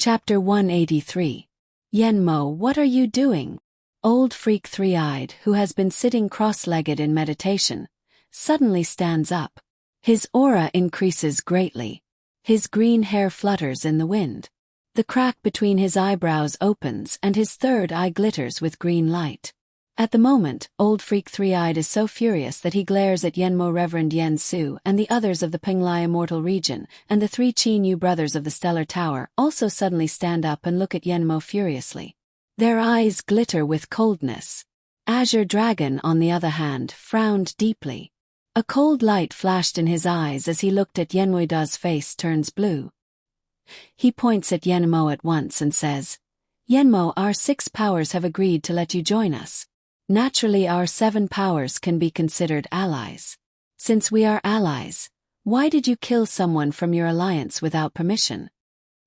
Chapter 183. Yenmo, what are you doing? Old freak three-eyed, who has been sitting cross-legged in meditation, suddenly stands up. His aura increases greatly. His green hair flutters in the wind. The crack between his eyebrows opens and his third eye glitters with green light. At the moment, old freak three-eyed is so furious that he glares at Yenmo, Reverend Yen Su and the others of the Penglai immortal region, and the three Qin Yu brothers of the Stellar Tower also suddenly stand up and look at Yenmo furiously. Their eyes glitter with coldness. Azure Dragon, on the other hand, frowned deeply. A cold light flashed in his eyes as he looked at Yenmoida's face turns blue. He points at Yenmo at once and says, "Yenmo, our 6 powers have agreed to let you join us. Naturally, our 7 powers can be considered allies. Since we are allies, why did you kill someone from your alliance without permission?"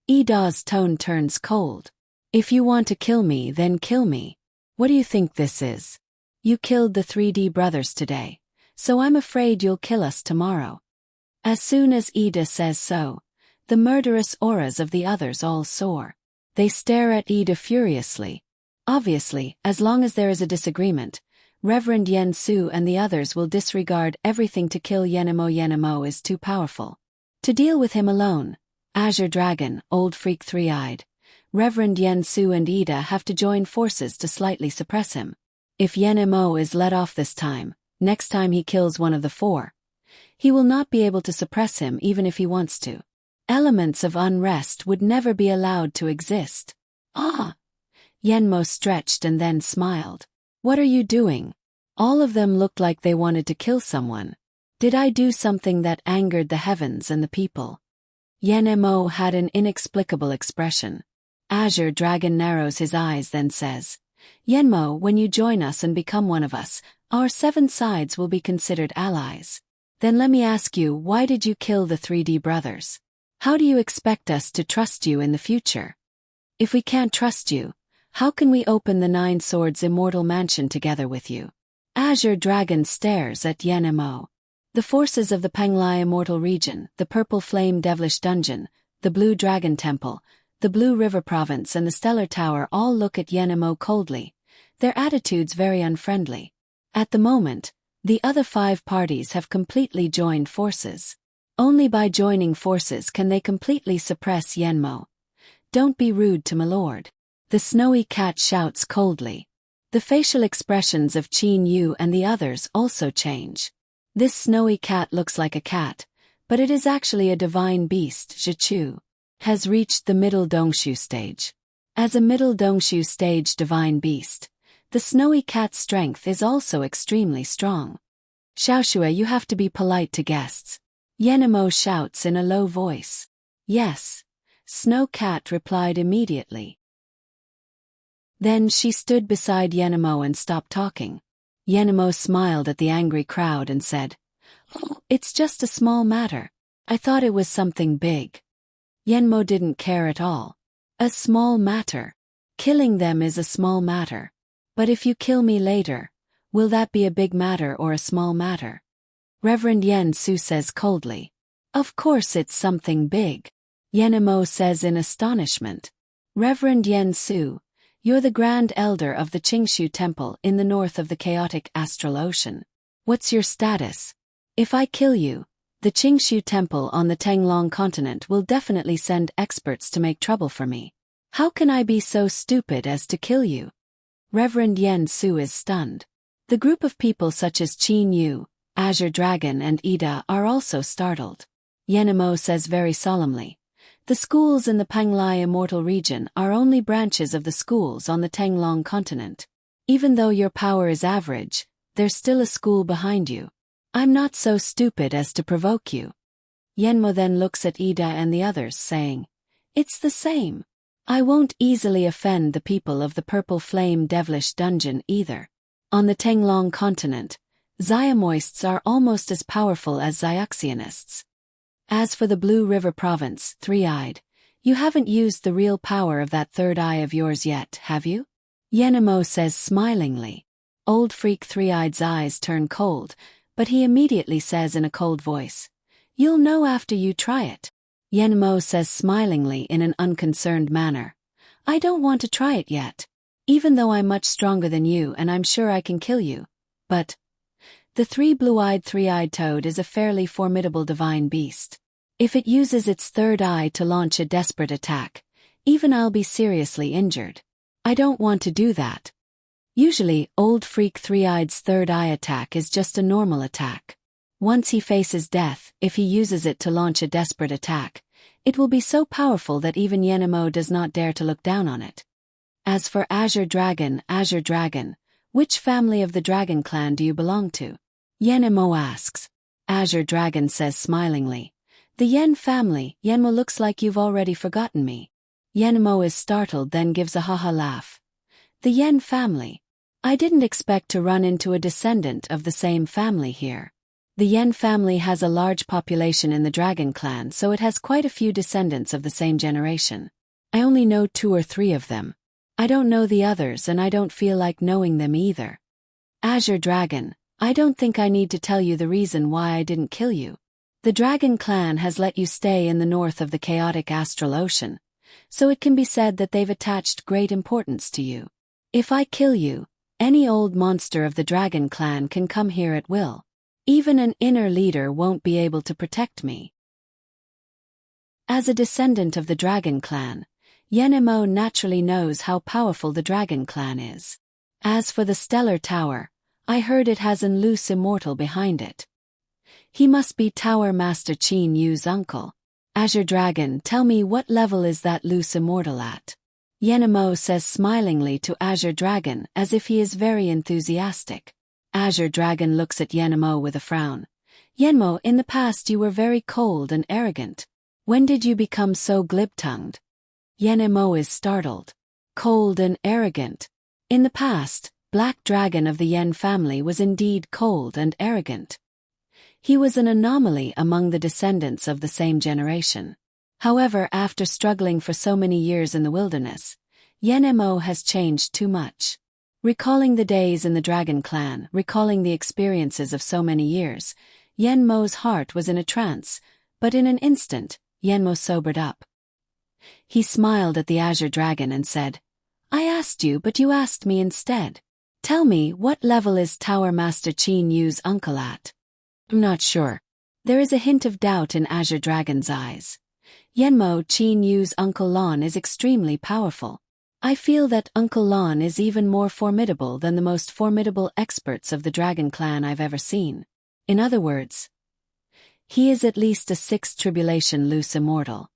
Ida's tone turns cold. "If you want to kill me, then kill me. What do you think this is? You killed the 3D brothers today, so I'm afraid you'll kill us tomorrow." As soon as Ida says so, the murderous auras of the others all soar. They stare at Ida furiously. Obviously, as long as there is a disagreement, Reverend Yen Su and the others will disregard everything to kill Yenmo. Yenmo is too powerful. To deal with him alone, Azure Dragon, Old Freak Three-Eyed, Reverend Yen Su and Ida have to join forces to slightly suppress him. If Yenmo is let off this time, next time he kills one of the 4, he will not be able to suppress him even if he wants to. Elements of unrest would never be allowed to exist. Ah! Yenmo stretched and then smiled. "What are you doing?" All of them looked like they wanted to kill someone. "Did I do something that angered the heavens and the people?" Yenmo had an inexplicable expression. Azure Dragon narrows his eyes then says, "Yenmo, when you join us and become one of us, our 7 sides will be considered allies. Then let me ask you, why did you kill the 3D brothers? How do you expect us to trust you in the future? If we can't trust you, how can we open the 9 Swords Immortal Mansion together with you?" Azure Dragon stares at Yenmo. The forces of the Penglai Immortal Region, the Purple Flame Devilish Dungeon, the Blue Dragon Temple, the Blue River Province and the Stellar Tower all look at Yenmo coldly, their attitudes very unfriendly. At the moment, the other 5 parties have completely joined forces. Only by joining forces can they completely suppress Yenmo. "Don't be rude to my lord." The snowy cat shouts coldly. The facial expressions of Qin Yu and the others also change. This snowy cat looks like a cat, but it is actually a divine beast. Zhichu has reached the middle Dongshu stage. As a middle Dongshu stage divine beast, the snowy cat's strength is also extremely strong. "Xiaoxue, you have to be polite to guests." Yenmo shouts in a low voice. "Yes," Snow Cat replied immediately. Then she stood beside Yenmo and stopped talking. Yenmo smiled at the angry crowd and said, "Oh, it's just a small matter. I thought it was something big." Yenmo didn't care at all. A small matter. Killing them is a small matter. But if you kill me later, will that be a big matter or a small matter? Reverend Yen Su says coldly. "Of course it's something big." Yenmo says in astonishment. "Reverend Yen Su, you're the Grand Elder of the Qingshu Temple in the north of the chaotic astral ocean. What's your status? If I kill you, the Qingshu Temple on the Tenglong continent will definitely send experts to make trouble for me. How can I be so stupid as to kill you?" Reverend Yen Su is stunned. The group of people such as Qin Yu, Azure Dragon and Ida are also startled. Yenmo says very solemnly, "The schools in the Penglai Immortal Region are only branches of the schools on the Tenglong continent. Even though your power is average, there's still a school behind you. I'm not so stupid as to provoke you." Yenmo then looks at Ida and the others saying, "It's the same. I won't easily offend the people of the Purple Flame Devilish Dungeon either. On the Tenglong continent, Xiamoists are almost as powerful as Xiaxianists. As for the Blue River Province, Three-Eyed, you haven't used the real power of that third eye of yours yet, have you?" Yenmo says smilingly. Old Freak Three-Eyed's eyes turn cold, but he immediately says in a cold voice, "You'll know after you try it." Yenmo says smilingly in an unconcerned manner. I don't want to try it yet. Even though I'm much stronger than you and I'm sure I can kill you. But the three-eyed toad is a fairly formidable divine beast. If it uses its third eye to launch a desperate attack, even I'll be seriously injured. I don't want to do that. Usually, Old Freak Three-Eyed's third eye attack is just a normal attack. Once he faces death, if he uses it to launch a desperate attack, it will be so powerful that even Yenmo does not dare to look down on it. As for Azure Dragon, which family of the Dragon Clan do you belong to? Yenmo asks. Azure Dragon says smilingly. The Yen family. Yenmo, looks like you've already forgotten me. Yenmo is startled, then gives a haha laugh. The Yen family. I didn't expect to run into a descendant of the same family here. The Yen family has a large population in the Dragon Clan, so it has quite a few descendants of the same generation. I only know 2 or 3 of them. I don't know the others and I don't feel like knowing them either. Azure Dragon, I don't think I need to tell you the reason why I didn't kill you. The Dragon Clan has let you stay in the north of the chaotic astral ocean, so it can be said that they've attached great importance to you. If I kill you, any old monster of the Dragon Clan can come here at will. Even an inner leader won't be able to protect me. As a descendant of the Dragon Clan, Yenmo naturally knows how powerful the Dragon Clan is. As for the Stellar Tower, I heard it has an loose immortal behind it. He must be Tower Master Qin Yu's uncle. Azure Dragon, tell me, what level is that loose immortal at? Yenmo says smilingly to Azure Dragon as if he is very enthusiastic. Azure Dragon looks at Yenmo with a frown. Yenmo, in the past you were very cold and arrogant. When did you become so glib-tongued? Yenmo is startled. Cold and arrogant. In the past, Black Dragon of the Yen family was indeed cold and arrogant. He was an anomaly among the descendants of the same generation. However, after struggling for so many years in the wilderness, Yenmo has changed too much. Recalling the days in the Dragon Clan, recalling the experiences of so many years, Yenmo's heart was in a trance, but in an instant, Yenmo sobered up. He smiled at the Azure Dragon and said, I asked you, but you asked me instead. Tell me, what level is Tower Master Qin Yu's uncle at? I'm not sure. There is a hint of doubt in Azure Dragon's eyes. Yenmo, Qin Yu's Uncle Lon is extremely powerful. I feel that Uncle Lon is even more formidable than the most formidable experts of the Dragon Clan I've ever seen. In other words, he is at least a 6th tribulation loose immortal.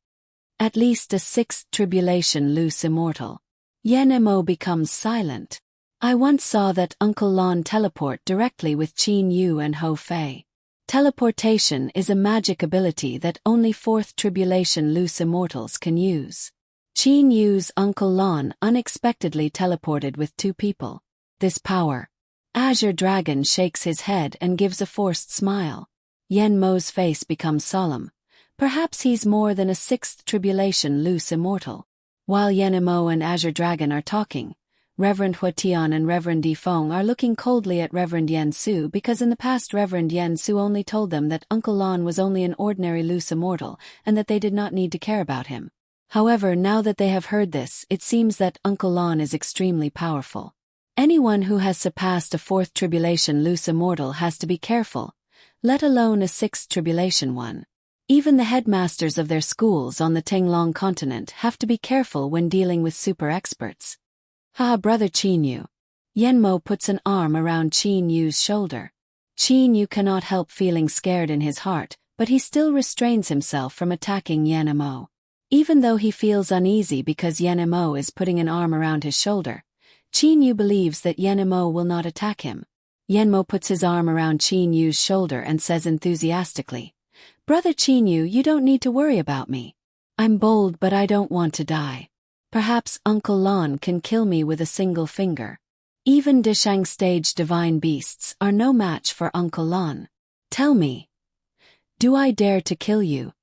At least a 6th tribulation loose immortal. Yenmo becomes silent. I once saw that Uncle Lon teleport directly with Qin Yu and Ho Fei. Teleportation is a magic ability that only 4th tribulation loose immortals can use. Qin Yu's Uncle Lon unexpectedly teleported with 2 people. This power. Azure Dragon shakes his head and gives a forced smile. Yenmo's face becomes solemn. Perhaps he's more than a 6th tribulation loose immortal. While Yenmo and Azure Dragon are talking, Reverend Huatian and Reverend Difeng are looking coldly at Reverend Yen Su because in the past Reverend Yen Su only told them that Uncle Lon was only an ordinary loose immortal and that they did not need to care about him. However, now that they have heard this, it seems that Uncle Lon is extremely powerful. Anyone who has surpassed a 4th tribulation loose immortal has to be careful, let alone a 6th tribulation one. Even the headmasters of their schools on the Tinglong continent have to be careful when dealing with super experts. Ah, Brother Qin Yu. Yenmo puts an arm around Qin Yu's shoulder. Qin Yu cannot help feeling scared in his heart, but he still restrains himself from attacking Yenmo. Even though he feels uneasy because Yenmo is putting an arm around his shoulder, Qin Yu believes that Yenmo will not attack him. Yenmo puts his arm around Qin Yu's shoulder and says enthusiastically, Brother Qin Yu, you don't need to worry about me. I'm bold, but I don't want to die. Perhaps Uncle Lon can kill me with a single finger. Even Dishang stage divine beasts are no match for Uncle Lon. Tell me, do I dare to kill you?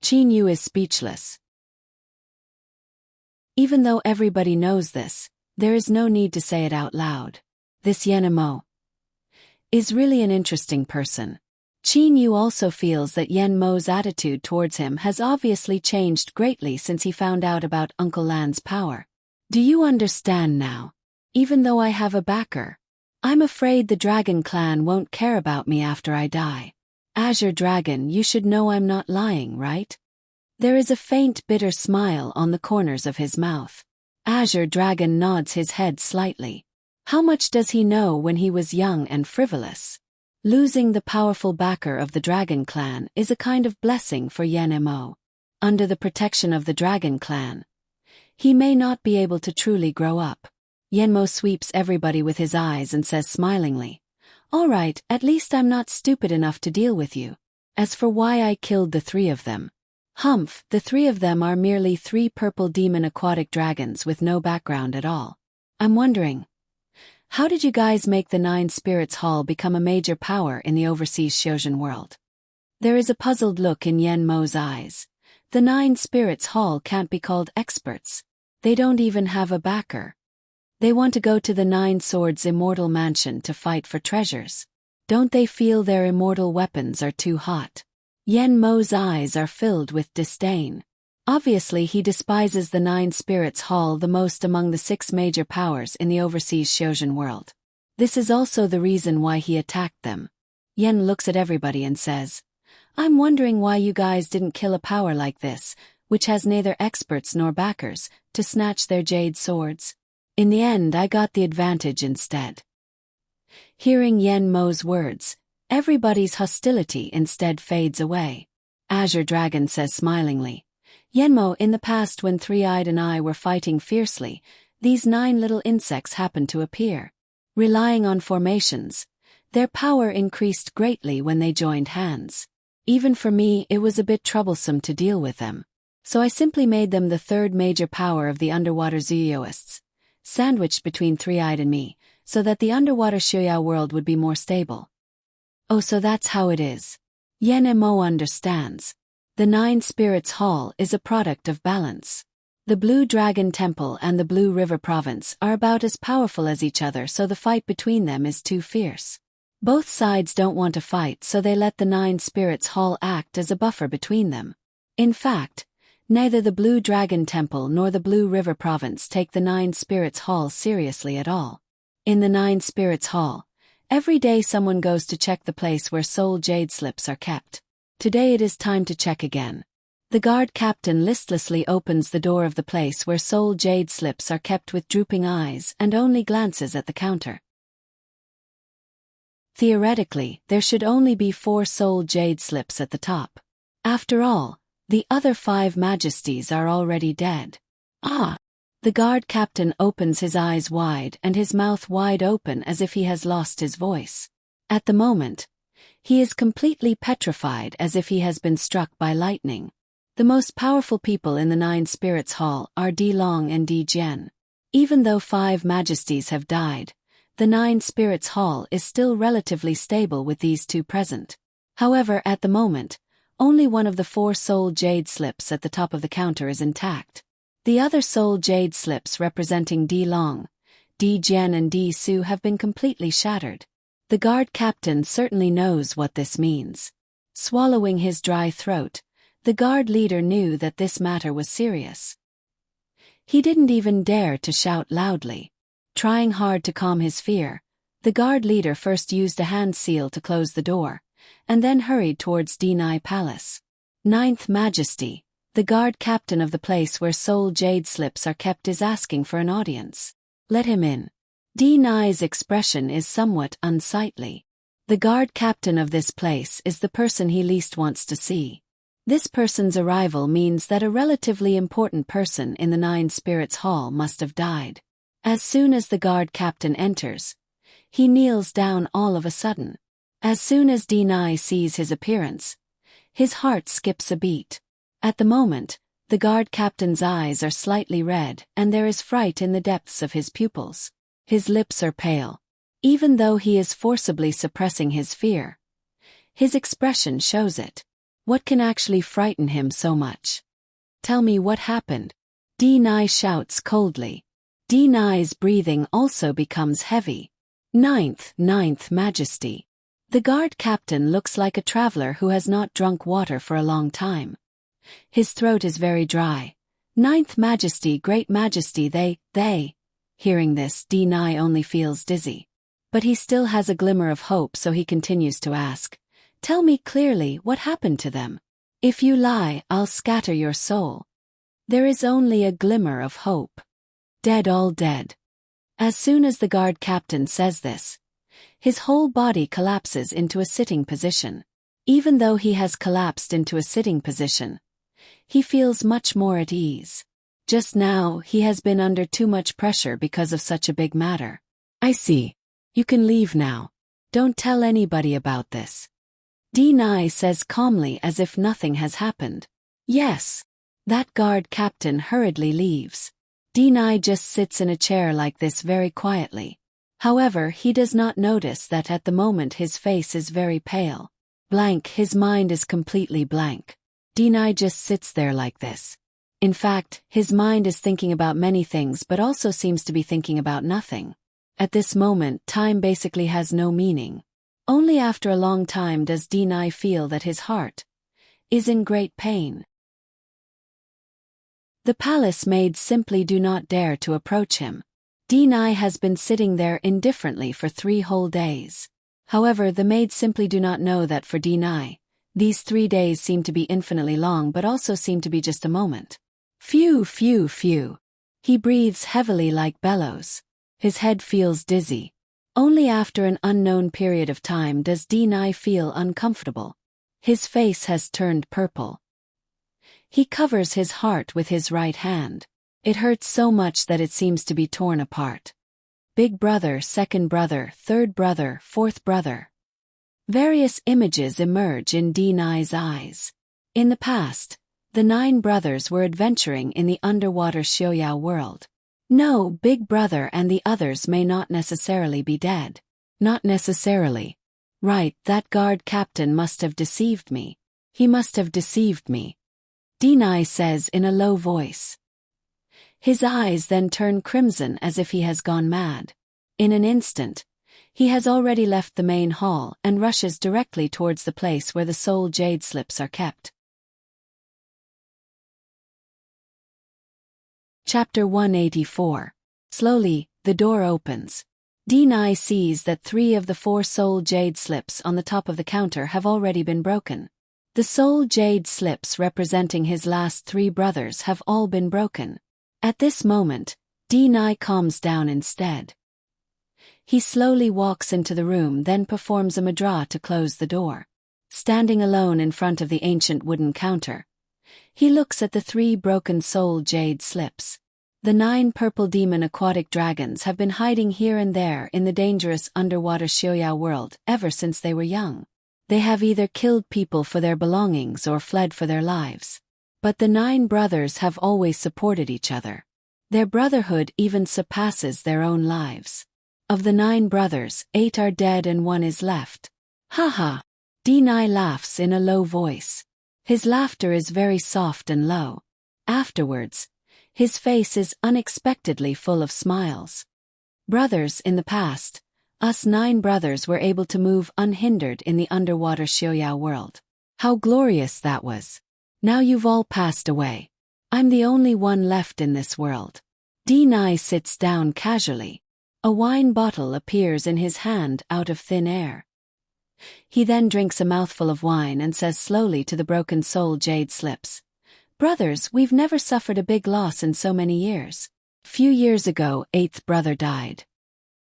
Qin Yu is speechless. Even though everybody knows this, there is no need to say it out loud. This Yenmo is really an interesting person. Qin Yu also feels that Yen Mo's attitude towards him has obviously changed greatly since he found out about Uncle Lan's power. Do you understand now? Even though I have a backer, I'm afraid the Dragon Clan won't care about me after I die. Azure Dragon, you should know I'm not lying, right? There is a faint bitter smile on the corners of his mouth. Azure Dragon nods his head slightly. How much does he know when he was young and frivolous? Losing the powerful backer of the Dragon Clan is a kind of blessing for Yen Mo. Under the protection of the Dragon Clan, he may not be able to truly grow up. Yen Mo sweeps everybody with his eyes and says smilingly, "All right, at least I'm not stupid enough to deal with you. As for why I killed the 3 of them, humph, the 3 of them are merely 3 purple demon aquatic dragons with no background at all. I'm wondering, how did you guys make the 9 Spirits Hall become a major power in the overseas Shojin world?" There is a puzzled look in Yen Mo's eyes. The 9 Spirits Hall can't be called experts. They don't even have a backer. They want to go to the 9 Swords Immortal Mansion to fight for treasures. Don't they feel their immortal weapons are too hot? Yen Mo's eyes are filled with disdain. Obviously he despises the 9 Spirits Hall the most among the 6 major powers in the overseas Shojin world. This is also the reason why he attacked them. Yen looks at everybody and says, "I'm wondering why you guys didn't kill a power like this, which has neither experts nor backers, to snatch their jade swords. In the end I got the advantage instead." Hearing Yen Mo's words, everybody's hostility instead fades away. Azure Dragon says smilingly, "Yenmo, in the past when Three-Eyed and I were fighting fiercely, these 9 little insects happened to appear. Relying on formations, their power increased greatly when they joined hands. Even for me it was a bit troublesome to deal with them. So I simply made them the 3rd major power of the underwater Zooyoists, sandwiched between Three-Eyed and me, so that the underwater Shuyao world would be more stable." Oh, so that's how it is. Yen Mo understands. The 9 Spirits Hall is a product of balance. The Blue Dragon Temple and the Blue River Province are about as powerful as each other, so the fight between them is too fierce. Both sides don't want to fight, so they let the 9 Spirits Hall act as a buffer between them. In fact, neither the Blue Dragon Temple nor the Blue River Province take the 9 Spirits Hall seriously at all. In the 9 Spirits Hall, every day someone goes to check the place where soul jade slips are kept. Today it is time to check again. The guard captain listlessly opens the door of the place where soul jade slips are kept with drooping eyes and only glances at the counter. Theoretically, there should only be 4 soul jade slips at the top. After all, the other 5 majesties are already dead. Ah! The guard captain opens his eyes wide and his mouth wide open as if he has lost his voice. At the moment, he is completely petrified as if he has been struck by lightning. The most powerful people in the 9 Spirits Hall are Di Long and Di Jian. Even though 5 majesties have died, the 9 Spirits Hall is still relatively stable with these 2 present. However, at the moment, only one of the 4 soul jade slips at the top of the counter is intact. The other soul jade slips representing Di Long, Di Jian and Di Su have been completely shattered. The guard captain certainly knows what this means. Swallowing his dry throat, the guard leader knew that this matter was serious. He didn't even dare to shout loudly. Trying hard to calm his fear, the guard leader first used a hand seal to close the door, and then hurried towards Denai Palace. 9th Majesty, the guard captain of the place where soul jade slips are kept, is asking for an audience. Let him in. Denai's expression is somewhat unsightly. The guard captain of this place is the person he least wants to see. This person's arrival means that a relatively important person in the 9 Spirits Hall must have died. As soon as the guard captain enters, he kneels down all of a sudden. As soon as Denai sees his appearance, his heart skips a beat. At the moment, the guard captain's eyes are slightly red and there is fright in the depths of his pupils. His lips are pale. Even though he is forcibly suppressing his fear, his expression shows it. What can actually frighten him so much? Tell me what happened. Denai shouts coldly. Denai's breathing also becomes heavy. Ninth Majesty. The guard captain looks like a traveler who has not drunk water for a long time. His throat is very dry. Ninth Majesty, Great Majesty, they. Hearing this, D9 only feels dizzy. But he still has a glimmer of hope, so he continues to ask, "Tell me clearly what happened to them. If you lie, I'll scatter your soul." There is only a glimmer of hope. Dead, all dead. As soon as the guard captain says this, his whole body collapses into a sitting position. Even though he has collapsed into a sitting position, he feels much more at ease. Just now, he has been under too much pressure because of such a big matter. "I see. You can leave now. Don't tell anybody about this," D9 says calmly as if nothing has happened. "Yes." That guard captain hurriedly leaves. D9 just sits in a chair like this very quietly. However, he does not notice that at the moment his face is very pale. Blank, his mind is completely blank. D9 just sits there like this. In fact, his mind is thinking about many things but also seems to be thinking about nothing. At this moment, time basically has no meaning. Only after a long time does D9 feel that his heart is in great pain. The palace maids simply do not dare to approach him. D9 has been sitting there indifferently for 3 whole days. However, the maids simply do not know that for D9, these 3 days seem to be infinitely long but also seem to be just a moment. Phew, phew, phew. He breathes heavily like bellows. His head feels dizzy. Only after an unknown period of time does D9 feel uncomfortable. His face has turned purple. He covers his heart with his right hand. It hurts so much that it seems to be torn apart. Big brother, second brother, third brother, fourth brother. Various images emerge in D9's eyes. In the past, the 9 brothers were adventuring in the underwater Xiaoyao world. No, Big Brother and the others may not necessarily be dead. Not necessarily. Right, that guard captain must have deceived me. He must have deceived me, D9 says in a low voice. His eyes then turn crimson as if he has gone mad. In an instant, he has already left the main hall and rushes directly towards the place where the soul jade slips are kept. Chapter 184. Slowly, the door opens. D9 sees that 3 of the 4 soul jade slips on the top of the counter have already been broken. The soul jade slips representing his last 3 brothers have all been broken. At this moment, D9 calms down instead. He slowly walks into the room, then performs a mudra to close the door. Standing alone in front of the ancient wooden counter, he looks at the 3 broken soul jade slips. The 9 purple demon aquatic dragons have been hiding here and there in the dangerous underwater Xiaoyao world ever since they were young. They have either killed people for their belongings or fled for their lives. But the 9 brothers have always supported each other. Their brotherhood even surpasses their own lives. Of the 9 brothers, 8 are dead and 1 is left. Haha! D9 laughs in a low voice. His laughter is very soft and low. Afterwards, his face is unexpectedly full of smiles. Brothers, in the past, us 9 brothers were able to move unhindered in the underwater Xiaoyao world. How glorious that was. Now you've all passed away. I'm the only one left in this world. D9 sits down casually. A wine bottle appears in his hand out of thin air. He then drinks a mouthful of wine and says slowly to the broken soul jade slips, "Brothers, we've never suffered a big loss in so many years. Few years ago, 8th brother died."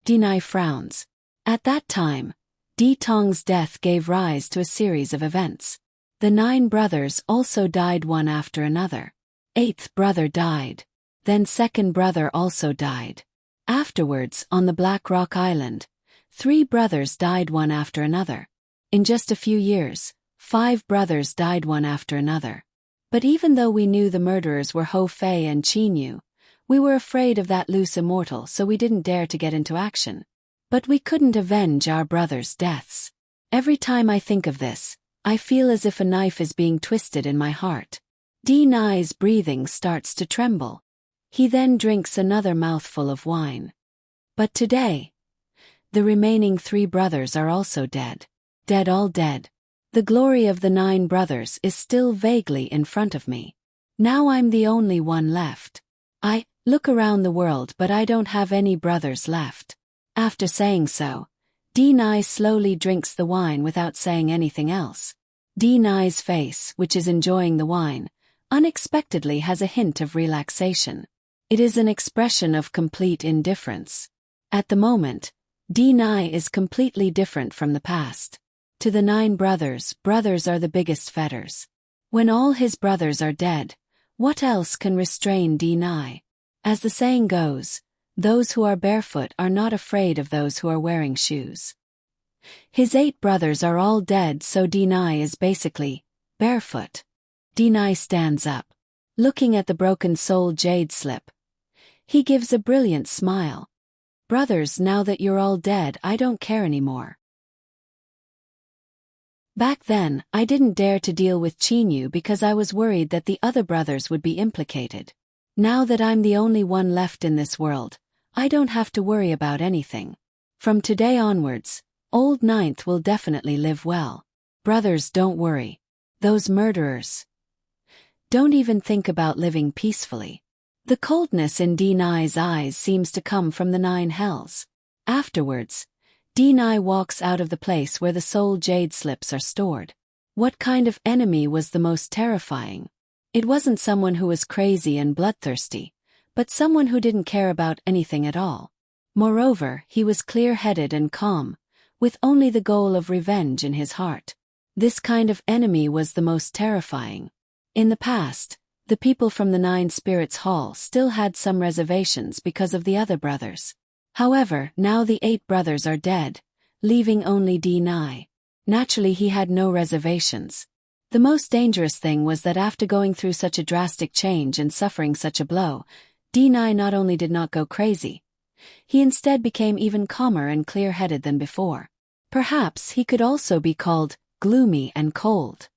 D9 frowns. At that time, D Tong's death gave rise to a series of events. The 9 brothers also died one after another. 8th brother died. Then 2nd brother also died. Afterwards, on the Black Rock Island, 3 brothers died one after another. In just a few years, 5 brothers died one after another. But even though we knew the murderers were Ho Fei and Qin Yu, we were afraid of that loose immortal, so we didn't dare to get into action. But we couldn't avenge our brothers' deaths. Every time I think of this, I feel as if a knife is being twisted in my heart. D9's breathing starts to tremble. He then drinks another mouthful of wine. But today, the remaining 3 brothers are also dead. Dead, all dead. The glory of the 9 brothers is still vaguely in front of me. Now I'm the only one left. I look around the world, but I don't have any brothers left. After saying so, Deni slowly drinks the wine without saying anything else. Deni's face, which is enjoying the wine, unexpectedly has a hint of relaxation. It is an expression of complete indifference. At the moment, Deni is completely different from the past. To the 9 brothers, brothers are the biggest fetters. When all his brothers are dead, what else can restrain Deni? As the saying goes, those who are barefoot are not afraid of those who are wearing shoes. His 8 brothers are all dead, so Deni is basically barefoot. Deni stands up, looking at the broken soul jade slip. He gives a brilliant smile. Brothers, now that you're all dead, I don't care anymore. Back then, I didn't dare to deal with Chinyu because I was worried that the other brothers would be implicated. Now that I'm the only one left in this world, I don't have to worry about anything. From today onwards, Old Ninth will definitely live well. Brothers, don't worry. Those murderers don't even think about living peacefully. The coldness in Deni's eyes seems to come from the 9 hells. Afterwards, Deni walks out of the place where the soul jade slips are stored. What kind of enemy was the most terrifying? It wasn't someone who was crazy and bloodthirsty, but someone who didn't care about anything at all. Moreover, he was clear-headed and calm, with only the goal of revenge in his heart. This kind of enemy was the most terrifying. In the past, the people from the 9 Spirits Hall still had some reservations because of the other brothers. However, now the 8 brothers are dead, leaving only Deni. Naturally, he had no reservations. The most dangerous thing was that after going through such a drastic change and suffering such a blow, Deni not only did not go crazy, he instead became even calmer and clear-headed than before. Perhaps he could also be called gloomy and cold.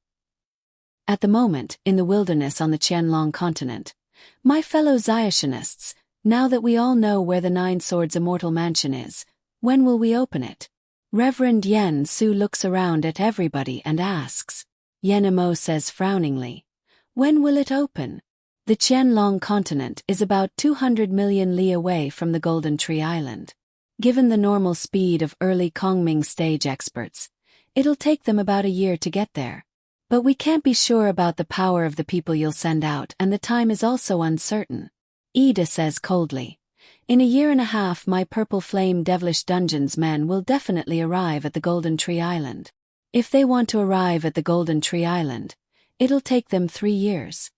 At the moment, in the wilderness on the Qianlong continent, my fellow Xiaotianists, now that we all know where the 9 Swords Immortal Mansion is, when will we open it? Reverend Yen Su looks around at everybody and asks. Yen Mo says frowningly, when will it open? The Qianlong continent is about 200 million li away from the Golden Tree Island. Given the normal speed of early Kongming stage experts, it'll take them about a year to get there. But we can't be sure about the power of the people you'll send out, and the time is also uncertain. Ida says coldly, in a year and a half my Purple Flame Devilish Dungeons men will definitely arrive at the Golden Tree Island. If they want to arrive at the Golden Tree Island, it'll take them 3 years.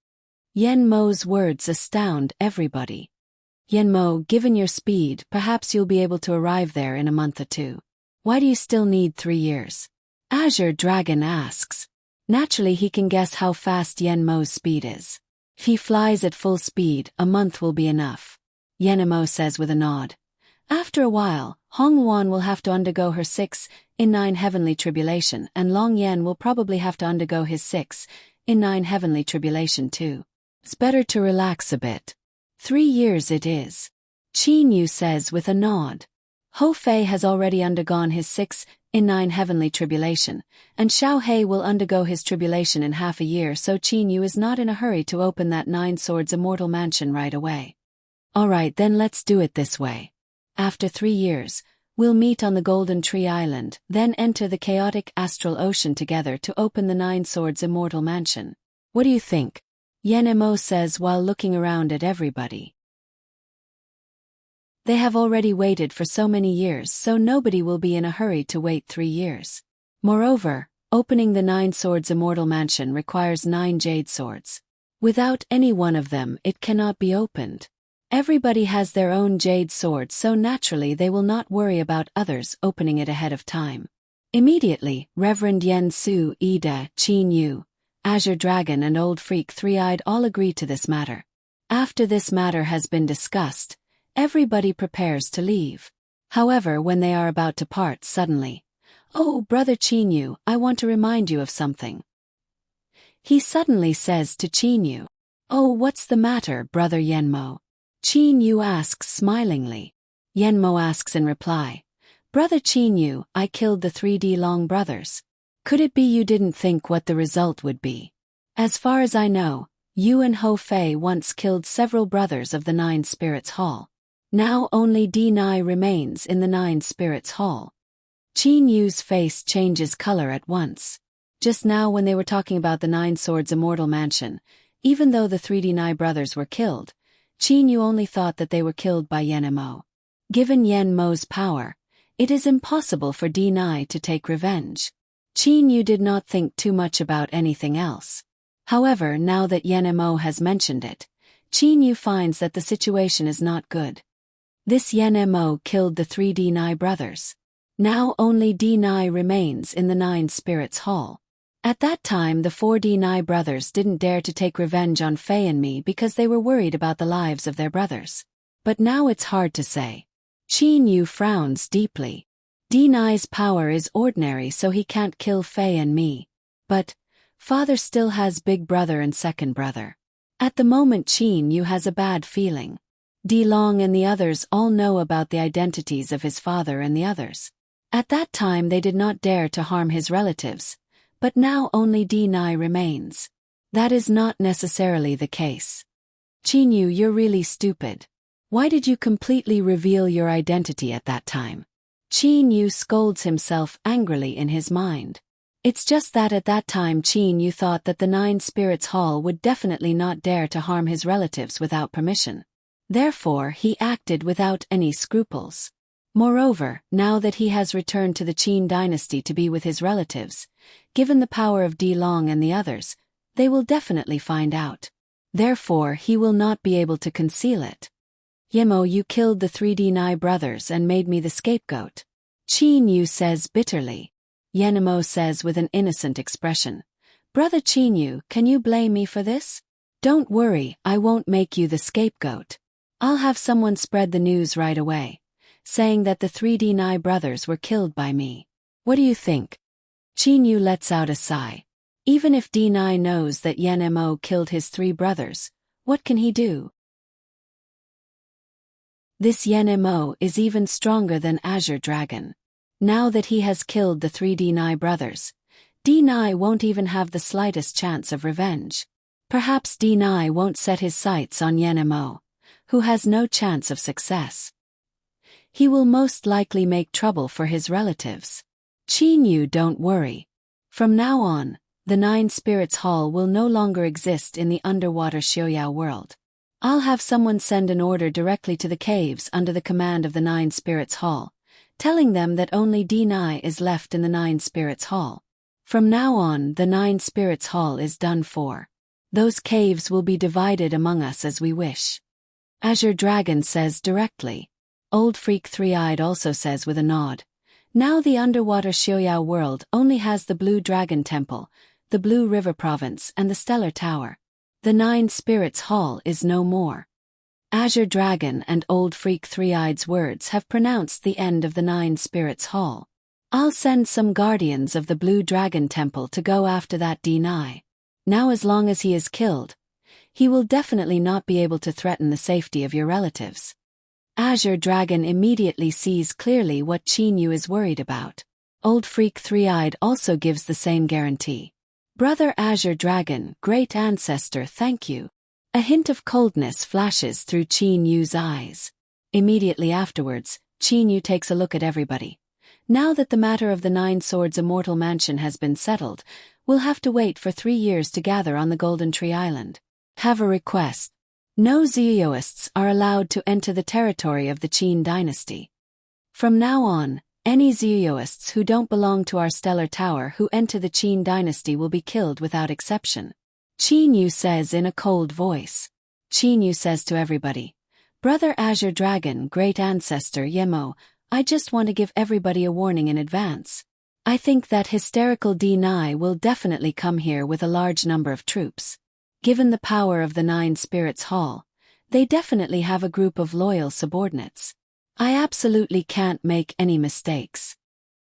Yen Mo's words astound everybody. Yen Mo, given your speed, perhaps you'll be able to arrive there in a month or 2. Why do you still need 3 years? Azure Dragon asks. Naturally, he can guess how fast Yen Mo's speed is. If he flies at full speed, a month will be enough. Yen Mo says with a nod. After a while, Hong Luan will have to undergo her 6 in 9 heavenly tribulation, and Long Yen will probably have to undergo his 6 in 9 heavenly tribulation too. It's better to relax a bit. 3 years it is. Qin Yu says with a nod. Ho Fei has already undergone his 6 in 9 heavenly tribulation, and Xiao He will undergo his tribulation in half a year, so Qin Yu is not in a hurry to open that 9 Swords Immortal Mansion right away. Alright, then let's do it this way. After 3 years, we'll meet on the Golden Tree Island, then enter the chaotic astral ocean together to open the 9 Swords Immortal Mansion. What do you think? Yen Mo says while looking around at everybody. They have already waited for so many years, so nobody will be in a hurry to wait 3 years. Moreover, opening the 9 Swords Immortal Mansion requires 9 jade swords. Without any one of them, it cannot be opened. Everybody has their own jade sword, so naturally they will not worry about others opening it ahead of time. Immediately, Reverend Yen Su, Ida, Qin Yu, Azure Dragon and Old Freak Three-Eyed all agree to this matter. After this matter has been discussed, everybody prepares to leave. However, when they are about to part suddenly, "Oh, Brother Qin Yu, I want to remind you of something." He suddenly says to Qin Yu, "Oh, what's the matter, Brother Yen Mo?" Qin Yu asks smilingly. Yen Mo asks in reply, Brother Chinyu, I killed the 3D Long brothers. Could it be you didn't think what the result would be? As far as I know, you and Ho Fei once killed several brothers of the Nine Spirits Hall. Now only D9 remains in the Nine Spirits Hall. Chinyu's face changes color at once. Just now when they were talking about the Nine Swords Immortal Mansion, even though the 3D Nai brothers were killed, Chinyu only thought that they were killed by Yenmo. Given Yenmo's power, it is impossible for D9 to take revenge. Chinyu did not think too much about anything else. However, now that Yenmo has mentioned it, Chinyu finds that the situation is not good. This Yenmo killed the 3D Nai brothers. Now only D9 remains in the Nine Spirits Hall. At that time the 4D Nai brothers didn't dare to take revenge on Fei and me because they were worried about the lives of their brothers. But now it's hard to say. Chinyu frowns deeply. D9's power is ordinary, so he can't kill Fei and me. But father still has big brother and second brother. At the moment Chinyu has a bad feeling. D Long and the others all know about the identities of his father and the others. At that time they did not dare to harm his relatives, but now only D9 remains. That is not necessarily the case. Chinyu, you're really stupid. Why did you completely reveal your identity at that time? Chinyu scolds himself angrily in his mind. It's just that at that time Chinyu thought that the Nine Spirits Hall would definitely not dare to harm his relatives without permission. Therefore he acted without any scruples. Moreover, now that he has returned to the Qin dynasty to be with his relatives, given the power of D Long and the others, they will definitely find out. Therefore he will not be able to conceal it. Yenmo, you killed the 3D Nai brothers and made me the scapegoat. Chinyu says bitterly. Yenmo says with an innocent expression. Brother Chinyu, can you blame me for this? Don't worry, I won't make you the scapegoat. I'll have someone spread the news right away, saying that the 3D Nai brothers were killed by me. What do you think? Chinyu lets out a sigh. Even if D9 knows that Yenmo killed his 3 brothers, what can he do? This Yenmo is even stronger than Azure Dragon. Now that he has killed the 3D Nai brothers, D9 won't even have the slightest chance of revenge. Perhaps D9 won't set his sights on Yenmo, who has no chance of success. He will most likely make trouble for his relatives. Chinyu, don't worry. From now on, the Nine Spirits Hall will no longer exist in the underwater Xiaoyao world. I'll have someone send an order directly to the caves under the command of the Nine Spirits Hall, telling them that only D9 is left in the Nine Spirits Hall. From now on, the Nine Spirits Hall is done for. Those caves will be divided among us as we wish. Azure Dragon says directly. Old Freak Three-Eyed also says with a nod. Now the underwater Xiaoyao world only has the Blue Dragon Temple, the Blue River Province and the Stellar Tower. The Nine Spirits Hall is no more. Azure Dragon and Old Freak Three-Eyed's words have pronounced the end of the Nine Spirits Hall. I'll send some guardians of the Blue Dragon Temple to go after that D9. Now as long as he is killed, he will definitely not be able to threaten the safety of your relatives. Azure Dragon immediately sees clearly what Chinyu is worried about. Old Freak Three-Eyed also gives the same guarantee. Brother Azure Dragon, great ancestor, thank you. A hint of coldness flashes through Chinyu's eyes. Immediately afterwards, Chinyu takes a look at everybody. Now that the matter of the Nine Swords Immortal Mansion has been settled, we'll have to wait for 3 years to gather on the Golden Tree Island. Have a request. No Zioists are allowed to enter the territory of the Qin dynasty. From now on, any Zioists who don't belong to our stellar tower who enter the Qin dynasty will be killed without exception. Chinyu says in a cold voice. Chinyu says to everybody, Brother Azure Dragon, great ancestor Yenmo, I just want to give everybody a warning in advance. I think that hysterical D9 will definitely come here with a large number of troops. Given the power of the Nine Spirits Hall, they definitely have a group of loyal subordinates. I absolutely can't make any mistakes.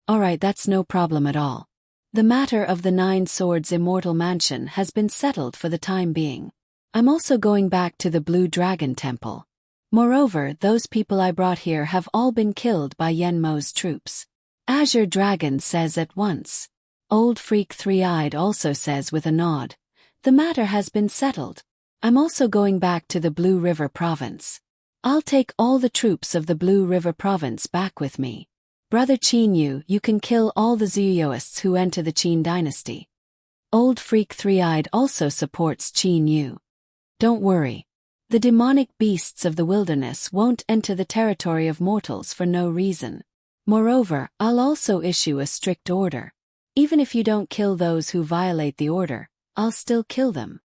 Alright, that's no problem at all. The matter of the Nine Swords Immortal Mansion has been settled for the time being. I'm also going back to the Blue Dragon Temple. Moreover, those people I brought here have all been killed by Yenmo's troops. Azure Dragon says at once. Old Freak Three-Eyed also says with a nod. The matter has been settled. I'm also going back to the Blue River Province. I'll take all the troops of the Blue River Province back with me. Brother Qin, you can kill all the Zuyoists who enter the Qin dynasty. Old Freak Three-Eyed also supports Qin. Don't worry. The demonic beasts of the wilderness won't enter the territory of mortals for no reason. Moreover, I'll also issue a strict order. Even if you don't kill those who violate the order, I'll still kill them.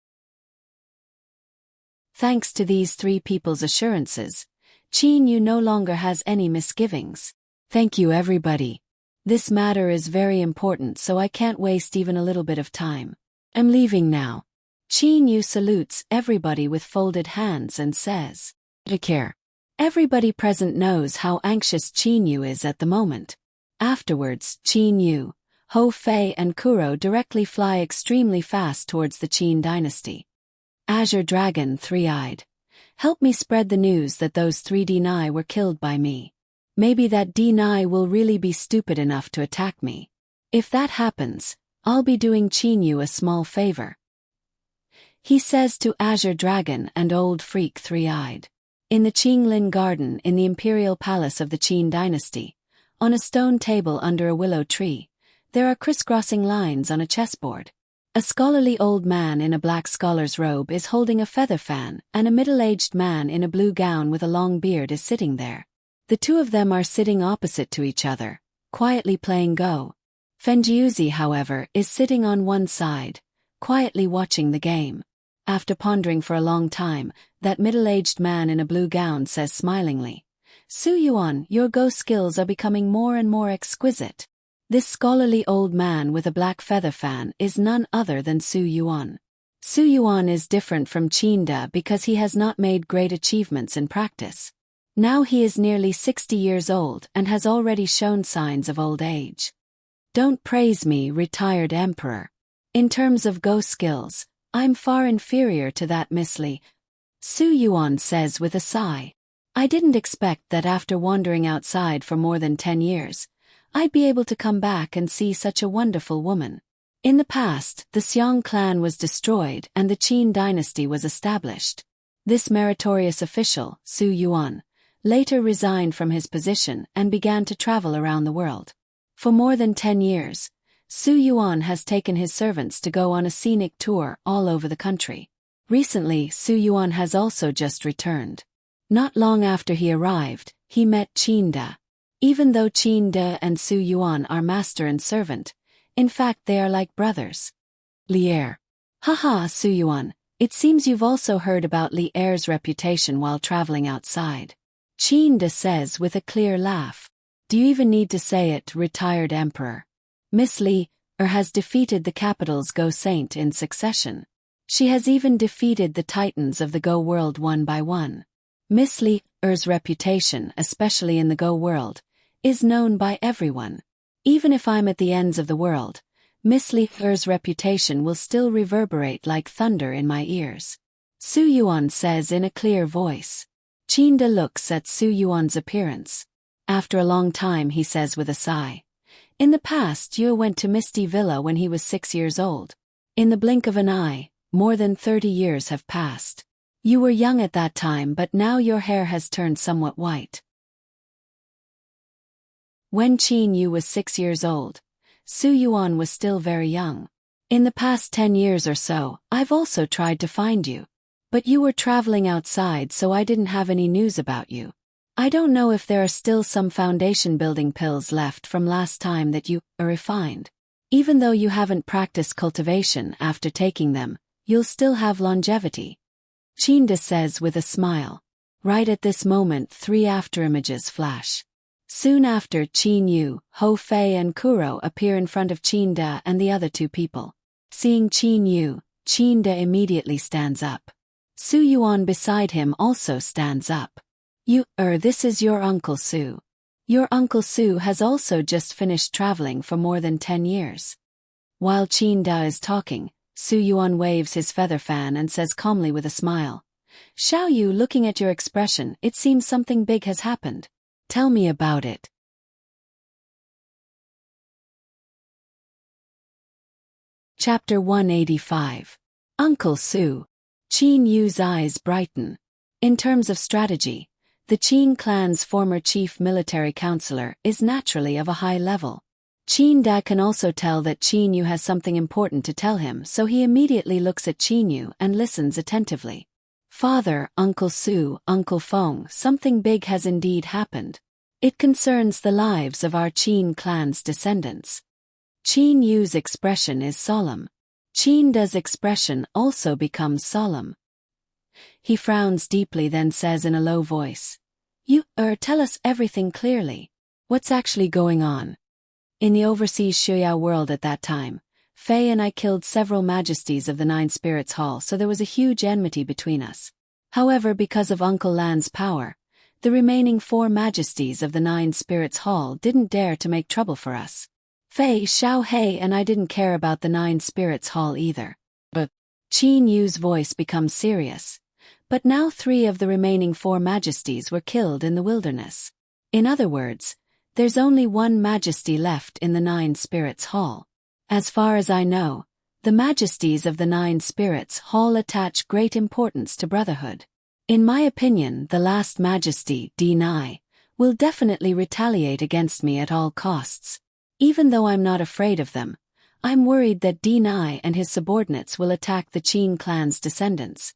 Thanks to these three people's assurances, Qin no longer has any misgivings. Thank you, everybody. This matter is very important, so I can't waste even a little bit of time. I'm leaving now. Qin salutes everybody with folded hands and says, "Take care." Everybody present knows how anxious Qin is at the moment. Afterwards, Qin, Ho Fei and Kuro directly fly extremely fast towards the Qin dynasty. Azure Dragon Three-Eyed. Help me spread the news that those 3 Denai were killed by me. Maybe that Denai will really be stupid enough to attack me. If that happens, I'll be doing Qin a small favor. He says to Azure Dragon and Old Freak Three-Eyed. In the Qinglin Garden in the Imperial Palace of the Qin dynasty, on a stone table under a willow tree, there are crisscrossing lines on a chessboard. A scholarly old man in a black scholar's robe is holding a feather fan, and a middle-aged man in a blue gown with a long beard is sitting there. The two of them are sitting opposite to each other, quietly playing Go. Fenjiuzi, however, is sitting on one side, quietly watching the game. After pondering for a long time, that middle-aged man in a blue gown says smilingly, "Su Yuan, your Go skills are becoming more and more exquisite." This scholarly old man with a black feather fan is none other than Su Yuan. Su Yuan is different from Qinda because he has not made great achievements in practice. Now he is nearly 60 years old and has already shown signs of old age. Don't praise me, retired emperor. In terms of Go skills, I'm far inferior to that Miss Li. Su Yuan says with a sigh. I didn't expect that after wandering outside for more than 10 years, I'd be able to come back and see such a wonderful woman. In the past, the Xiong clan was destroyed and the Qin dynasty was established. This meritorious official, Su Yuan, later resigned from his position and began to travel around the world. For more than 10 years, Su Yuan has taken his servants to go on a scenic tour all over the country. Recently, Su Yuan has also just returned. Not long after he arrived, he met Qinda. Even though Qinda and Su Yuan are master and servant, in fact they are like brothers. Li'er. Haha, Su Yuan, it seems you've also heard about Li'er's reputation while traveling outside. Qinda says with a clear laugh. Do you even need to say it, retired emperor? Miss Li'er has defeated the capital's Go Saint in succession. She has even defeated the titans of the Go world one by one. Miss Li'er's reputation, especially in the Go world, is known by everyone. Even if I'm at the ends of the world, Miss Li'er's reputation will still reverberate like thunder in my ears. Su Yuan says in a clear voice. Qinda looks at Su Yuan's appearance. After a long time he says with a sigh. In the past Yu went to Misty Villa when he was 6 years old. In the blink of an eye, more than 30 years have passed. You were young at that time, but now your hair has turned somewhat white. When Qin Yu was 6 years old, Su Yuan was still very young. In the past 10 years or so, I've also tried to find you. But you were traveling outside, so I didn't have any news about you. I don't know if there are still some foundation building pills left from last time that you refined. Even though you haven't practiced cultivation after taking them, you'll still have longevity. Qinda says with a smile. Right at this moment 3 afterimages flash. Soon after, Qin Yu, Ho Fei and Kuro appear in front of Qinda and the other 2 people. Seeing Qin Yu, Qinda immediately stands up. Su Yuan beside him also stands up. This is your Uncle Su. Your Uncle Su has also just finished traveling for more than 10 years. While Qinda is talking, Su Yuan waves his feather fan and says calmly with a smile, Xiao Yu, looking at your expression, it seems something big has happened. Tell me about it. Chapter 185. Uncle Su. Qin Yu's eyes brighten. In terms of strategy, the Qin clan's former chief military counselor is naturally of a high level. Qin Da can also tell that Qin Yu has something important to tell him, so he immediately looks at Qin Yu and listens attentively. Father, Uncle Su, Uncle Feng, something big has indeed happened. It concerns the lives of our Qin clan's descendants. Qin Yu's expression is solemn. Qin Da's expression also becomes solemn. He frowns deeply, then says in a low voice, You, tell us everything clearly. What's actually going on? In the overseas Shuyao world at that time, Fei and I killed several majesties of the Nine Spirits Hall, so there was a huge enmity between us. However, because of Uncle Lan's power, the remaining 4 majesties of the Nine Spirits Hall didn't dare to make trouble for us. Fei, Xiao Hei and I didn't care about the Nine Spirits Hall either. But Qin Yu's voice becomes serious. But now 3 of the remaining 4 majesties were killed in the wilderness. In other words, there's only 1 majesty left in the Nine Spirits Hall. As far as I know, the majesties of the Nine Spirits Hall attach great importance to brotherhood. In my opinion, the last majesty, Deny, will definitely retaliate against me at all costs. Even though I'm not afraid of them, I'm worried that Deny and his subordinates will attack the Qin clan's descendants.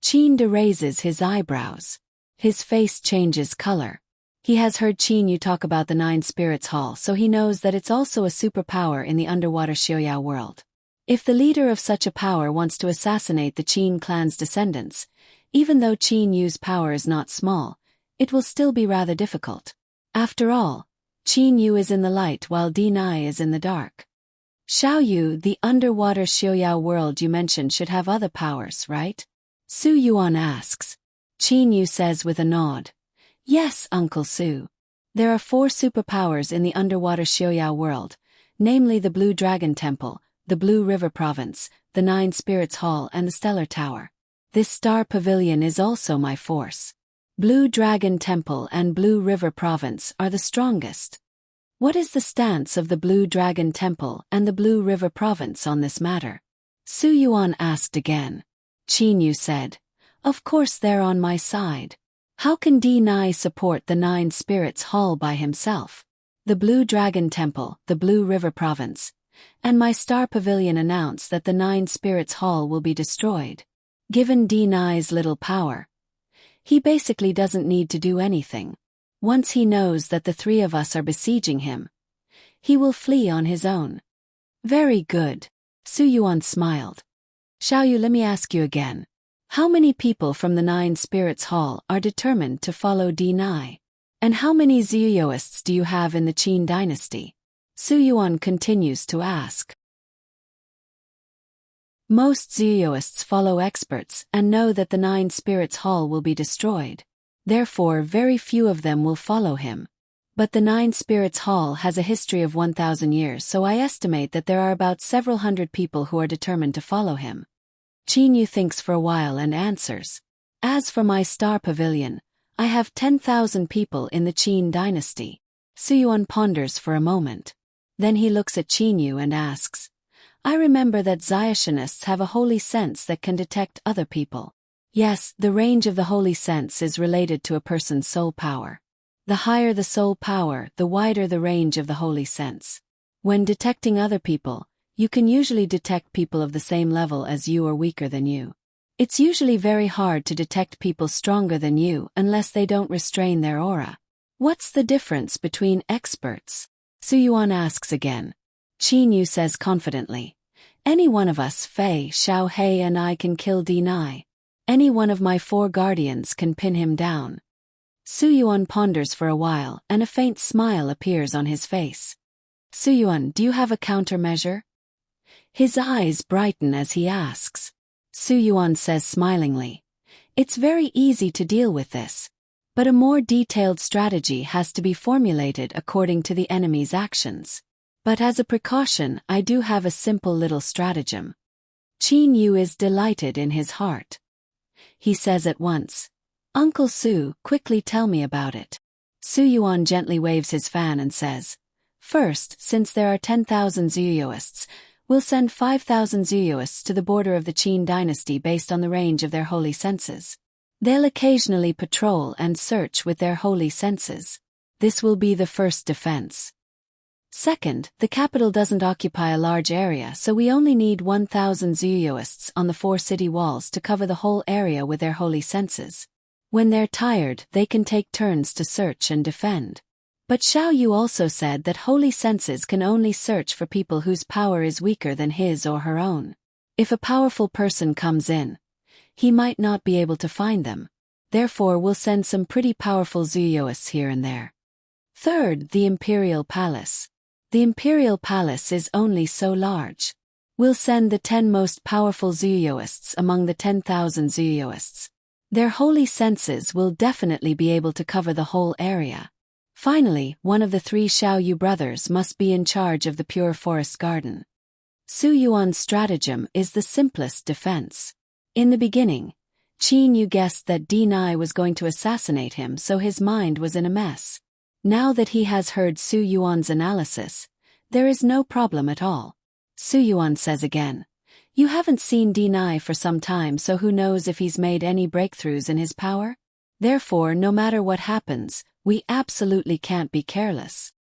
Qin Da raises his eyebrows. His face changes color. He has heard Qin Yu talk about the Nine Spirits Hall, so he knows that it's also a superpower in the underwater Xiaoyao world. If the leader of such a power wants to assassinate the Qin clan's descendants, even though Qin Yu's power is not small, it will still be rather difficult. After all, Qin Yu is in the light while Deny is in the dark. Xiao Yu, the underwater Xiaoyao world you mentioned should have other powers, right? Su Yuan asks. Qin Yu says with a nod. Yes, Uncle Su. There are 4 superpowers in the underwater Xiaoyao world, namely the Blue Dragon Temple, the Blue River Province, the Nine Spirits Hall and the Stellar Tower. This Star Pavilion is also my force. Blue Dragon Temple and Blue River Province are the strongest. What is the stance of the Blue Dragon Temple and the Blue River Province on this matter? Su Yuan asked again. Qin Yu said, Of course they're on my side. How can Deny support the Nine Spirits Hall by himself? The Blue Dragon Temple, the Blue River Province, and my Star Pavilion announce that the Nine Spirits Hall will be destroyed. Given Deny's little power, he basically doesn't need to do anything. Once he knows that the 3 of us are besieging him, he will flee on his own. Very good. Su Yuan smiled. Xiao Yu, let me ask you again. How many people from the Nine Spirits Hall are determined to follow Deny? And how many Ziyuoists do you have in the Qin dynasty? Su Yuan continues to ask. Most Ziyuoists follow experts and know that the Nine Spirits Hall will be destroyed. Therefore, very few of them will follow him. But the Nine Spirits Hall has a history of 1,000 years, so I estimate that there are about several hundred people who are determined to follow him. Qin Yu thinks for a while and answers. As for my Star Pavilion, I have 10,000 people in the Qin dynasty. Su Yuan ponders for a moment. Then he looks at Qin Yu and asks, I remember that Zionist have a holy sense that can detect other people. Yes, the range of the holy sense is related to a person's soul power. The higher the soul power, the wider the range of the holy sense. When detecting other people, you can usually detect people of the same level as you or weaker than you. It's usually very hard to detect people stronger than you unless they don't restrain their aura. What's the difference between experts? Su Yuan asks again. Qin Yu says confidently. Any one of us, Fei, Xiao Hei and I can kill Deny. Any one of my 4 guardians can pin him down. Su Yuan ponders for a while and a faint smile appears on his face. Su Yuan, do you have a countermeasure? His eyes brighten as he asks. Su Yuan says smilingly, It's very easy to deal with this. But a more detailed strategy has to be formulated according to the enemy's actions. But as a precaution, I do have a simple little stratagem. Qin Yu is delighted in his heart. he says at once, "Uncle Su, quickly tell me about it." Su Yuan gently waves his fan and says, "First, since there are 10,000 Zhuyoists, we'll send 5,000 Zhuyoists to the border of the Qin dynasty based on the range of their holy senses. They'll occasionally patrol and search with their holy senses. This will be the first defense. Second, the capital doesn't occupy a large area, so we only need 1,000 Zhuyoists on the 4 city walls to cover the whole area with their holy senses. When they're tired, they can take turns to search and defend. But Xiao Yu also said that holy senses can only search for people whose power is weaker than his or her own. If a powerful person comes in, he might not be able to find them. Therefore we'll send some pretty powerful Zhuyoists here and there. Third, the Imperial Palace. The Imperial Palace is only so large. We'll send the 10 most powerful Zhuyoists among the 10,000 Zhuyoists. Their holy senses will definitely be able to cover the whole area. Finally, one of the 3 Xiao Yu brothers must be in charge of the Pure Forest Garden. Su Yuan's stratagem is the simplest defense. In the beginning, Qin Yu guessed that Deni was going to assassinate him, so his mind was in a mess. Now that he has heard Su Yuan's analysis, there is no problem at all. Su Yuan says again, "You haven't seen Deni for some time, so who knows if he's made any breakthroughs in his power? Therefore, no matter what happens, we absolutely can't be careless."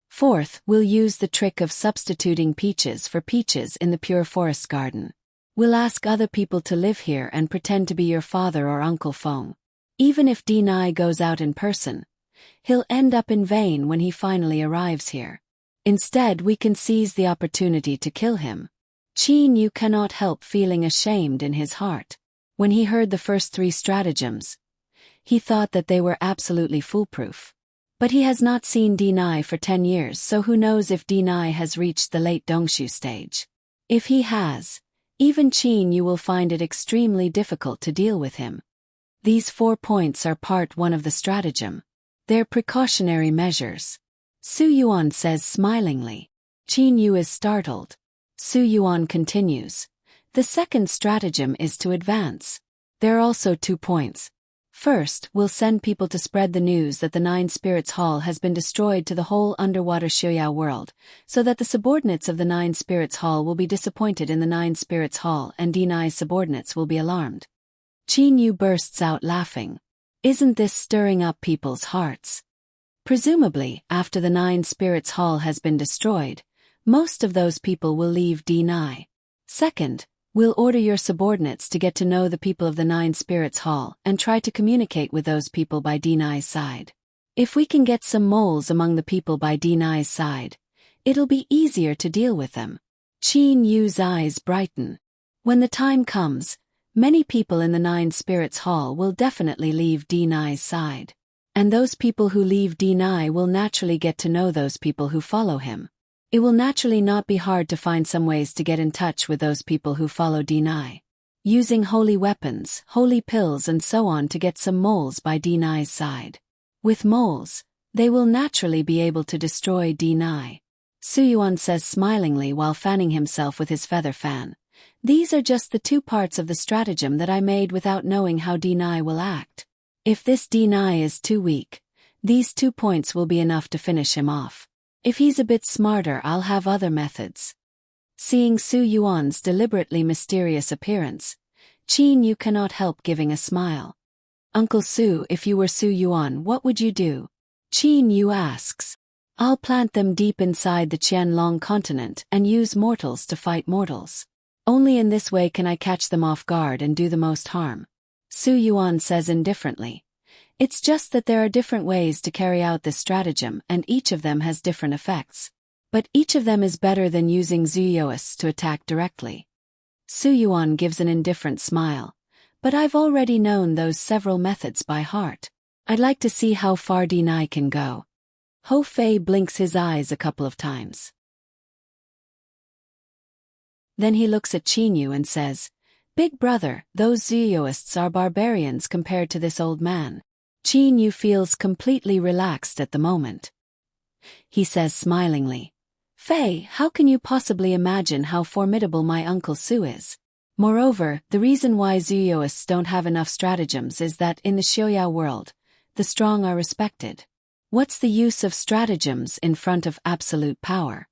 Fourth, we'll use the trick of substituting peaches for peaches in the Pure Forest Garden. We'll ask other people to live here and pretend to be your father or Uncle Feng. Even if Deni goes out in person, he'll end up in vain when he finally arrives here. Instead, we can seize the opportunity to kill him. Qin Yu cannot help feeling ashamed in his heart. When he heard the first 3 stratagems, he thought that they were absolutely foolproof. But he has not seen Deni for 10 years, so who knows if Deni has reached the late Dongshu stage. If he has, even Qin Yu will find it extremely difficult to deal with him. These 4 points are part 1 of the stratagem. They're precautionary measures. Su Yuan says smilingly. Qin Yu is startled. Su Yuan continues. The second stratagem is to advance. There are also 2 points. First, we'll send people to spread the news that the 9 Spirits Hall has been destroyed to the whole underwater Shuyao world, so that the subordinates of the 9 Spirits Hall will be disappointed in the 9 Spirits Hall and Deni's subordinates will be alarmed. Qin Yu bursts out laughing. Isn't this stirring up people's hearts? Presumably, after the 9 Spirits Hall has been destroyed, most of those people will leave Deni. Second, we'll order your subordinates to get to know the people of the 9 Spirits Hall and try to communicate with those people by Deni's side. If we can get some moles among the people by Deni's side, it'll be easier to deal with them. Qin Yu's eyes brighten. When the time comes, many people in the 9 Spirits Hall will definitely leave Deni's side. And those people who leave Deni will naturally get to know those people who follow him. It will naturally not be hard to find some ways to get in touch with those people who follow Deni. Using holy weapons, holy pills and so on to get some moles by Deni's side. With moles, they will naturally be able to destroy Deni. Su Yuan says smilingly while fanning himself with his feather fan. These are just the 2 parts of the stratagem that I made without knowing how Deni will act. If this Deni is too weak, these 2 points will be enough to finish him off. If he's a bit smarter, I'll have other methods. Seeing Su Yuan's deliberately mysterious appearance, Qin Yu cannot help giving a smile. Uncle Su, if you were Su Yuan, what would you do? Qin Yu asks. I'll plant them deep inside the Qianlong continent and use mortals to fight mortals. Only in this way can I catch them off guard and do the most harm. Su Yuan says indifferently. It's just that there are different ways to carry out this stratagem and each of them has different effects. But each of them is better than using Zhuyoists to attack directly. Su Yuan gives an indifferent smile. But I've already known those several methods by heart. I'd like to see how far Deni can go. Ho Fei blinks his eyes a couple of times. Then he looks at Qin Yu and says, Big brother, those Zhuyoists are barbarians compared to this old man. Qin Yu feels completely relaxed at the moment. He says smilingly, Fei, how can you possibly imagine how formidable my Uncle Su is? Moreover, the reason why Zooists don't have enough stratagems is that in the Xiaoyao world, the strong are respected. What's the use of stratagems in front of absolute power?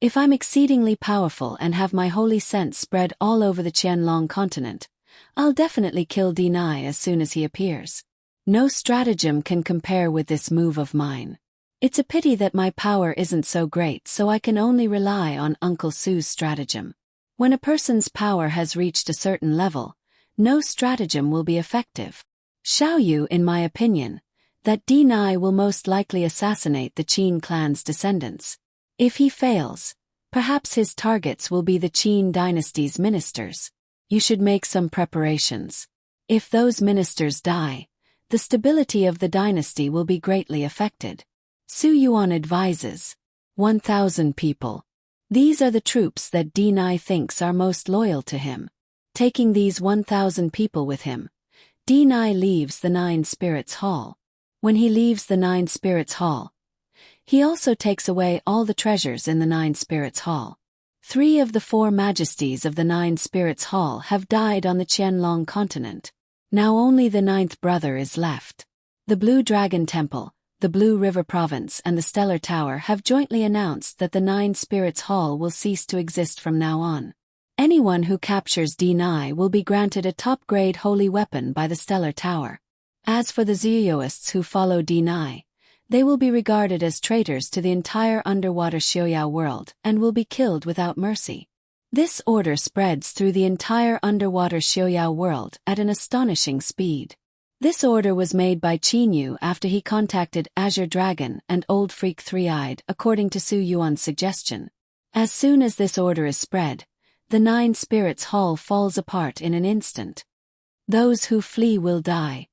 If I'm exceedingly powerful and have my holy scent spread all over the Qianlong continent, I'll definitely kill Deny as soon as he appears. No stratagem can compare with this move of mine. It's a pity that my power isn't so great, so I can only rely on Uncle Su's stratagem. When a person's power has reached a certain level, no stratagem will be effective. Xiao Yu, in my opinion, that Deny will most likely assassinate the Qin clan's descendants. If he fails, perhaps his targets will be the Qin dynasty's ministers. You should make some preparations. If those ministers die, the stability of the dynasty will be greatly affected. Su Yuan advises. 1,000 people. These are the troops that Deny thinks are most loyal to him. Taking these 1,000 people with him, Deny leaves the Nine Spirits Hall. When he leaves the Nine Spirits Hall, he also takes away all the treasures in the Nine Spirits Hall. 3 of the 4 majesties of the Nine Spirits Hall have died on the Qianlong continent. Now only the 9th brother is left. The Blue Dragon Temple, the Blue River Province and the Stellar Tower have jointly announced that the Nine Spirits Hall will cease to exist from now on. Anyone who captures Deny will be granted a top-grade holy weapon by the Stellar Tower. As for the Zooists who follow Deny, they will be regarded as traitors to the entire underwater Xiaoyao world and will be killed without mercy. This order spreads through the entire underwater Xiaoyao world at an astonishing speed. This order was made by Qin Yu after he contacted Azure Dragon and Old Freak Three-Eyed according to Su Yuan's suggestion. As soon as this order is spread, the Nine Spirits Hall falls apart in an instant. Those who flee will die.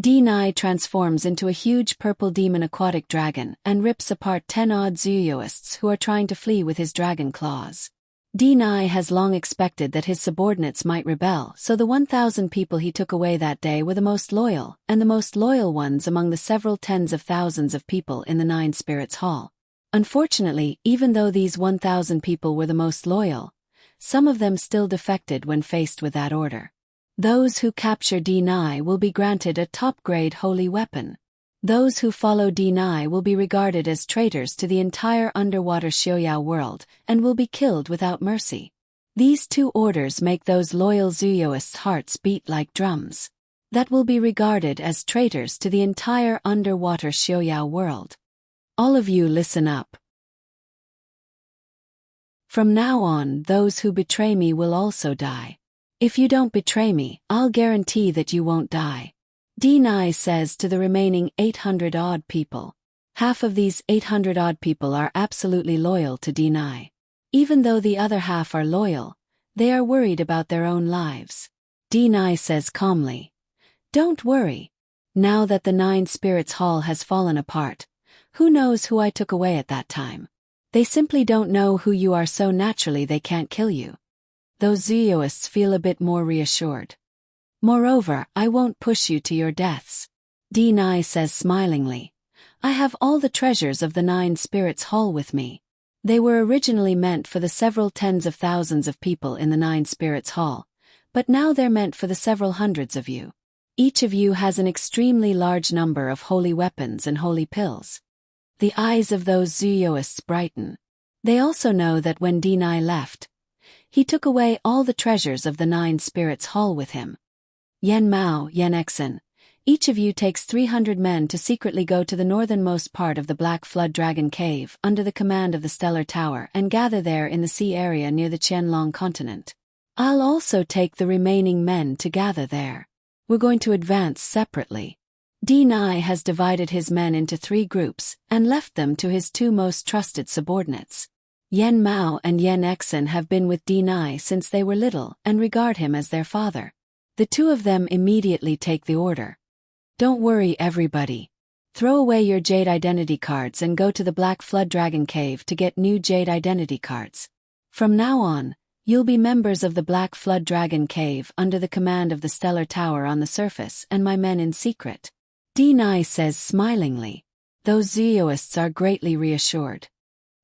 Deny transforms into a huge purple demon aquatic dragon and rips apart 10 odd Zooists who are trying to flee with his dragon claws. Deny has long expected that his subordinates might rebel, so the 1,000 people he took away that day were the most loyal, and the most loyal ones among the several tens of thousands of people in the Nine Spirits Hall. Unfortunately, even though these 1,000 people were the most loyal, some of them still defected when faced with that order. Those who capture Deny will be granted a top-grade holy weapon. Those who follow Deny will be regarded as traitors to the entire underwater Xiaoyao world and will be killed without mercy. These 2 orders make those loyal Zooists' hearts beat like drums. That will be regarded as traitors to the entire underwater Xiaoyao world. All of you listen up. From now on, those who betray me will also die. If you don't betray me, I'll guarantee that you won't die. Deny says to the remaining 800-odd people. Half of these 800-odd people are absolutely loyal to Deny. Even though the other half are loyal, they are worried about their own lives. Deny says calmly, "Don't worry. Now that the Nine Spirits Hall has fallen apart, who knows who I took away at that time? They simply don't know who you are, so naturally they can't kill you." Those Zooists feel a bit more reassured. "Moreover, I won't push you to your deaths." Deny says smilingly, "I have all the treasures of the Nine Spirits Hall with me. They were originally meant for the several tens of thousands of people in the Nine Spirits Hall, but now they're meant for the several hundreds of you. Each of you has an extremely large number of holy weapons and holy pills." The eyes of those Zooists brighten. They also know that when Deny left, he took away all the treasures of the Nine Spirits Hall with him. Yen Mao, Yen Exen, each of you takes 300 men to secretly go to the northernmost part of the Black Flood Dragon Cave under the command of the Stellar Tower and gather there in the sea area near the Qianlong continent. I'll also take the remaining men to gather there. We're going to advance separately. Deny has divided his men into 3 groups and left them to his 2 most trusted subordinates. Yen Mao and Yen Exen have been with Deny since they were little and regard him as their father. The 2 of them immediately take the order. "Don't worry, everybody. Throw away your Jade Identity cards and go to the Black Flood Dragon Cave to get new Jade Identity cards. From now on, you'll be members of the Black Flood Dragon Cave under the command of the Stellar Tower on the surface and my men in secret." Deny says smilingly. Those Zooists are greatly reassured.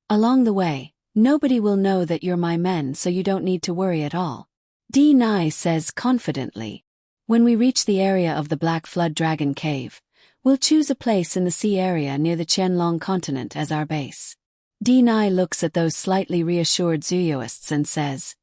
"Along the way, nobody will know that you're my men, so you don't need to worry at all. Dai says confidently. When we reach the area of the Black Flood Dragon Cave, we'll choose a place in the sea area near the Qianlong continent as our base. Dai looks at those slightly reassured Zuyoists and says,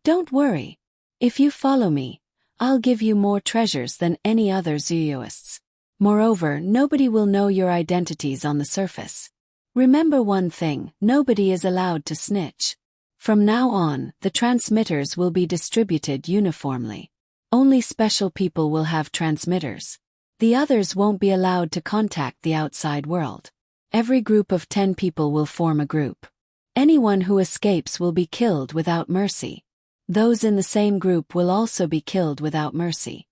"Don't worry. If you follow me, I'll give you more treasures than any other Zuyoists. Moreover, nobody will know your identities on the surface. Remember one thing, nobody is allowed to snitch. From now on, the transmitters will be distributed uniformly. Only special people will have transmitters. The others won't be allowed to contact the outside world. Every group of 10 people will form a group. Anyone who escapes will be killed without mercy. Those in the same group will also be killed without mercy."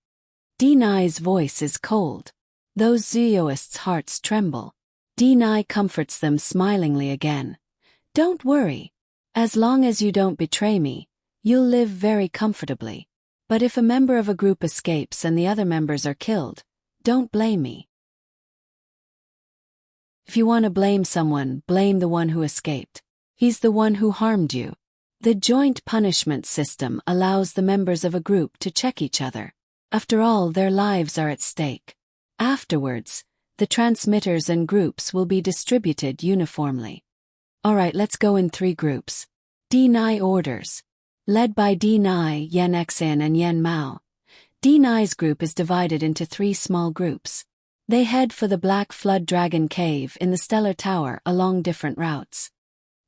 Dai's voice is cold. Those Zuyoists' hearts tremble. Dai comforts them smilingly again. "Don't worry. As long as you don't betray me, you'll live very comfortably. But if a member of a group escapes and the other members are killed, don't blame me. If you want to blame someone, blame the one who escaped. He's the one who harmed you. The joint punishment system allows the members of a group to check each other. After all, their lives are at stake. Afterwards, the transmitters and groups will be distributed uniformly." "Alright, let's go in 3 groups. Dai orders. Led by Dai, Yan Xian and Yan Mao. Dai's group is divided into 3 small groups. They head for the Black Flood Dragon Cave in the Stellar Tower along different routes.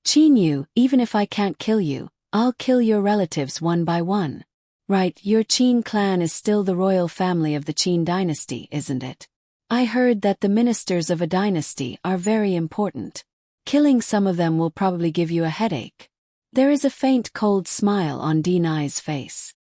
"Qin Yu, even if I can't kill you, I'll kill your relatives one by one. Right, your Qin clan is still the royal family of the Qin dynasty, isn't it? I heard that the ministers of a dynasty are very important. Killing some of them will probably give you a headache." There is a faint cold smile on Dai's face.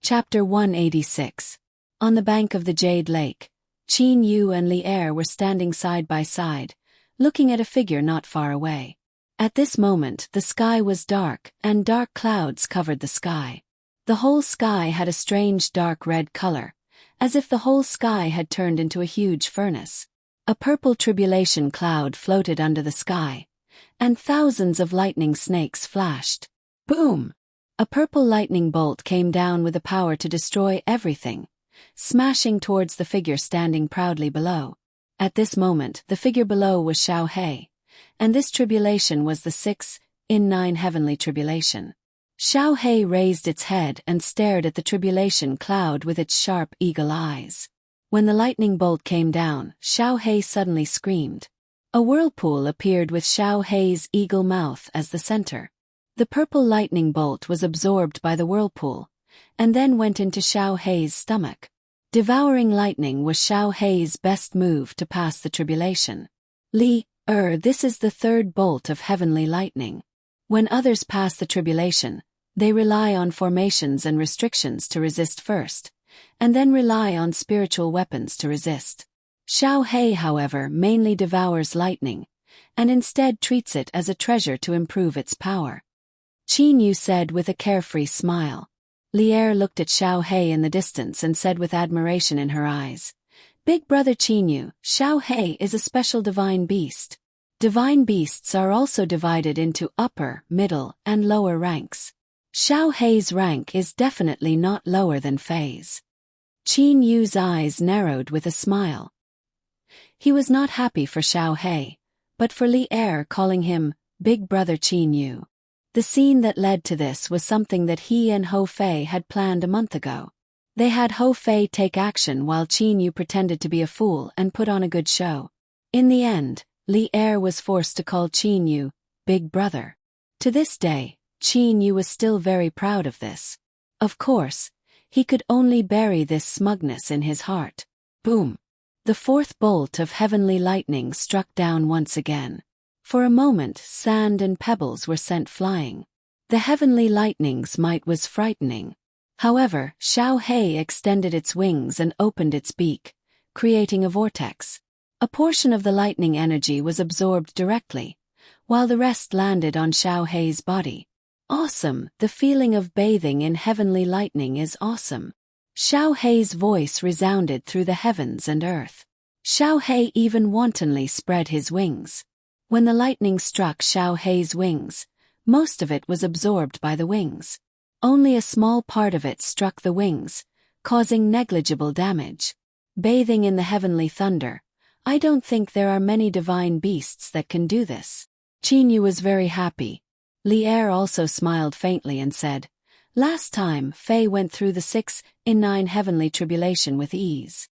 Chapter 186. On the bank of the Jade Lake, Qin Yu and Li Er were standing side by side, looking at a figure not far away. At this moment the sky was dark, and dark clouds covered the sky. The whole sky had a strange dark red color, as if the whole sky had turned into a huge furnace. A purple tribulation cloud floated under the sky, and thousands of lightning snakes flashed. Boom! A purple lightning bolt came down with the power to destroy everything, smashing towards the figure standing proudly below. At this moment the figure below was Xiao He, and this tribulation was the 6 in 9 heavenly tribulation. Xiao He raised its head and stared at the tribulation cloud with its sharp eagle eyes. When the lightning bolt came down, Xiao He suddenly screamed. A whirlpool appeared with Xiao He's eagle mouth as the center. The purple lightning bolt was absorbed by the whirlpool, and then went into Xiao He's stomach. Devouring lightning was Xiao He's best move to pass the tribulation. Li Er, this is the 3rd bolt of heavenly lightning. When others pass the tribulation, they rely on formations and restrictions to resist first, and then rely on spiritual weapons to resist. Xiao He, however, mainly devours lightning, and instead treats it as a treasure to improve its power. Qin Yu said with a carefree smile. Li Er looked at Xiao He in the distance and said with admiration in her eyes, "Big brother Qin Yu, Xiao He is a special divine beast." Divine beasts are also divided into upper, middle, and lower ranks. Xiao He's rank is definitely not lower than Fei's. Qin Yu's eyes narrowed with a smile. He was not happy for Xiao He, but for Li Er calling him Big Brother Qin Yu. The scene that led to this was something that he and Ho Fei had planned a month ago. They had Ho Fei take action while Qin Yu pretended to be a fool and put on a good show. In the end, Li Er was forced to call Qin Yu Big Brother. To this day, Qin Yu was still very proud of this. Of course, he could only bury this smugness in his heart. Boom! The 4th bolt of heavenly lightning struck down once again. For a moment, sand and pebbles were sent flying. The heavenly lightning's might was frightening. However, Xiao He extended its wings and opened its beak, creating a vortex. A portion of the lightning energy was absorbed directly, while the rest landed on Xiao He's body. Awesome! The feeling of bathing in heavenly lightning is awesome. Xiao He's voice resounded through the heavens and earth. Xiao He even wantonly spread his wings. When the lightning struck Xiao Hei's wings, most of it was absorbed by the wings. Only a small part of it struck the wings, causing negligible damage. Bathing in the heavenly thunder, I don't think there are many divine beasts that can do this. Qin Yu was very happy. Li Er also smiled faintly and said, "Last time, Fei went through the 6 in 9 heavenly tribulation with ease."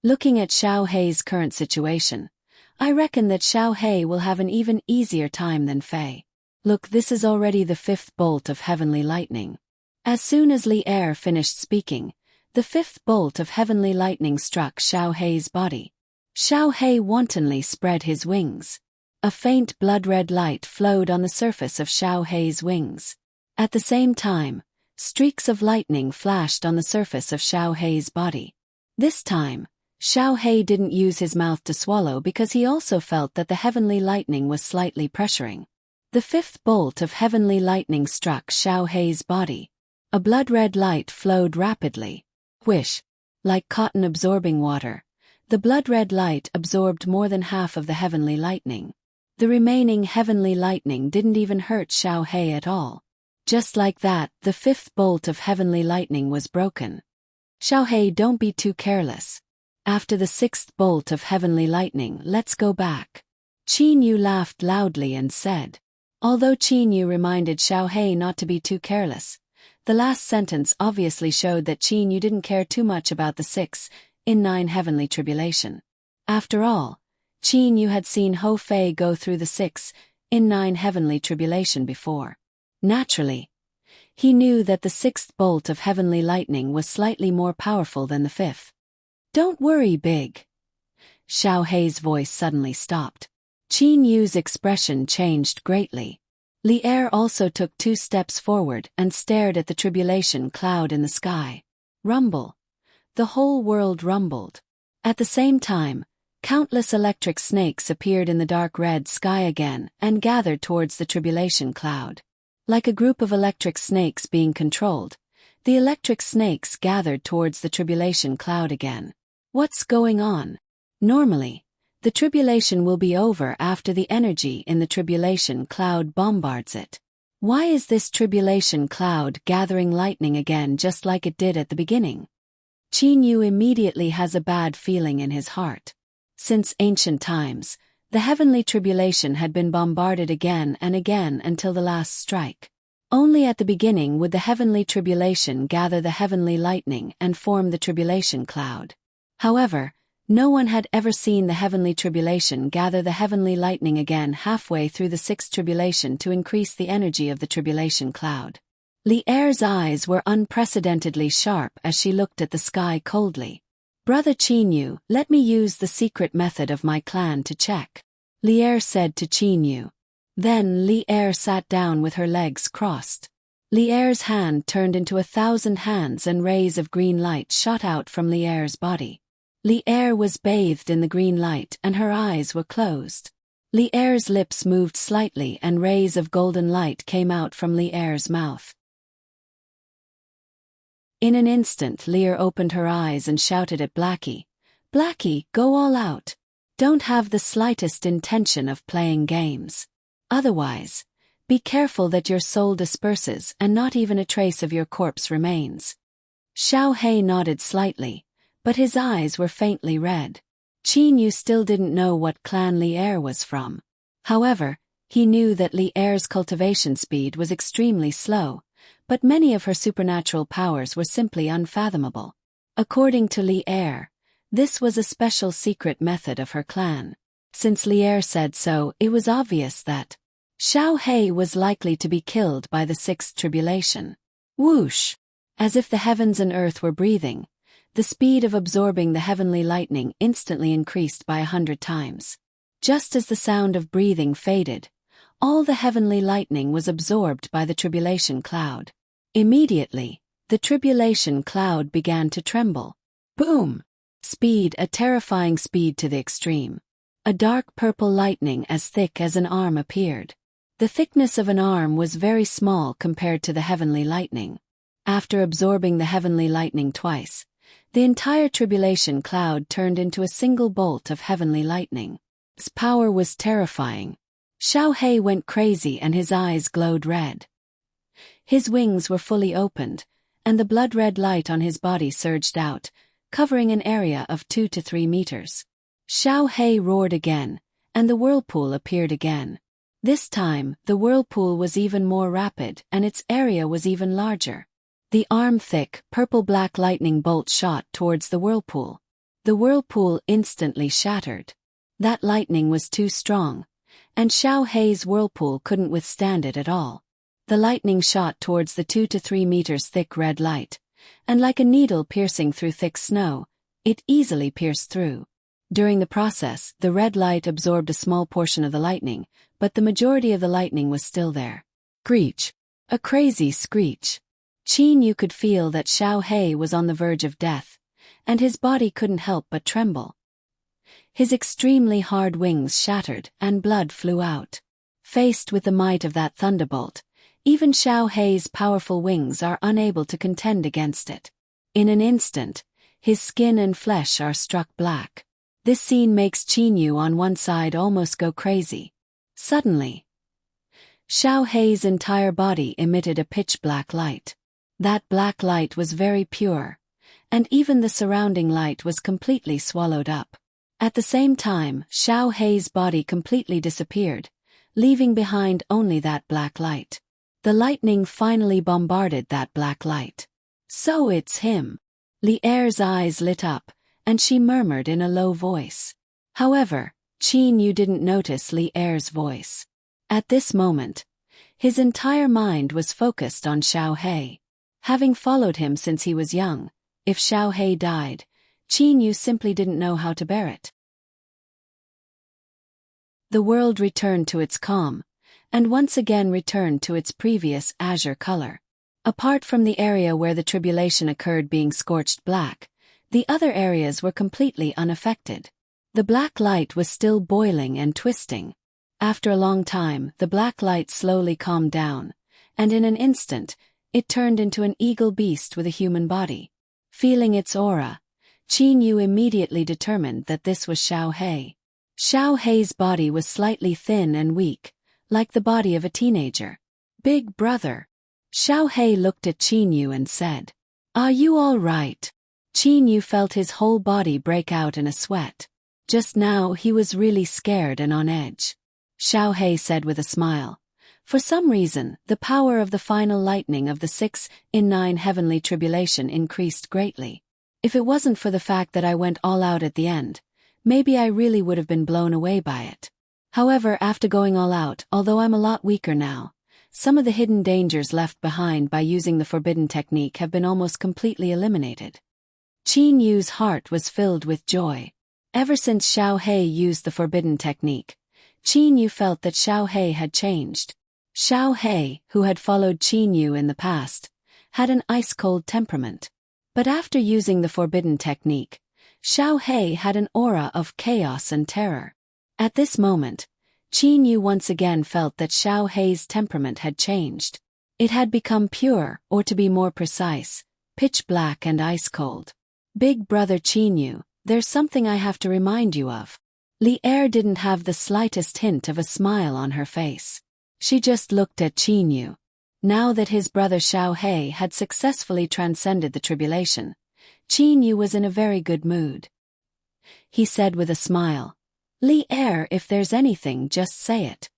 Looking at Xiao Hei's current situation, I reckon that Xiao Hei will have an even easier time than Fei. Look, this is already the 5th bolt of heavenly lightning. As soon as Li Er finished speaking, the 5th bolt of heavenly lightning struck Xiao Hei's body. Xiao Hei wantonly spread his wings. A faint blood-red light flowed on the surface of Xiao Hei's wings. At the same time, streaks of lightning flashed on the surface of Xiao Hei's body. This time, Xiao Hei didn't use his mouth to swallow because he also felt that the heavenly lightning was slightly pressuring. The 5th bolt of heavenly lightning struck Xiao Hei's body. A blood-red light flowed rapidly. Whish! Like cotton absorbing water, the blood-red light absorbed more than half of the heavenly lightning. The remaining heavenly lightning didn't even hurt Xiao Hei at all. Just like that, the 5th bolt of heavenly lightning was broken. Xiao Hei, don't be too careless. After the 6th bolt of heavenly lightning, let's go back. Qin Yu laughed loudly and said. Although Qin Yu reminded Xiao Hei not to be too careless, the last sentence obviously showed that Qin Yu didn't care too much about the 6 in 9 heavenly tribulation. After all, Qin Yu had seen Ho Fei go through the 6 in 9 heavenly tribulation before. Naturally, he knew that the 6th bolt of heavenly lightning was slightly more powerful than the 5th. Don't worry, Big. Xiao Hei's voice suddenly stopped. Qin Yu's expression changed greatly. Li Er also took 2 steps forward and stared at the tribulation cloud in the sky. Rumble. The whole world rumbled. At the same time, countless electric snakes appeared in the dark red sky again and gathered towards the tribulation cloud. Like a group of electric snakes being controlled, the electric snakes gathered towards the tribulation cloud again. What's going on? Normally, the tribulation will be over after the energy in the tribulation cloud bombards it. Why is this tribulation cloud gathering lightning again just like it did at the beginning? Qin Yu immediately has a bad feeling in his heart. Since ancient times, the heavenly tribulation had been bombarded again and again until the last strike. Only at the beginning would the heavenly tribulation gather the heavenly lightning and form the tribulation cloud. However, no one had ever seen the heavenly tribulation gather the heavenly lightning again halfway through the 6th tribulation to increase the energy of the tribulation cloud. Li Er's eyes were unprecedentedly sharp as she looked at the sky coldly. Brother Qin Yu, let me use the secret method of my clan to check. Li Er said to Qin Yu. Then Li Er sat down with her legs crossed. Li Er's hand turned into 1,000 hands and rays of green light shot out from Li Er's body. Li Er was bathed in the green light and her eyes were closed. Li Er's lips moved slightly and rays of golden light came out from Li Er's mouth. In an instant Li Er opened her eyes and shouted at Blackie, "Blackie, go all out. Don't have the slightest intention of playing games. Otherwise, be careful that your soul disperses and not even a trace of your corpse remains." Xiao Hei nodded slightly, but his eyes were faintly red. Qin Yu still didn't know what clan Li Er was from. However, he knew that Li Er's cultivation speed was extremely slow, but many of her supernatural powers were simply unfathomable. According to Li Er, this was a special secret method of her clan. Since Li Er said so, it was obvious that Xiao Hei was likely to be killed by the 6th tribulation. Whoosh! As if the heavens and earth were breathing, the speed of absorbing the heavenly lightning instantly increased by 100 times. Just as the sound of breathing faded, all the heavenly lightning was absorbed by the tribulation cloud. Immediately, the tribulation cloud began to tremble. Boom! Speed, a terrifying speed to the extreme. A dark purple lightning as thick as an arm appeared. The thickness of an arm was very small compared to the heavenly lightning. After absorbing the heavenly lightning twice, the entire tribulation cloud turned into a single bolt of heavenly lightning. His power was terrifying. Xiao He went crazy and his eyes glowed red. His wings were fully opened, and the blood-red light on his body surged out, covering an area of 2 to 3 meters. Xiao He roared again, and the whirlpool appeared again. This time, the whirlpool was even more rapid and its area was even larger. The arm-thick, purple-black lightning bolt shot towards the whirlpool. The whirlpool instantly shattered. That lightning was too strong, and Xiao He's whirlpool couldn't withstand it at all. The lightning shot towards the 2 to 3 meters thick red light, and like a needle piercing through thick snow, it easily pierced through. During the process, the red light absorbed a small portion of the lightning, but the majority of the lightning was still there. Screech. A crazy screech. Qin Yu could feel that Xiao He was on the verge of death, and his body couldn't help but tremble. His extremely hard wings shattered and blood flew out. Faced with the might of that thunderbolt, even Xiao He's powerful wings are unable to contend against it. In an instant, his skin and flesh are struck black. This scene makes Qin Yu on one side almost go crazy. Suddenly, Xiao He's entire body emitted a pitch-black light. That black light was very pure, and even the surrounding light was completely swallowed up. At the same time, Xiao He's body completely disappeared, leaving behind only that black light. The lightning finally bombarded that black light. So it's him. Li Er's eyes lit up, and she murmured in a low voice. However, Qin Yu didn't notice Li Er's voice. At this moment, his entire mind was focused on Xiao He. Having followed him since he was young, if Xiao He died, Qin Yu simply didn't know how to bear it. The world returned to its calm, and once again returned to its previous azure color. Apart from the area where the tribulation occurred being scorched black, the other areas were completely unaffected. The black light was still boiling and twisting. After a long time, the black light slowly calmed down, and in an instant, it turned into an eagle beast with a human body. Feeling its aura, Qin Yu immediately determined that this was Xiao He. Xiao He's body was slightly thin and weak, like the body of a teenager. "Big brother." Xiao He looked at Qin Yu and said, "Are you all right?" Qin Yu felt his whole body break out in a sweat. Just now he was really scared and on edge. Xiao He said with a smile, "For some reason, the power of the final lightning of the 6 in 9 heavenly tribulation increased greatly. If it wasn't for the fact that I went all out at the end, maybe I really would have been blown away by it. However, after going all out, although I'm a lot weaker now, some of the hidden dangers left behind by using the forbidden technique have been almost completely eliminated." Qin Yu's heart was filled with joy. Ever since Xiao He used the forbidden technique, Qin Yu felt that Xiao He had changed. Xiao He, who had followed Qin Yu in the past, had an ice-cold temperament. But after using the forbidden technique, Xiao He had an aura of chaos and terror. At this moment, Qin Yu once again felt that Xiao He's temperament had changed. It had become pure, or to be more precise, pitch black and ice-cold. "Big brother Qin Yu, there's something I have to remind you of." Li Er didn't have the slightest hint of a smile on her face. She just looked at Qin Yu. Now that his brother Xiao He had successfully transcended the tribulation, Qin Yu was in a very good mood. He said with a smile, "Li Er, if there's anything, just say it.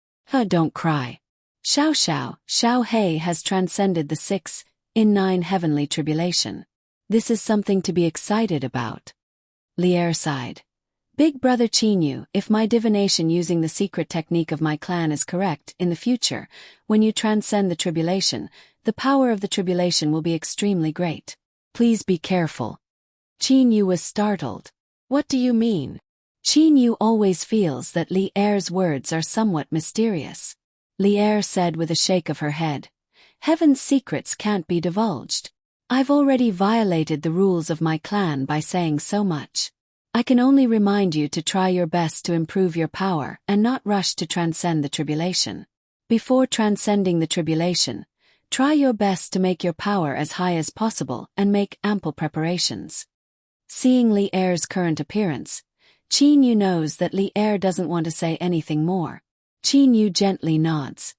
Don't cry. Xiao He has transcended the 6 in 9 heavenly tribulation. This is something to be excited about." Li Er sighed. "Big brother Qin Yu, if my divination using the secret technique of my clan is correct, in the future, when you transcend the tribulation, the power of the tribulation will be extremely great. Please be careful." Qin Yu was startled. "What do you mean?" Qin Yu always feels that Li Er's words are somewhat mysterious. Li Er said with a shake of her head, "Heaven's secrets can't be divulged. I've already violated the rules of my clan by saying so much. I can only remind you to try your best to improve your power and not rush to transcend the tribulation. Before transcending the tribulation, try your best to make your power as high as possible and make ample preparations." Seeing Li Er's current appearance, Qin Yu knows that Li Er doesn't want to say anything more. Qin Yu gently nods.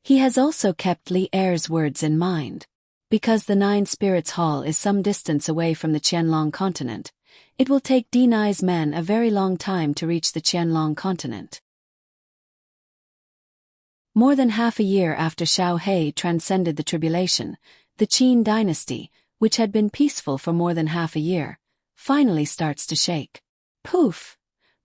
He has also kept Li Er's words in mind. Because the Nine Spirits Hall is some distance away from the Qianlong continent, it will take Dinai's men a very long time to reach the Qianlong continent. More than half a year after Xiao He transcended the tribulation, the Qin dynasty, which had been peaceful for more than half a year, finally starts to shake. Poof!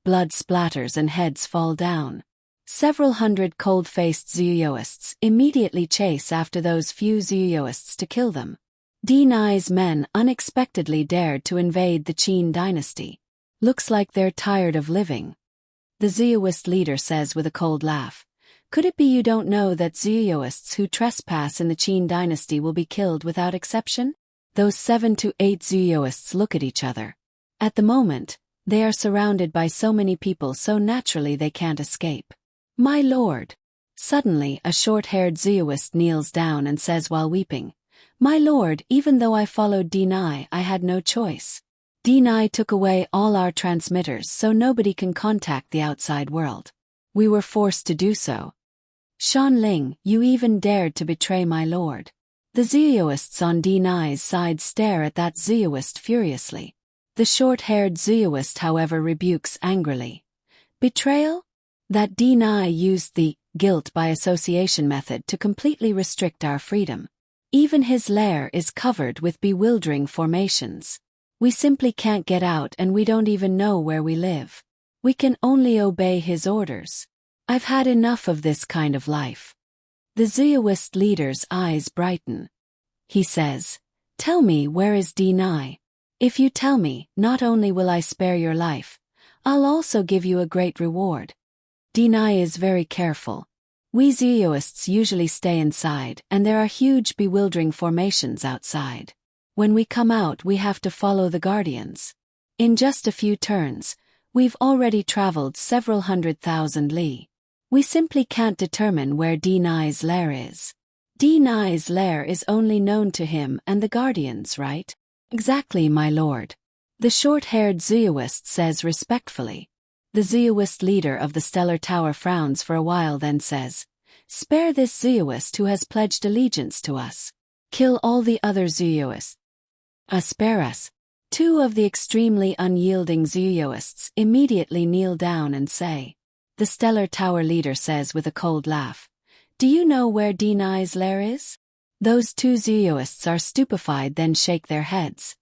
Blood splatters and heads fall down. Several hundred cold-faced Zhuyoists immediately chase after those few Zhuyoists to kill them. Dinai's men unexpectedly dared to invade the Qin dynasty. Looks like they're tired of living. The Zhuyoist leader says with a cold laugh. Could it be you don't know that Zhuyoists who trespass in the Qin dynasty will be killed without exception? Those 7 to 8 Zhuyoists look at each other. At the moment, they are surrounded by so many people so naturally they can't escape. My lord! Suddenly a short-haired Zhuyoist kneels down and says while weeping, My lord, even though I followed Dinai, I had no choice. Dinai took away all our transmitters so nobody can contact the outside world. We were forced to do so. Shanling, you even dared to betray my lord. The Zhuyoists on Dinai's side stare at that Zhuyoist furiously. The short-haired Zhuyoist however rebukes angrily. Betrayal? That Dinai used the guilt by association method to completely restrict our freedom. Even his lair is covered with bewildering formations. We simply can't get out and we don't even know where we live. We can only obey his orders. I've had enough of this kind of life. The Zhuyoist leader's eyes brighten. He says, Tell me, where is Dinai? If you tell me, not only will I spare your life, I'll also give you a great reward. Dinai is very careful. We Zhuyoists usually stay inside and there are huge bewildering formations outside. When we come out we have to follow the guardians. In just a few turns, we've already traveled several 100,000 li. We simply can't determine where Dinai's lair is. Dinai's lair is only known to him and the guardians, right? Exactly, my lord. The short-haired Zhuyoist says respectfully. The Zhuyoist leader of the Stellar Tower frowns for a while then says, Spare this Zhuyoist who has pledged allegiance to us. Kill all the other Zhuyoists. Spare us. 2 of the extremely unyielding Zhuyoists immediately kneel down and say. The Stellar Tower leader says with a cold laugh, Do you know where Dinai's lair is? Those 2 Zhuyoists are stupefied then shake their heads.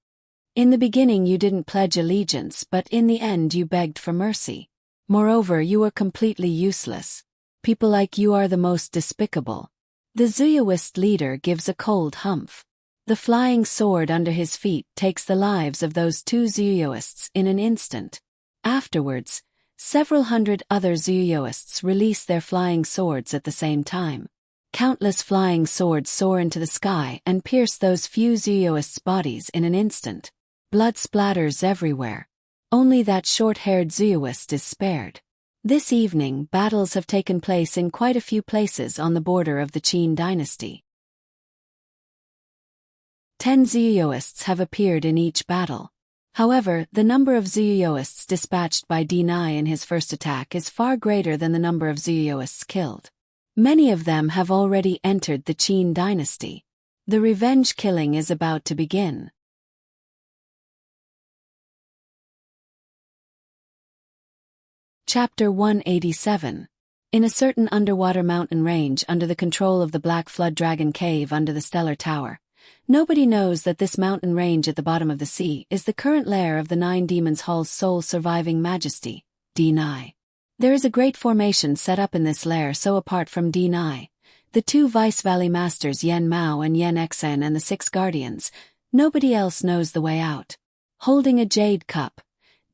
In the beginning you didn't pledge allegiance but in the end you begged for mercy. Moreover you were completely useless. People like you are the most despicable. The Zhuyoist leader gives a cold humph. The flying sword under his feet takes the lives of those 2 Zhuyoists in an instant. Afterwards, several hundred other Zhuyoists release their flying swords at the same time. Countless flying swords soar into the sky and pierce those few Zhuyoists' bodies in an instant. Blood splatters everywhere. Only that short-haired Zhuyoist is spared. This evening battles have taken place in quite a few places on the border of the Qin dynasty. 10 Zhuyoists have appeared in each battle. However, the number of Zhuyoists dispatched by Dinai in his first attack is far greater than the number of Zhuyoists killed. Many of them have already entered the Qin dynasty. The revenge killing is about to begin. Chapter 187. In a certain underwater mountain range under the control of the Black Flood Dragon Cave under the Stellar Tower, nobody knows that this mountain range at the bottom of the sea is the current lair of the 9 Demons Hall's sole surviving majesty, Dinai. There is a great formation set up in this lair so apart from Dinai, the 2 Vice Valley Masters Yen Mao and Yen Exen and the 6 Guardians, nobody else knows the way out. Holding a jade cup,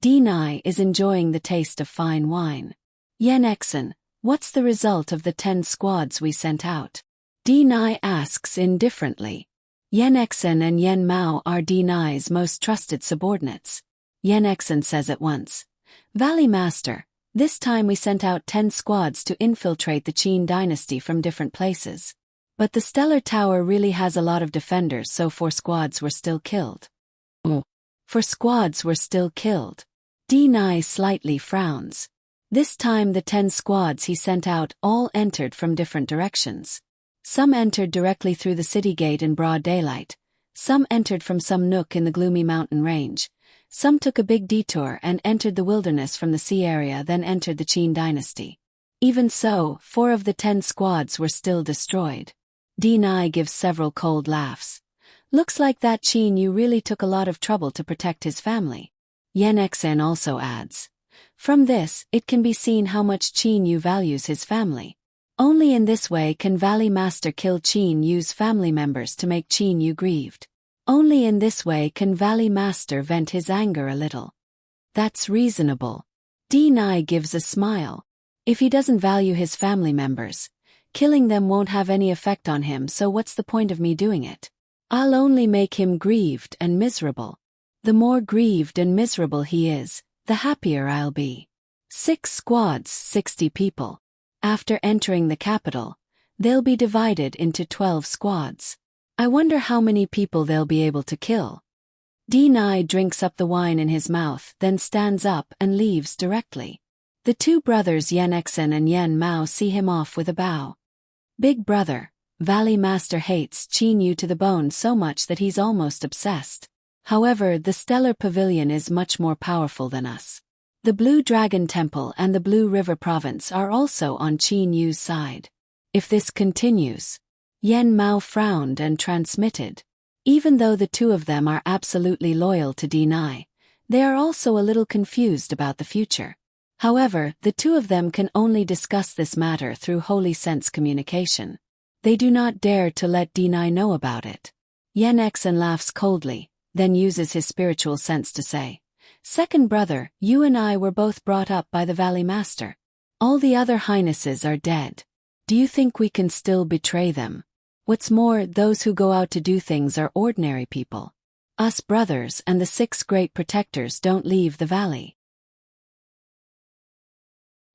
Dinai is enjoying the taste of fine wine. Yen Exen, what's the result of the 10 squads we sent out? Dinai asks indifferently. Yen Exen and Yen Mao are Dinai's most trusted subordinates. Yen Exen says at once, Valley Master, this time we sent out 10 squads to infiltrate the Qin dynasty from different places. But the Stellar Tower really has a lot of defenders so 4 squads were still killed. 4 squads were still killed. D9 slightly frowns. This time the 10 squads he sent out all entered from different directions. Some entered directly through the city gate in broad daylight. Some entered from some nook in the gloomy mountain range. Some took a big detour and entered the wilderness from the sea area, then entered the Qin dynasty. Even so, 4 of the 10 squads were still destroyed. D9 gives several cold laughs. Looks like that Qin Yu really took a lot of trouble to protect his family. Yen Xen also adds. From this, it can be seen how much Qin Yu values his family. Only in this way can Valley Master kill Qin Yu's family members to make Qin Yu grieved. Only in this way can Valley Master vent his anger a little. That's reasonable. D9 gives a smile. If he doesn't value his family members, killing them won't have any effect on him, so what's the point of me doing it? I'll only make him grieved and miserable. The more grieved and miserable he is, the happier I'll be. 6 squads, 60 people. After entering the capital, they'll be divided into 12 squads. I wonder how many people they'll be able to kill. D9 drinks up the wine in his mouth, then stands up and leaves directly. The 2 brothers Yen Xen and Yen Mao see him off with a bow. Big brother, Valley Master hates Qin Yu to the bone so much that he's almost obsessed. However, the Stellar Pavilion is much more powerful than us. The Blue Dragon Temple and the Blue River Province are also on Qin Yu's side. If this continues, Yen Mao frowned and transmitted. Even though the 2 of them are absolutely loyal to D9, they are also a little confused about the future. However, the 2 of them can only discuss this matter through holy sense communication. They do not dare to let D9 know about it. Yen Xen laughs coldly, then uses his spiritual sense to say, "Second brother, you and I were both brought up by the Valley Master. All the other highnesses are dead. Do you think we can still betray them? What's more, those who go out to do things are ordinary people. Us brothers and the 6 great protectors don't leave the valley.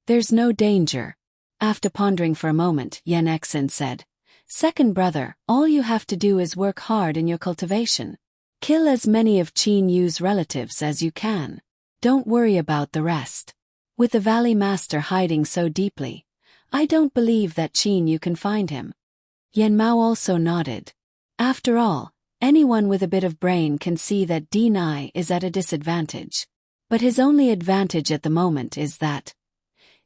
There's no danger." After pondering for a moment, Yen Xen said, "Second brother, all you have to do is work hard in your cultivation. Kill as many of Qin Yu's relatives as you can. Don't worry about the rest. With the Valley Master hiding so deeply, I don't believe that Qin Yu can find him." Yen Mao also nodded. After all, anyone with a bit of brain can see that D9 is at a disadvantage. But his only advantage at the moment is that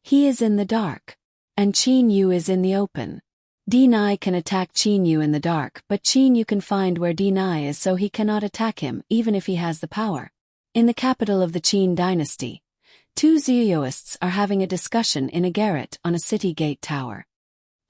he is in the dark, and Qin Yu is in the open. D9 can attack Qin Yu in the dark, but Qin Yu can find where D9 is, so he cannot attack him even if he has the power. In the capital of the Qin dynasty, 2 Ziyuists are having a discussion in a garret on a city gate tower.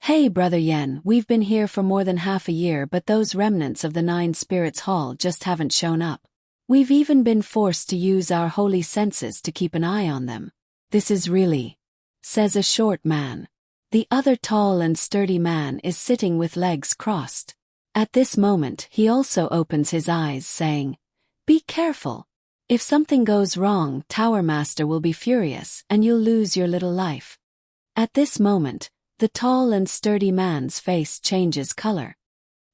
"Hey brother Yen, we've been here for more than half a year, but those remnants of the 9 Spirits Hall just haven't shown up. We've even been forced to use our holy senses to keep an eye on them. This is really," says a short man. The other tall and sturdy man is sitting with legs crossed. At this moment he also opens his eyes, saying, "Be careful. If something goes wrong, Tower Master will be furious and you'll lose your little life." At this moment, the tall and sturdy man's face changes color.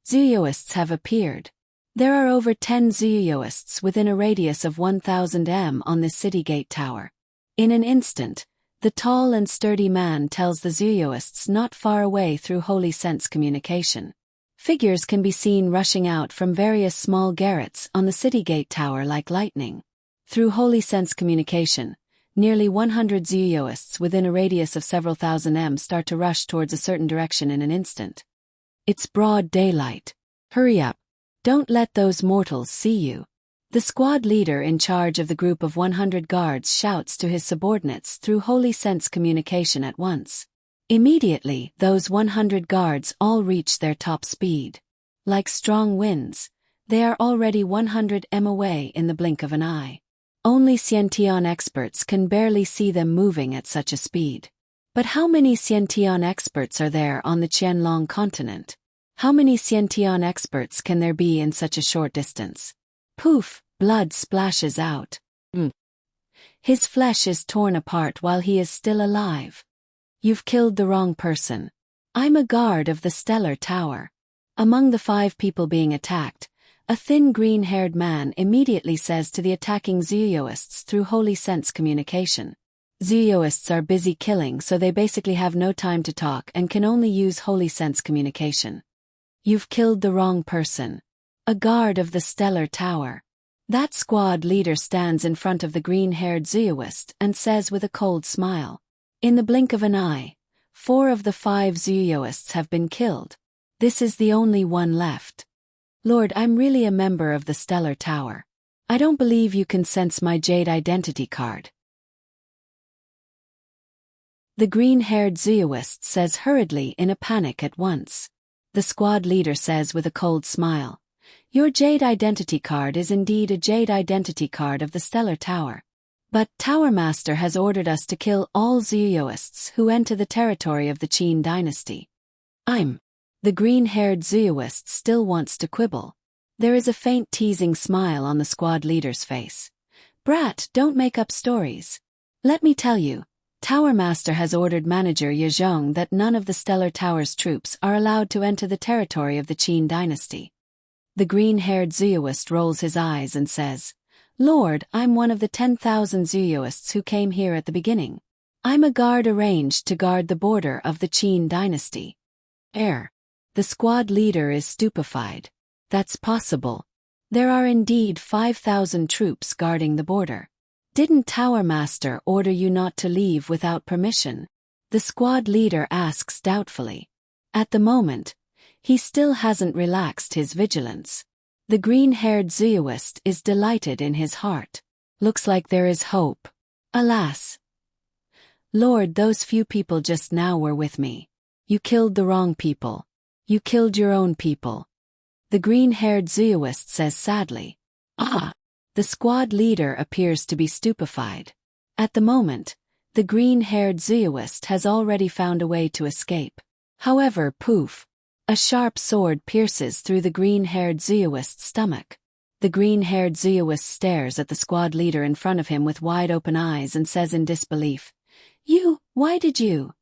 Ziyuists have appeared. There are over 10 Ziyuists within a radius of 1000 m on this city gate tower. In an instant, the tall and sturdy man tells the Ziyuists not far away through holy sense communication. Figures can be seen rushing out from various small garrets on the city gate tower like lightning. Through holy sense communication, nearly 100 Ziyuists within a radius of several thousand m start to rush towards a certain direction in an instant. It's broad daylight. Hurry up. Don't let those mortals see you. The squad leader in charge of the group of 100 guards shouts to his subordinates through holy sense communication at once. Immediately, those 100 guards all reach their top speed. Like strong winds, they are already 100 m away in the blink of an eye. Only Xiantian experts can barely see them moving at such a speed. But how many Xiantian experts are there on the Qianlong continent? How many Xiantian experts can there be in such a short distance? Poof, blood splashes out. His flesh is torn apart while he is still alive. You've killed the wrong person. I'm a guard of the Stellar Tower. Among the 5 people being attacked, A thin green-haired man immediately says to the attacking Zeoists through holy sense communication. Zeoists are busy killing, so they basically have no time to talk and can only use holy sense communication. You've killed the wrong person. A guard of the Stellar Tower. That squad leader stands in front of the green-haired Zeoist and says with a cold smile. In the blink of an eye, 4 of the 5 Zeoists have been killed. This is the only one left. Lord, I'm really a member of the Stellar Tower. I don't believe you can sense my jade identity card. The green-haired Zeoist says hurriedly in a panic at once. The squad leader says with a cold smile. Your jade identity card is indeed a jade identity card of the Stellar Tower. But Tower Master has ordered us to kill all Zeoists who enter the territory of the Qin dynasty. The green-haired Zeoist still wants to quibble. There is a faint teasing smile on the squad leader's face. Brat, don't make up stories. Let me tell you, Tower Master has ordered Manager Yezhong that none of the Stellar Tower's troops are allowed to enter the territory of the Qin dynasty. The green-haired Zeoist rolls his eyes and says, Lord, I'm one of the 10,000 Zeoists who came here at the beginning. I'm a guard arranged to guard the border of the Qin dynasty. The squad leader is stupefied. That's possible. There are indeed 5,000 troops guarding the border. Didn't Tower Master order you not to leave without permission? The squad leader asks doubtfully. At the moment, he still hasn't relaxed his vigilance. The green-haired Zeoist is delighted in his heart. Looks like there is hope. Alas! Lord, those few people just now were with me. You killed the wrong people. You killed your own people. The green-haired Zeoist says sadly. The squad leader appears to be stupefied. At the moment, the green-haired Zeoist has already found a way to escape. However, poof! A sharp sword pierces through the green-haired Zeoist's stomach. The green-haired Zeoist stares at the squad leader in front of him with wide-open eyes and says in disbelief, Why did you?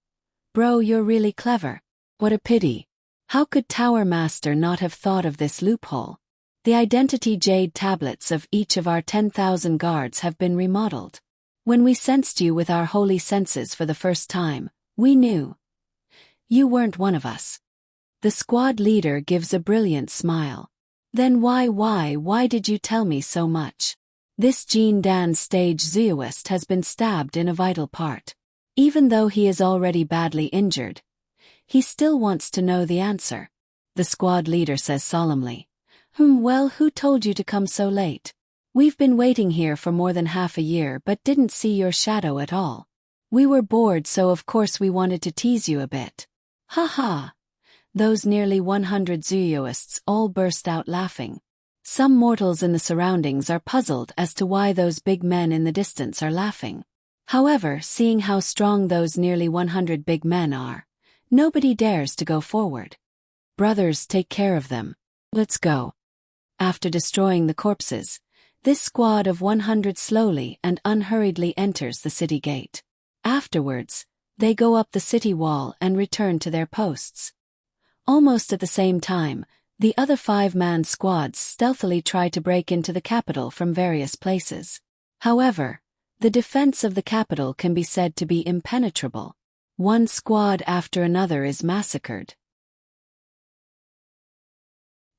Bro, you're really clever. What a pity. How could Tower Master not have thought of this loophole? The identity jade tablets of each of our 10,000 guards have been remodeled. When we sensed you with our holy senses for the first time, we knew. You weren't one of us. The squad leader gives a brilliant smile. Then why did you tell me so much? This Jean Dan stage Zeoist has been stabbed in a vital part. Even though he is already badly injured, he still wants to know the answer. The squad leader says solemnly. Well, who told you to come so late? We've been waiting here for more than half a year but didn't see your shadow at all. We were bored, so of course we wanted to tease you a bit. Ha ha! Those nearly 100 Zeoists all burst out laughing. Some mortals in the surroundings are puzzled as to why those big men in the distance are laughing. However, seeing how strong those nearly 100 big men are, nobody dares to go forward. Brothers, take care of them. Let's go. After destroying the corpses, this squad of 100 slowly and unhurriedly enters the city gate. Afterwards, they go up the city wall and return to their posts. Almost at the same time, the other 5-man squads stealthily try to break into the capital from various places. However, the defense of the capital can be said to be impenetrable. One squad after another is massacred.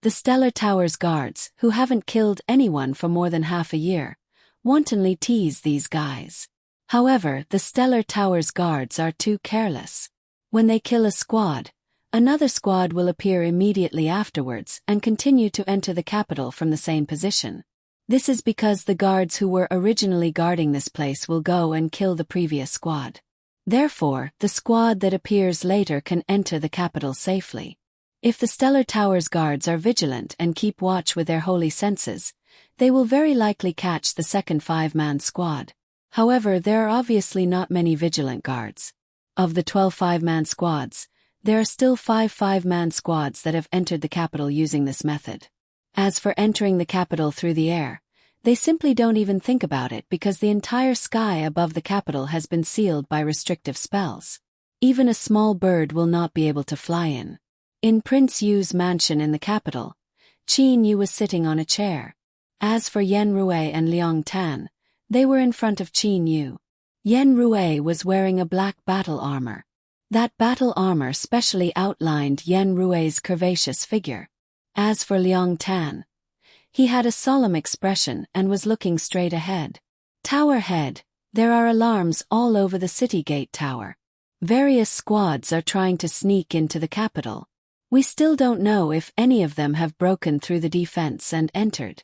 The Stellar Tower's guards, who haven't killed anyone for more than half a year, wantonly tease these guys. However, the Stellar Tower's guards are too careless. When they kill a squad, another squad will appear immediately afterwards and continue to enter the capital from the same position. This is because the guards who were originally guarding this place will go and kill the previous squad. Therefore, the squad that appears later can enter the capital safely. If the Stellar Tower's guards are vigilant and keep watch with their holy senses, they will very likely catch the second 5-man squad. However, there are obviously not many vigilant guards. Of the 12 5-man squads, there are still 5 5-man squads that have entered the capital using this method. As for entering the capital through the air, they simply don't even think about it because the entire sky above the capital has been sealed by restrictive spells. Even a small bird will not be able to fly in. In Prince Yu's mansion in the capital, Qin Yu was sitting on a chair. As for Yen Rui and Liang Tan, they were in front of Qin Yu. Yen Rui was wearing a black battle armor. That battle armor specially outlined Yen Rui's curvaceous figure. As for Liang Tan, he had a solemn expression and was looking straight ahead. Tower head, there are alarms all over the city gate tower. Various squads are trying to sneak into the capital. We still don't know if any of them have broken through the defense and entered.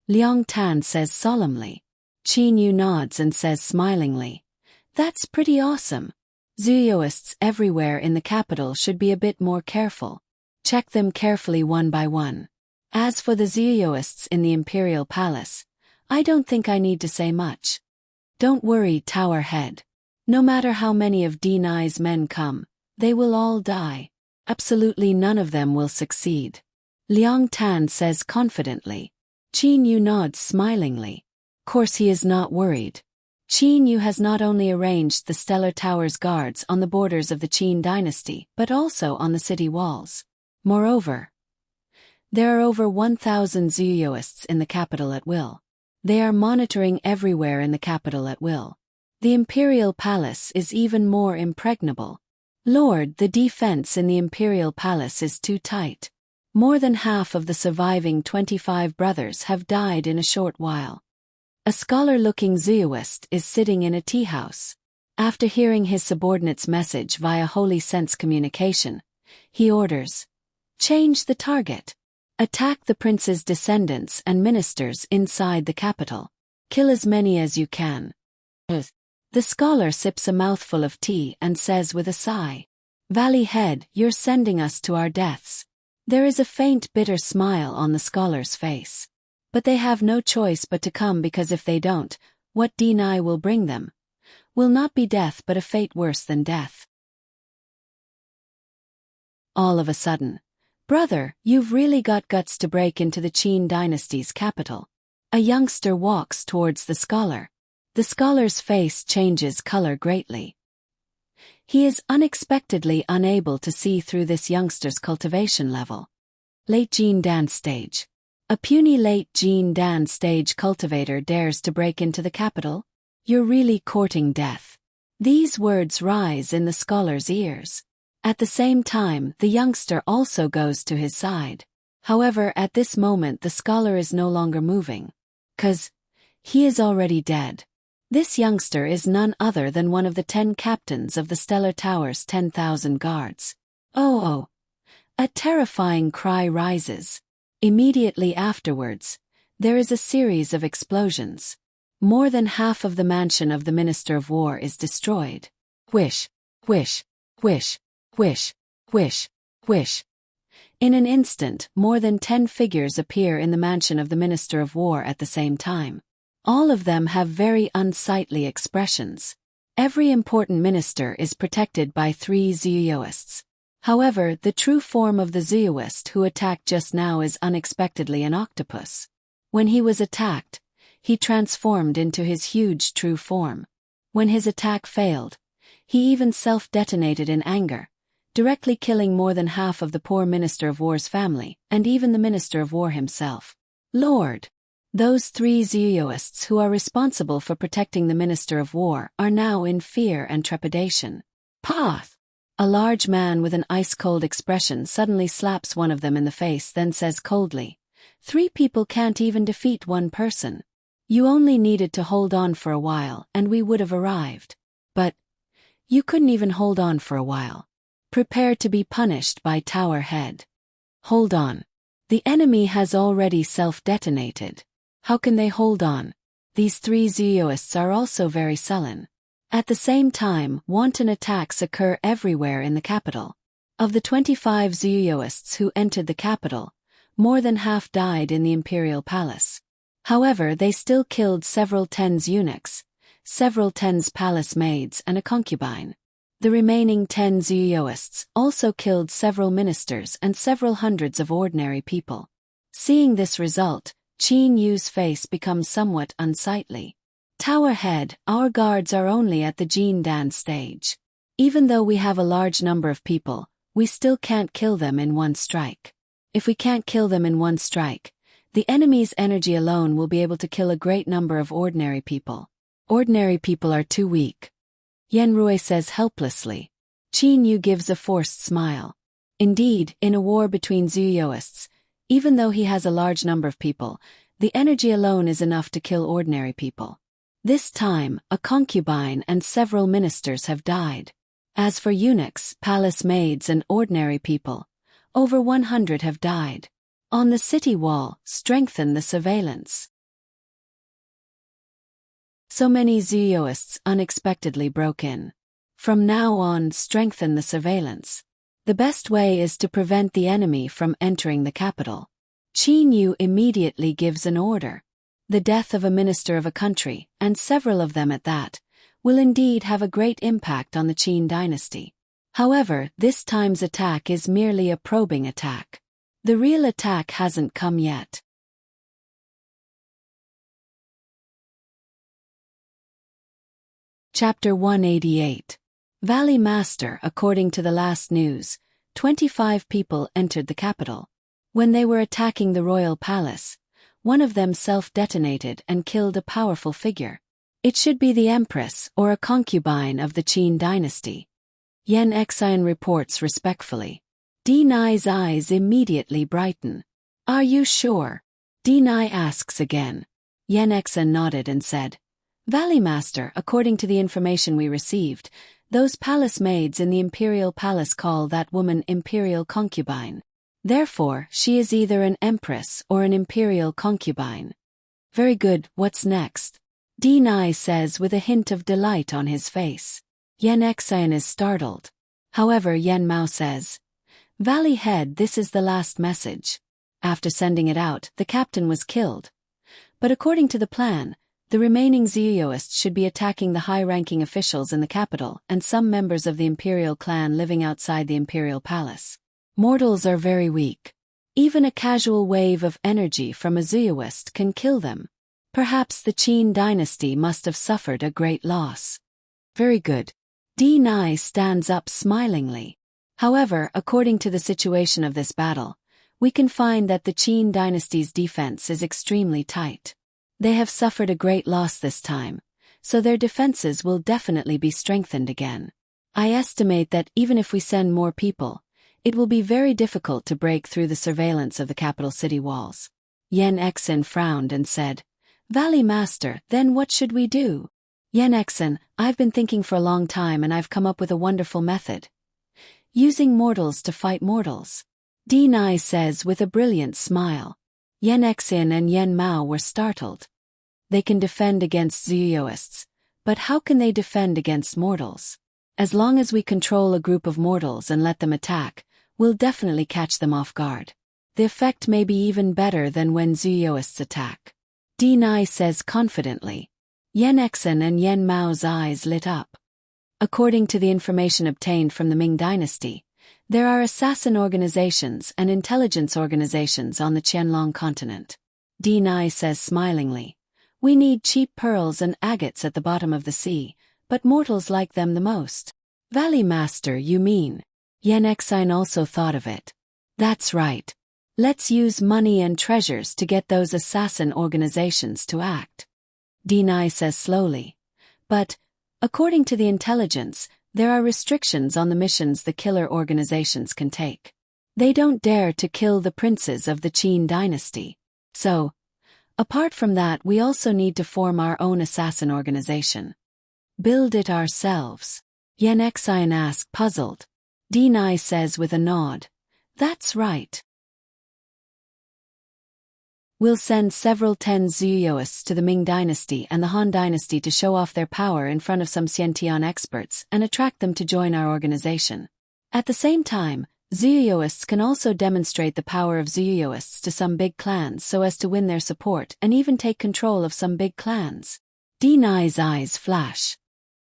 Liang Tan says solemnly. Qin Yu nods and says smilingly, "That's pretty awesome. Zooists everywhere in the capital should be a bit more careful. Check them carefully one by one. As for the Zooists in the Imperial Palace, I don't think I need to say much. Don't worry, Tower Head. No matter how many of Dinai's men come, they will all die. Absolutely none of them will succeed." Liang Tan says confidently. Qin Yu nods smilingly. Course he is not worried. Qin Yu has not only arranged the Stellar Tower's guards on the borders of the Qin dynasty but also on the city walls. Moreover, there are over 1,000 Zooists in the capital at will. They are monitoring everywhere in the capital at will. The Imperial Palace is even more impregnable. Lord, the defense in the Imperial Palace is too tight. More than half of the surviving 25 brothers have died in a short while. A scholar-looking Zooist is sitting in a tea house. After hearing his subordinate's message via Holy Sense communication, he orders, "Change the target. Attack the prince's descendants and ministers inside the capital. Kill as many as you can." The scholar sips a mouthful of tea and says with a sigh, "Valley Head, you're sending us to our deaths." There is a faint bitter smile on the scholar's face. But they have no choice but to come, because if they don't, what Dinai will bring them will not be death but a fate worse than death. All of a sudden, "Brother, you've really got guts to break into the Qin dynasty's capital." A youngster walks towards the scholar. The scholar's face changes color greatly. He is unexpectedly unable to see through this youngster's cultivation level. Late Jin dance stage. A puny late Jin dance stage cultivator dares to break into the capital? You're really courting death. These words rise in the scholar's ears. At the same time, the youngster also goes to his side. However, at this moment the scholar is no longer moving. 'Cause he is already dead. This youngster is none other than one of the 10 captains of the Stellar Tower's 10,000 guards. Oh! A terrifying cry rises. Immediately afterwards, there is a series of explosions. More than half of the mansion of the Minister of War is destroyed. Whish, whish, whish, whish, whish, whish. In an instant, more than 10 figures appear in the mansion of the Minister of War at the same time. All of them have very unsightly expressions. Every important minister is protected by 3 Zooists. However, the true form of the Zooist who attacked just now is unexpectedly an octopus. When he was attacked, he transformed into his huge true form. When his attack failed, he even self-detonated in anger, directly killing more than half of the poor Minister of War's family, and even the Minister of War himself. Lord! Those 3 Zooists who are responsible for protecting the Minister of War are now in fear and trepidation. Path! A large man with an ice-cold expression suddenly slaps one of them in the face, then says coldly, 3 people can't even defeat 1 person. You only needed to hold on for a while and we would have arrived. But you couldn't even hold on for a while. Prepare to be punished by Tower Head. Hold on. The enemy has already self-detonated. How can they hold on? These 3 Zooists are also very sullen. At the same time, wanton attacks occur everywhere in the capital. Of the 25 Zooists who entered the capital, more than half died in the Imperial Palace. However, they still killed several tens eunuchs, several tens palace maids and a concubine. The remaining 10 Zooists also killed several ministers and several hundreds of ordinary people. Seeing this result, Qin Yu's face becomes somewhat unsightly. Tower Head, our guards are only at the Jin Dan stage. Even though we have a large number of people, we still can't kill them in one strike. If we can't kill them in one strike, the enemy's energy alone will be able to kill a great number of ordinary people. Ordinary people are too weak. Yenrui says helplessly. Qin Yu gives a forced smile. Indeed, in a war between Zhuyoists, even though he has a large number of people, the energy alone is enough to kill ordinary people. This time, a concubine and several ministers have died. As for eunuchs, palace maids and ordinary people, over 100 have died. On the city wall, strengthen the surveillance. So many Zhuyoists unexpectedly broke in. From now on, strengthen the surveillance. The best way is to prevent the enemy from entering the capital. Qin Yu immediately gives an order. The death of a minister of a country, and several of them at that, will indeed have a great impact on the Qin dynasty. However, this time's attack is merely a probing attack. The real attack hasn't come yet. Chapter 188. Valley Master. According to the last news, 25 people entered the capital. When they were attacking the royal palace, one of them self-detonated and killed a powerful figure. It should be the empress or a concubine of the Qin dynasty. Yan Xian reports respectfully. Dinai's eyes immediately brighten. Are you sure? Dinai asks again. Yan Xian nodded and said, Valley Master, according to the information we received, those palace maids in the imperial palace call that woman imperial concubine. Therefore, she is either an empress or an imperial concubine. Very good, what's next? Dinai says with a hint of delight on his face. Yan Xian is startled. However, Yan Mao says, Valley Head, this is the last message. After sending it out, the captain was killed. But according to the plan, the remaining Zhuyoists should be attacking the high-ranking officials in the capital and some members of the imperial clan living outside the imperial palace. Mortals are very weak. Even a casual wave of energy from a Zhuyoist can kill them. Perhaps the Qin dynasty must have suffered a great loss. Very good. Dinai stands up smilingly. However, according to the situation of this battle, we can find that the Qin dynasty's defense is extremely tight. They have suffered a great loss this time, so their defenses will definitely be strengthened again. I estimate that even if we send more people, it will be very difficult to break through the surveillance of the capital city walls. Yan Xian frowned and said, Valley Master, then what should we do? Yan Xian, I've been thinking for a long time and I've come up with a wonderful method. Using mortals to fight mortals. Dinai says with a brilliant smile. Yan Xian and Yan Mao were startled. They can defend against Zhuyoists, but how can they defend against mortals? As long as we control a group of mortals and let them attack, we'll definitely catch them off guard. The effect may be even better than when Zhuyoists attack. Dinai says confidently. Yan Xian and Yan Mao's eyes lit up. According to the information obtained from the Ming dynasty, there are assassin organizations and intelligence organizations on the Qianlong continent. Dinai says smilingly, we need cheap pearls and agates at the bottom of the sea, but mortals like them the most. Valley Master, you mean? Yan Xian also thought of it. That's right. Let's use money and treasures to get those assassin organizations to act. Dinai says slowly. But, according to the intelligence, there are restrictions on the missions the killer organizations can take. They don't dare to kill the princes of the Qin dynasty. So, apart from that, we also need to form our own assassin organization. Build it ourselves. Yan Xian asked, puzzled. Dinai says with a nod. That's right. We'll send several tens Zhuyoists to the Ming dynasty and the Han dynasty to show off their power in front of some Xiantian experts and attract them to join our organization. At the same time, Zhuyoists can also demonstrate the power of Zhuyoists to some big clans so as to win their support and even take control of some big clans. Dinai's eyes flash.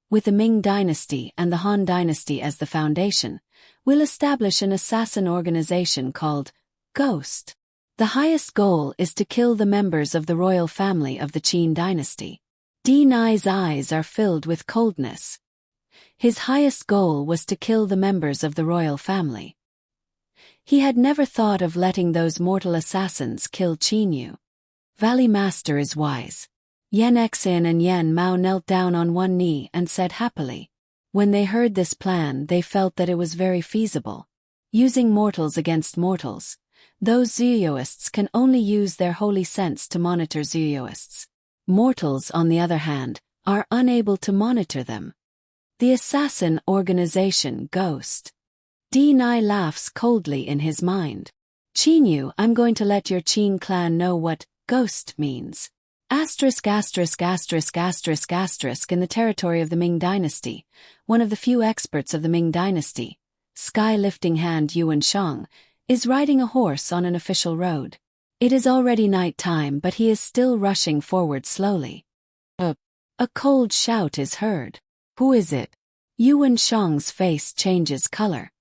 With the Ming dynasty and the Han dynasty as the foundation, we'll establish an assassin organization called Ghost. The highest goal is to kill the members of the royal family of the Qin dynasty. Dinai's eyes are filled with coldness. His highest goal was to kill the members of the royal family. He had never thought of letting those mortal assassins kill Qin Yu. Valley Master is wise. Yan Xin and Yan Mao knelt down on one knee and said happily. When they heard this plan, they felt that it was very feasible. Using mortals against mortals, those Zooists can only use their holy sense to monitor Zooists. Mortals, on the other hand, are unable to monitor them. The assassin organization Ghost. D9 laughs coldly in his mind. Qin Yu, I'm going to let your Qin clan know what ghost means. Asterisk asterisk asterisk asterisk asterisk. In the territory of the Ming dynasty, one of the few experts of the Ming dynasty, sky-lifting hand Yuan Shang, is riding a horse on an official road. It is already night time, but he is still rushing forward slowly. A cold shout is heard. Who is it? Yuan Shang's face changes color.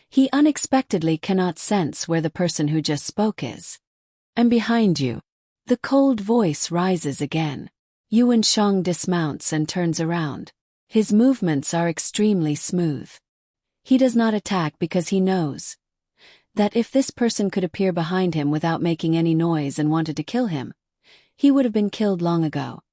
He unexpectedly cannot sense where the person who just spoke is. I'm behind you. The cold voice rises again. Yuan Shang dismounts and turns around. His movements are extremely smooth. He does not attack because he knows that if this person could appear behind him without making any noise and wanted to kill him, he would have been killed long ago.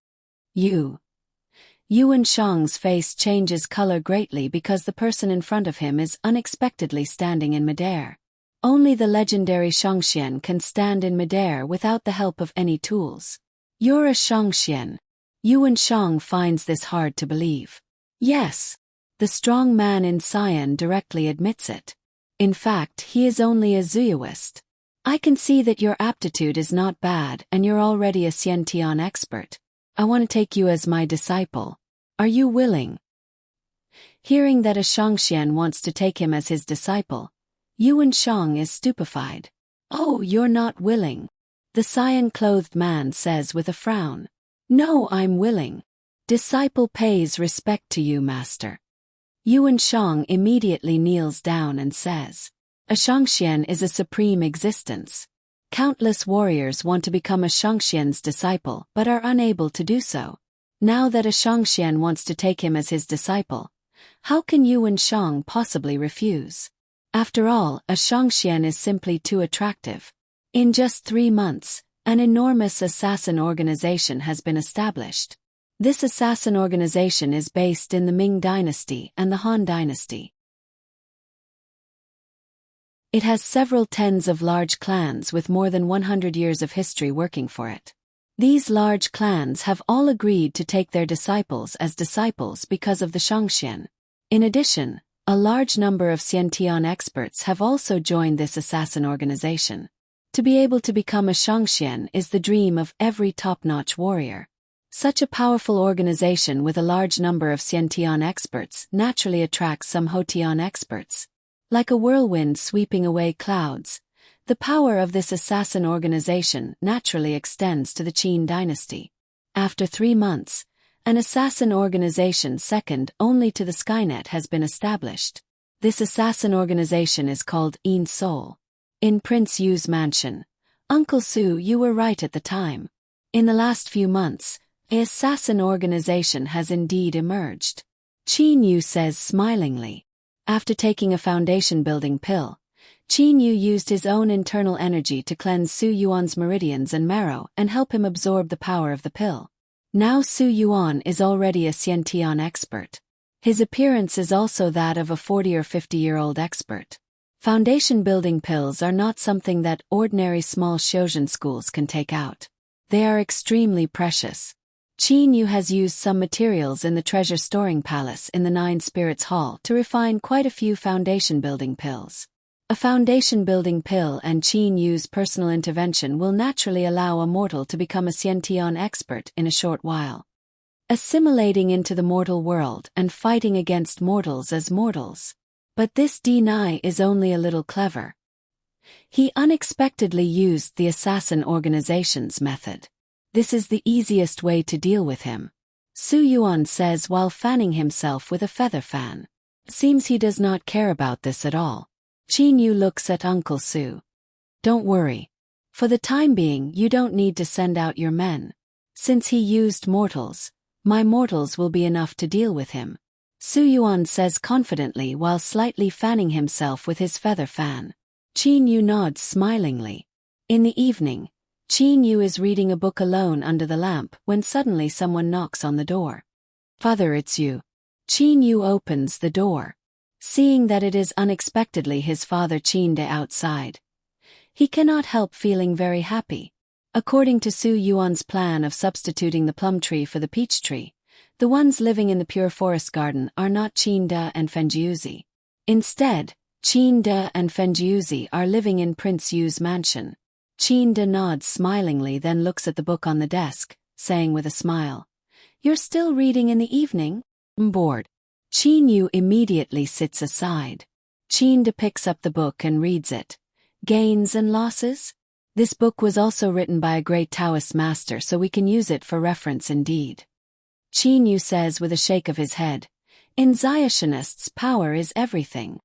Yuan Shang's face changes color greatly because the person in front of him is unexpectedly standing in midair. Only the legendary Shangxian can stand in midair without the help of any tools. You're a Shangxian. Yuan Shang finds this hard to believe. Yes. The strong man in cyan directly admits it. In fact, he is only a Zooist. I can see that your aptitude is not bad and you're already a Xiantian expert. I want to take you as my disciple. Are you willing? Hearing that a Shangxian wants to take him as his disciple, Yuan Shang is stupefied. Oh, you're not willing. The cyan-clothed man says with a frown. No, I'm willing. Disciple pays respect to you, master. Yuan Shang immediately kneels down and says, a Shangxian is a supreme existence. Countless warriors want to become a Shangxian's disciple but are unable to do so. Now that a Shangxian wants to take him as his disciple, how can Yuan Shang possibly refuse? After all, a Shangxian is simply too attractive. In just 3 months, an enormous assassin organization has been established. This assassin organization is based in the Ming dynasty and the Han dynasty. It has several tens of large clans with more than 100 years of history working for it. These large clans have all agreed to take their disciples as disciples because of the Shangxian. In addition, a large number of Xiantian experts have also joined this assassin organization. To be able to become a Shangxian is the dream of every top-notch warrior. Such a powerful organization with a large number of Xiantian experts naturally attracts some Hotian experts. Like a whirlwind sweeping away clouds, the power of this assassin organization naturally extends to the Qin dynasty. After 3 months, an assassin organization second only to the Skynet has been established. This assassin organization is called Yin Soul. In Prince Yu's mansion. Uncle Su, you were right at the time. In the last few months, an assassin organization has indeed emerged. Qin Yu says smilingly. After taking a foundation-building pill, Qin Yu used his own internal energy to cleanse Su Yuan's meridians and marrow and help him absorb the power of the pill. Now Su Yuan is already a Xiantian expert. His appearance is also that of a 40 or 50-year-old expert. Foundation-building pills are not something that ordinary small Shozhen schools can take out. They are extremely precious. Qin Yu has used some materials in the treasure storing palace in the Nine Spirits Hall to refine quite a few foundation-building pills. A foundation-building pill and Qin Yu's personal intervention will naturally allow a mortal to become a Xiantian expert in a short while. Assimilating into the mortal world and fighting against mortals as mortals. But this D9 is only a little clever. He unexpectedly used the assassin organization's method. This is the easiest way to deal with him. Su Yuan says while fanning himself with a feather fan. Seems he does not care about this at all. Qin Yu looks at Uncle Su. Don't worry. For the time being, you don't need to send out your men. Since he used mortals, my mortals will be enough to deal with him. Su Yuan says confidently while slightly fanning himself with his feather fan. Qin Yu nods smilingly. In the evening, Qin Yu is reading a book alone under the lamp when suddenly someone knocks on the door. "Father, it's you." Qin Yu opens the door. Seeing that it is unexpectedly his father Qin De outside, he cannot help feeling very happy. According to Su Yuan's plan of substituting the plum tree for the peach tree, the ones living in the pure forest garden are not Qin De and Fenjiuzi. Instead, Qin De and Fenjiuzi are living in Prince Yu's mansion. Qin De nods smilingly, then looks at the book on the desk, saying with a smile, "You're still reading in the evening? I'm bored." Qin Yu immediately sits aside. Qin De picks up the book and reads it. Gains and losses? This book was also written by a great Taoist master, so we can use it for reference indeed. Qin Yu says with a shake of his head, "In Zionist's power is everything.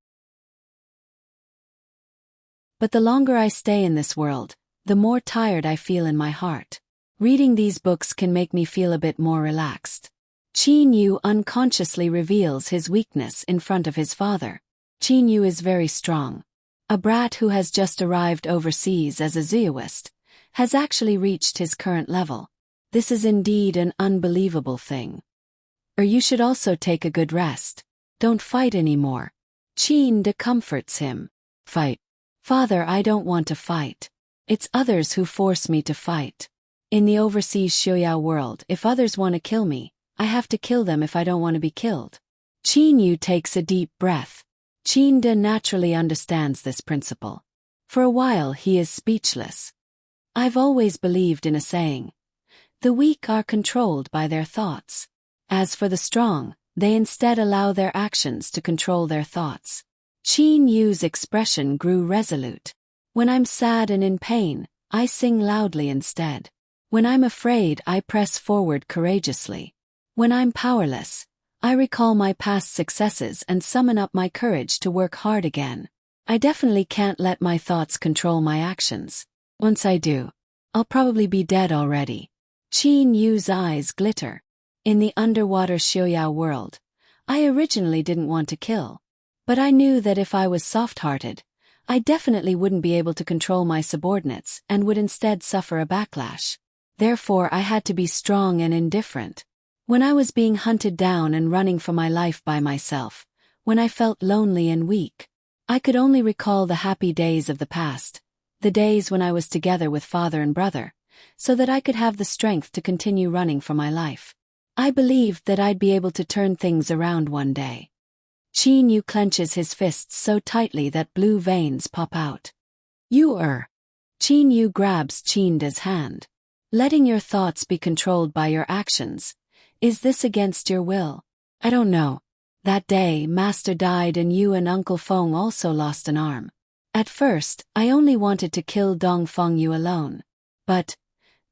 But the longer I stay in this world, the more tired I feel in my heart. Reading these books can make me feel a bit more relaxed." Qin Yu unconsciously reveals his weakness in front of his father. Qin Yu is very strong. A brat who has just arrived overseas as a Zioist has actually reached his current level. This is indeed an unbelievable thing. Or you should also take a good rest. Don't fight anymore. Qin De comforts him. "Fight? Father, I don't want to fight. It's others who force me to fight. In the overseas Xiuyao world, if others want to kill me, I have to kill them if I don't want to be killed." Qin Yu takes a deep breath. Qin De naturally understands this principle. For a while he is speechless. "I've always believed in a saying. The weak are controlled by their thoughts. As for the strong, they instead allow their actions to control their thoughts." Qin Yu's expression grew resolute. "When I'm sad and in pain, I sing loudly instead. When I'm afraid, I press forward courageously. When I'm powerless, I recall my past successes and summon up my courage to work hard again. I definitely can't let my thoughts control my actions. Once I do, I'll probably be dead already." Qin Yu's eyes glitter. "In the underwater Xiuyao world, I originally didn't want to kill. But I knew that if I was soft-hearted, I definitely wouldn't be able to control my subordinates and would instead suffer a backlash. Therefore I had to be strong and indifferent. When I was being hunted down and running for my life by myself, when I felt lonely and weak, I could only recall the happy days of the past, the days when I was together with father and brother, so that I could have the strength to continue running for my life. I believed that I'd be able to turn things around one day." Qin Yu clenches his fists so tightly that blue veins pop out. Qin Yu grabs Qin De's hand. "Letting your thoughts be controlled by your actions. Is this against your will? I don't know. That day, Master died and you and Uncle Feng also lost an arm. At first, I only wanted to kill Dong Feng Yu alone. But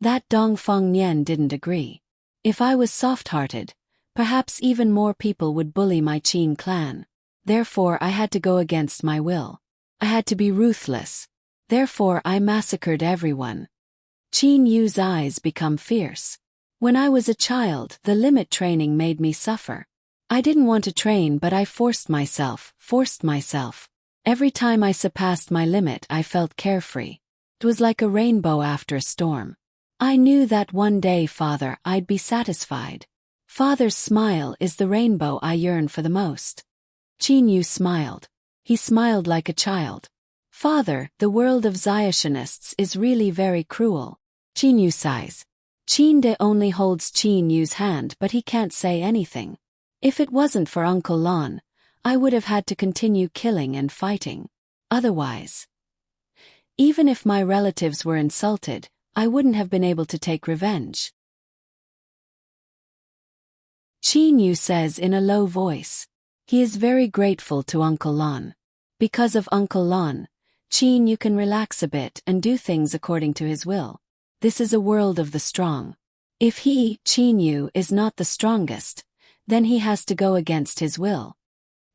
that Dong Feng Nian didn't agree. If I was soft-hearted, perhaps even more people would bully my Qin clan. Therefore I had to go against my will. I had to be ruthless. Therefore I massacred everyone." Qin Yu's eyes become fierce. "When I was a child, the limit training made me suffer. I didn't want to train, but I forced myself. Every time I surpassed my limit, I felt carefree. It was like a rainbow after a storm. I knew that one day, Father, I'd be satisfied. Father's smile is the rainbow I yearn for the most." Qin Yu smiled. He smiled like a child. "Father, the world of Zionists is really very cruel." Qin Yu sighs. Qin De only holds Qin Yu's hand, but he can't say anything. "If it wasn't for Uncle Lon, I would have had to continue killing and fighting. Otherwise, even if my relatives were insulted, I wouldn't have been able to take revenge." Qin Yu says in a low voice. He is very grateful to Uncle Lon. Because of Uncle Lon, Qin Yu can relax a bit and do things according to his will. This is a world of the strong. If he, Qin Yu, is not the strongest, then he has to go against his will.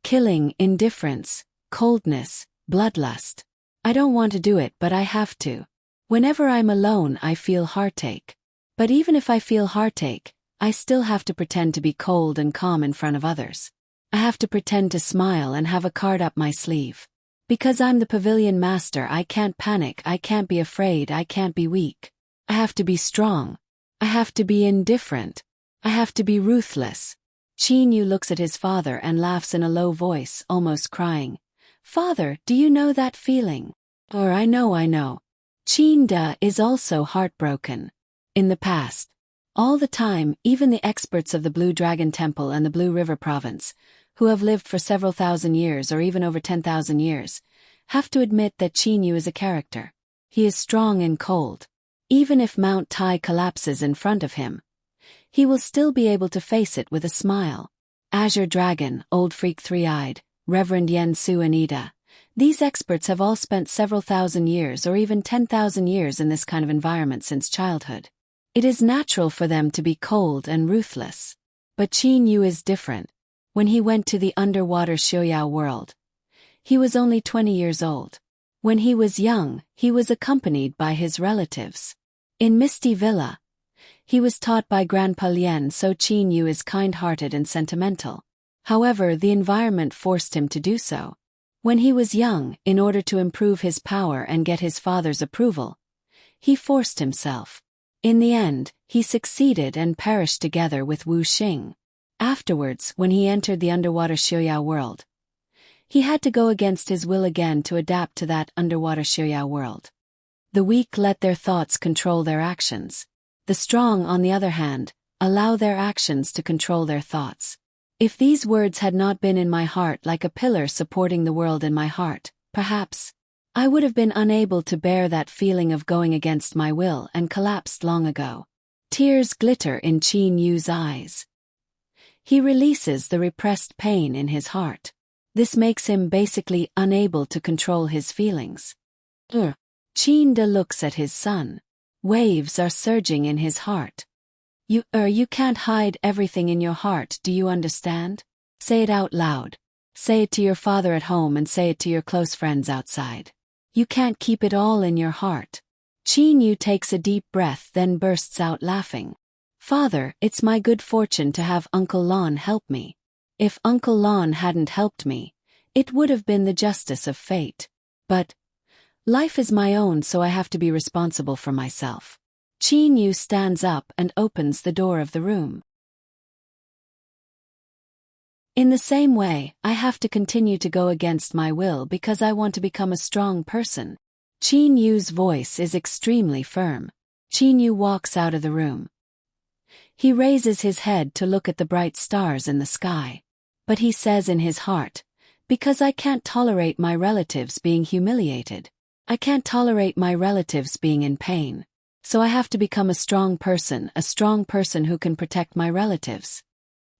Killing, indifference, coldness, bloodlust. I don't want to do it, but I have to. Whenever I'm alone, I feel heartache. But even if I feel heartache, I still have to pretend to be cold and calm in front of others. I have to pretend to smile and have a card up my sleeve. Because I'm the pavilion master, I can't panic, I can't be afraid, I can't be weak. I have to be strong. I have to be indifferent. I have to be ruthless. Qin Yu looks at his father and laughs in a low voice, almost crying. Father, do you know that feeling? Or I know. Qin Da is also heartbroken. In the past, all the time, even the experts of the Blue Dragon Temple and the Blue River Province, who have lived for several thousand years or even over 10,000 years, have to admit that Qin Yu is a character. He is strong and cold. Even if Mount Tai collapses in front of him, he will still be able to face it with a smile. Azure Dragon, Old Freak Three-Eyed, Reverend Yen Su and Ida. These experts have all spent several thousand years or even 10,000 years in this kind of environment since childhood. It is natural for them to be cold and ruthless. But Qin Yu is different. When he went to the underwater Xiuyao world, he was only 20 years old. When he was young, he was accompanied by his relatives. In Misty Villa, he was taught by Grandpa Lien, so Qin Yu is kind-hearted and sentimental. However, the environment forced him to do so. When he was young, in order to improve his power and get his father's approval, he forced himself. In the end, he succeeded and perished together with Wu Xing. Afterwards, when he entered the underwater Xiuyao world, he had to go against his will again to adapt to that underwater Xiuyao world. The weak let their thoughts control their actions. The strong, on the other hand, allow their actions to control their thoughts. If these words had not been in my heart like a pillar supporting the world in my heart, perhaps I would have been unable to bear that feeling of going against my will and collapsed long ago. Tears glitter in Qin Yu's eyes. He releases the repressed pain in his heart. This makes him basically unable to control his feelings. Qin Da looks at his son. Waves are surging in his heart. You can't hide everything in your heart, do you understand? Say it out loud. Say it to your father at home and say it to your close friends outside. You can't keep it all in your heart. Qin Yu takes a deep breath, then bursts out laughing. Father, it's my good fortune to have Uncle Lon help me. If Uncle Lon hadn't helped me, it would have been the justice of fate. But life is my own, so I have to be responsible for myself. Qin Yu stands up and opens the door of the room. In the same way, I have to continue to go against my will because I want to become a strong person. Qin Yu's voice is extremely firm. Qin Yu walks out of the room. He raises his head to look at the bright stars in the sky. But he says in his heart, because I can't tolerate my relatives being humiliated. I can't tolerate my relatives being in pain. So I have to become a strong person who can protect my relatives.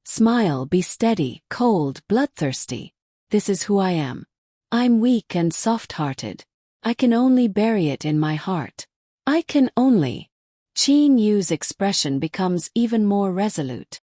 Smile, be steady, cold, bloodthirsty. This is who I am. I'm weak and soft-hearted. I can only bury it in my heart. I can only. Qin Yu's expression becomes even more resolute.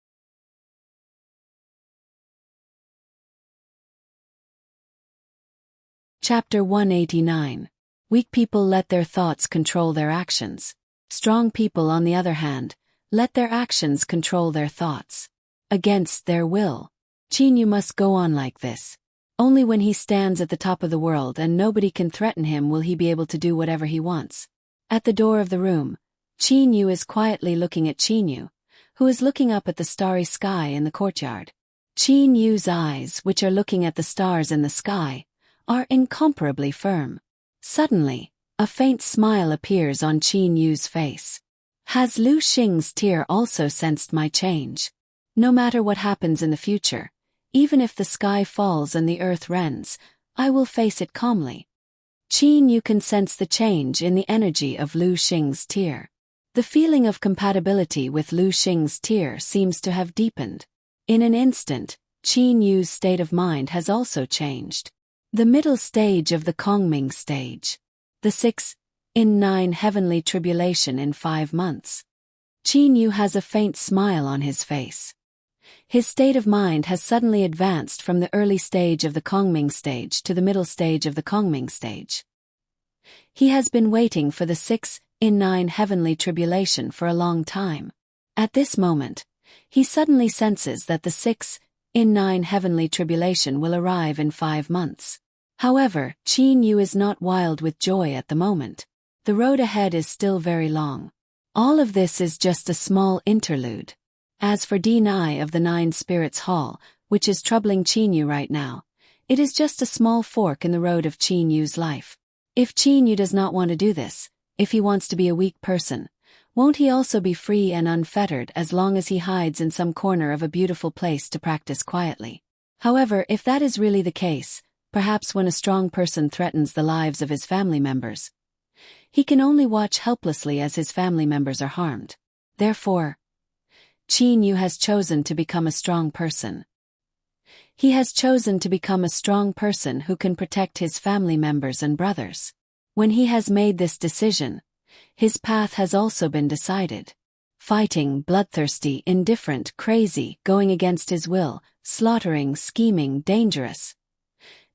Chapter 189. Weak people let their thoughts control their actions. Strong people, on the other hand, let their actions control their thoughts. Against their will. Qin Yu must go on like this. Only when he stands at the top of the world and nobody can threaten him will he be able to do whatever he wants. At the door of the room, Qin Yu is quietly looking at Qin Yu, who is looking up at the starry sky in the courtyard. Qin Yu's eyes, which are looking at the stars in the sky, are incomparably firm. Suddenly, a faint smile appears on Qin Yu's face. Has Lu Xing's tear also sensed my change? No matter what happens in the future, even if the sky falls and the earth rends, I will face it calmly. Qin Yu can sense the change in the energy of Lu Xing's tear. The feeling of compatibility with Lu Xing's tear seems to have deepened. In an instant, Qin Yu's state of mind has also changed. The middle stage of the Kongming stage. The 6 in 9 heavenly tribulation in 5 months. Qin Yu has a faint smile on his face. His state of mind has suddenly advanced from the early stage of the Kongming stage to the middle stage of the Kongming stage. He has been waiting for the 6 in 9 heavenly tribulation for a long time. At this moment, he suddenly senses that the 6 in 9 heavenly tribulation will arrive in 5 months. However, Qin Yu is not wild with joy at the moment. The road ahead is still very long. All of this is just a small interlude. As for Deni of the Nine Spirits Hall, which is troubling Qin Yu right now, it is just a small fork in the road of Qin Yu's life. If Qin Yu does not want to do this, if he wants to be a weak person, won't he also be free and unfettered as long as he hides in some corner of a beautiful place to practice quietly? However, if that is really the case, perhaps when a strong person threatens the lives of his family members, he can only watch helplessly as his family members are harmed. Therefore, Qin Yu has chosen to become a strong person. He has chosen to become a strong person who can protect his family members and brothers. When he has made this decision, his path has also been decided. Fighting, bloodthirsty, indifferent, crazy, going against his will, slaughtering, scheming, dangerous.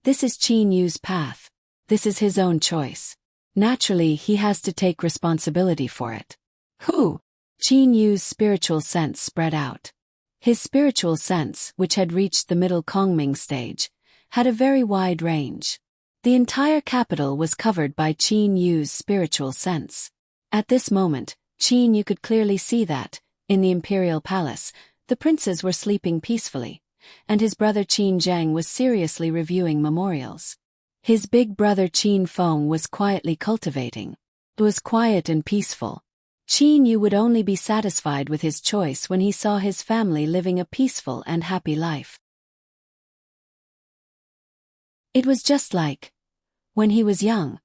This is Qin Yu's path. This is his own choice. Naturally, he has to take responsibility for it. Who? Qin Yu's spiritual sense spread out. His spiritual sense, which had reached the middle Kongming stage, had a very wide range. The entire capital was covered by Qin Yu's spiritual sense. At this moment, Qin Yu could clearly see that, in the imperial palace, the princes were sleeping peacefully, and his brother Qin Zheng was seriously reviewing memorials. His big brother Qin Feng was quietly cultivating. It was quiet and peaceful. Qin Yu would only be satisfied with his choice when he saw his family living a peaceful and happy life. It was just like when he was young.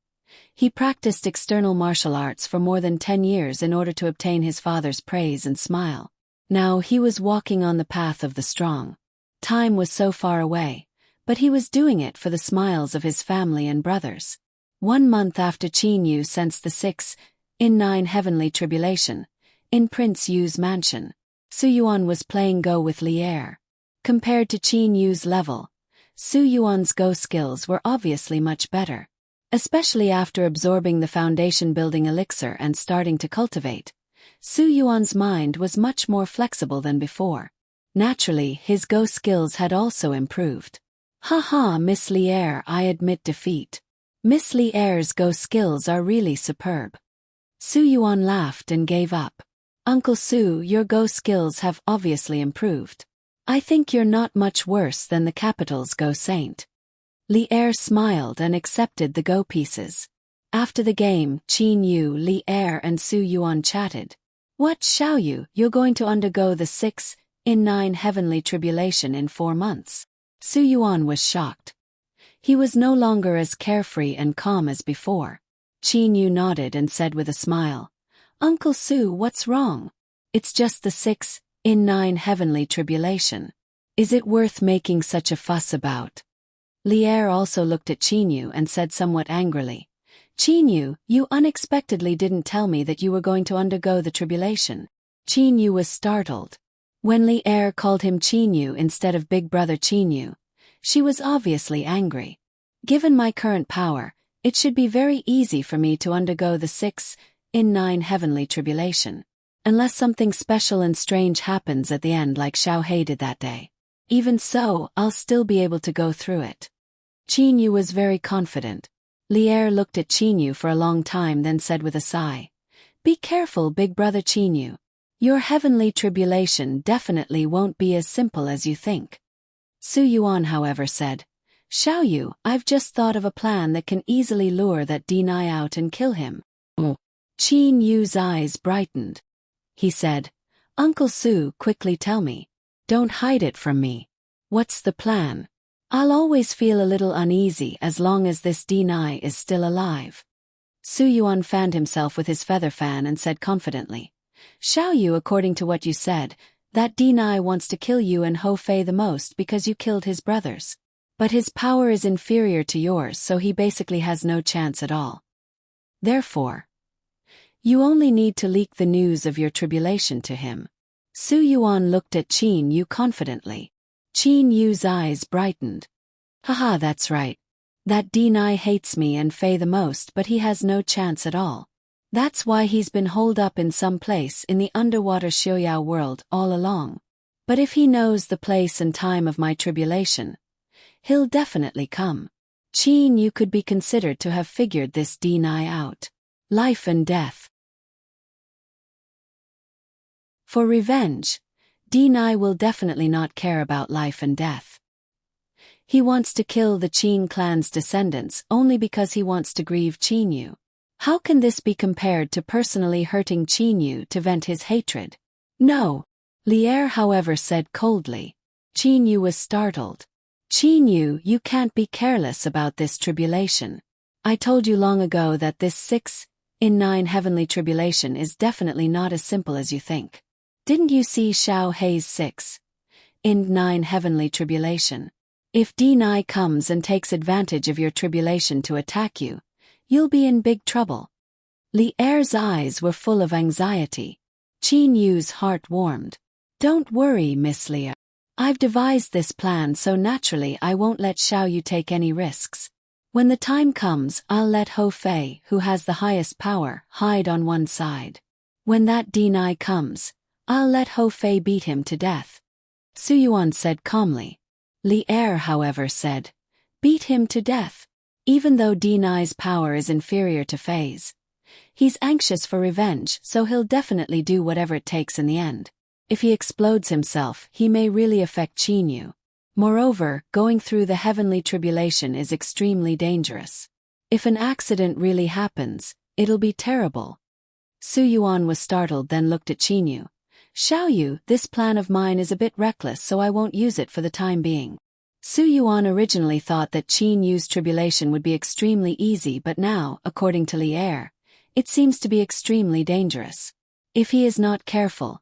He practiced external martial arts for more than 10 years in order to obtain his father's praise and smile. Now he was walking on the path of the strong. Time was so far away, but he was doing it for the smiles of his family and brothers. 1 month after Qin Yu sensed the 6-in-9 heavenly tribulation, in Prince Yu's mansion, Su Yuan was playing Go with Lier. Compared to Qin Yu's level, Su Yuan's Go skills were obviously much better. Especially after absorbing the foundation building elixir and starting to cultivate, Su Yuan's mind was much more flexible than before. Naturally, his Go skills had also improved. Haha, Miss Lier, I admit defeat. Miss Lier's Go skills are really superb. Su Yuan laughed and gave up. Uncle Su, your Go skills have obviously improved. I think you're not much worse than the capital's Go saint. Lier smiled and accepted the Go pieces. After the game, Qin Yu, Lier and Su Yuan chatted. What, Xiao Yu, you're going to undergo the 6-in-9 heavenly tribulation in 4 months? Su Yuan was shocked. He was no longer as carefree and calm as before. Qin Yu nodded and said with a smile, Uncle Su, what's wrong? It's just the 6-in-9 heavenly tribulation. Is it worth making such a fuss about? Lier also looked at Qin Yu and said somewhat angrily, Qin Yu, you unexpectedly didn't tell me that you were going to undergo the tribulation. Qin Yu was startled. When Lier called him Qin Yu instead of Big Brother Qin Yu, she was obviously angry. Given my current power, it should be very easy for me to undergo the 6-in-9 heavenly tribulation. Unless something special and strange happens at the end like Xiao He did that day. Even so, I'll still be able to go through it. Qin Yu was very confident. Lier looked at Qin Yu for a long time, then said with a sigh, Be careful, Big Brother Qin Yu. Your heavenly tribulation definitely won't be as simple as you think. Su Yuan, however, said, Xiao Yu, I've just thought of a plan that can easily lure that Deni out and kill him. Qin Yu's eyes brightened. He said, Uncle Su, quickly tell me. Don't hide it from me. What's the plan? I'll always feel a little uneasy as long as this Deni is still alive. Su Yuan fanned himself with his feather fan and said confidently, Xiao Yu, according to what you said, that Deni wants to kill you and Ho Fei the most because you killed his brothers. But his power is inferior to yours, so he basically has no chance at all. Therefore, you only need to leak the news of your tribulation to him. Su Yuan looked at Qin Yu confidently. Qin Yu's eyes brightened. Haha, that's right. That Deni hates me and Fei the most, but he has no chance at all. That's why he's been holed up in some place in the underwater Xiuyao world all along. But if he knows the place and time of my tribulation, he'll definitely come. Qin Yu could be considered to have figured this deny out. Life and death. For revenge, Deny will definitely not care about life and death. He wants to kill the Qin clan's descendants only because he wants to grieve Qin Yu. How can this be compared to personally hurting Qin Yu to vent his hatred? No. Lier, however, said coldly. Qin Yu was startled. Qin Yu, you can't be careless about this tribulation. I told you long ago that this 6 in 9 heavenly tribulation is definitely not as simple as you think. Didn't you see Xiao Hei's 6 in 9 heavenly tribulation? If Deny comes and takes advantage of your tribulation to attack you, you'll be in big trouble. Li Er's eyes were full of anxiety. Qin Yu's heart warmed. Don't worry, Miss Lier. I've devised this plan so naturally I won't let Xiao Yu take any risks. When the time comes, I'll let Hou Fei, who has the highest power, hide on one side. When that Deny comes, I'll let Hou Fei beat him to death. Su Yuan said calmly. Li Er, however, said, beat him to death. Even though Deny's power is inferior to Fei's, he's anxious for revenge, so he'll definitely do whatever it takes in the end. If he explodes himself, he may really affect Qin Yu. Moreover, going through the heavenly tribulation is extremely dangerous. If an accident really happens, it'll be terrible. Su Yuan was startled, then looked at Qin Yu. Xiao Yu, this plan of mine is a bit reckless, so I won't use it for the time being. Su Yuan originally thought that Qin Yu's tribulation would be extremely easy, but now, according to Li Er, it seems to be extremely dangerous. If he is not careful,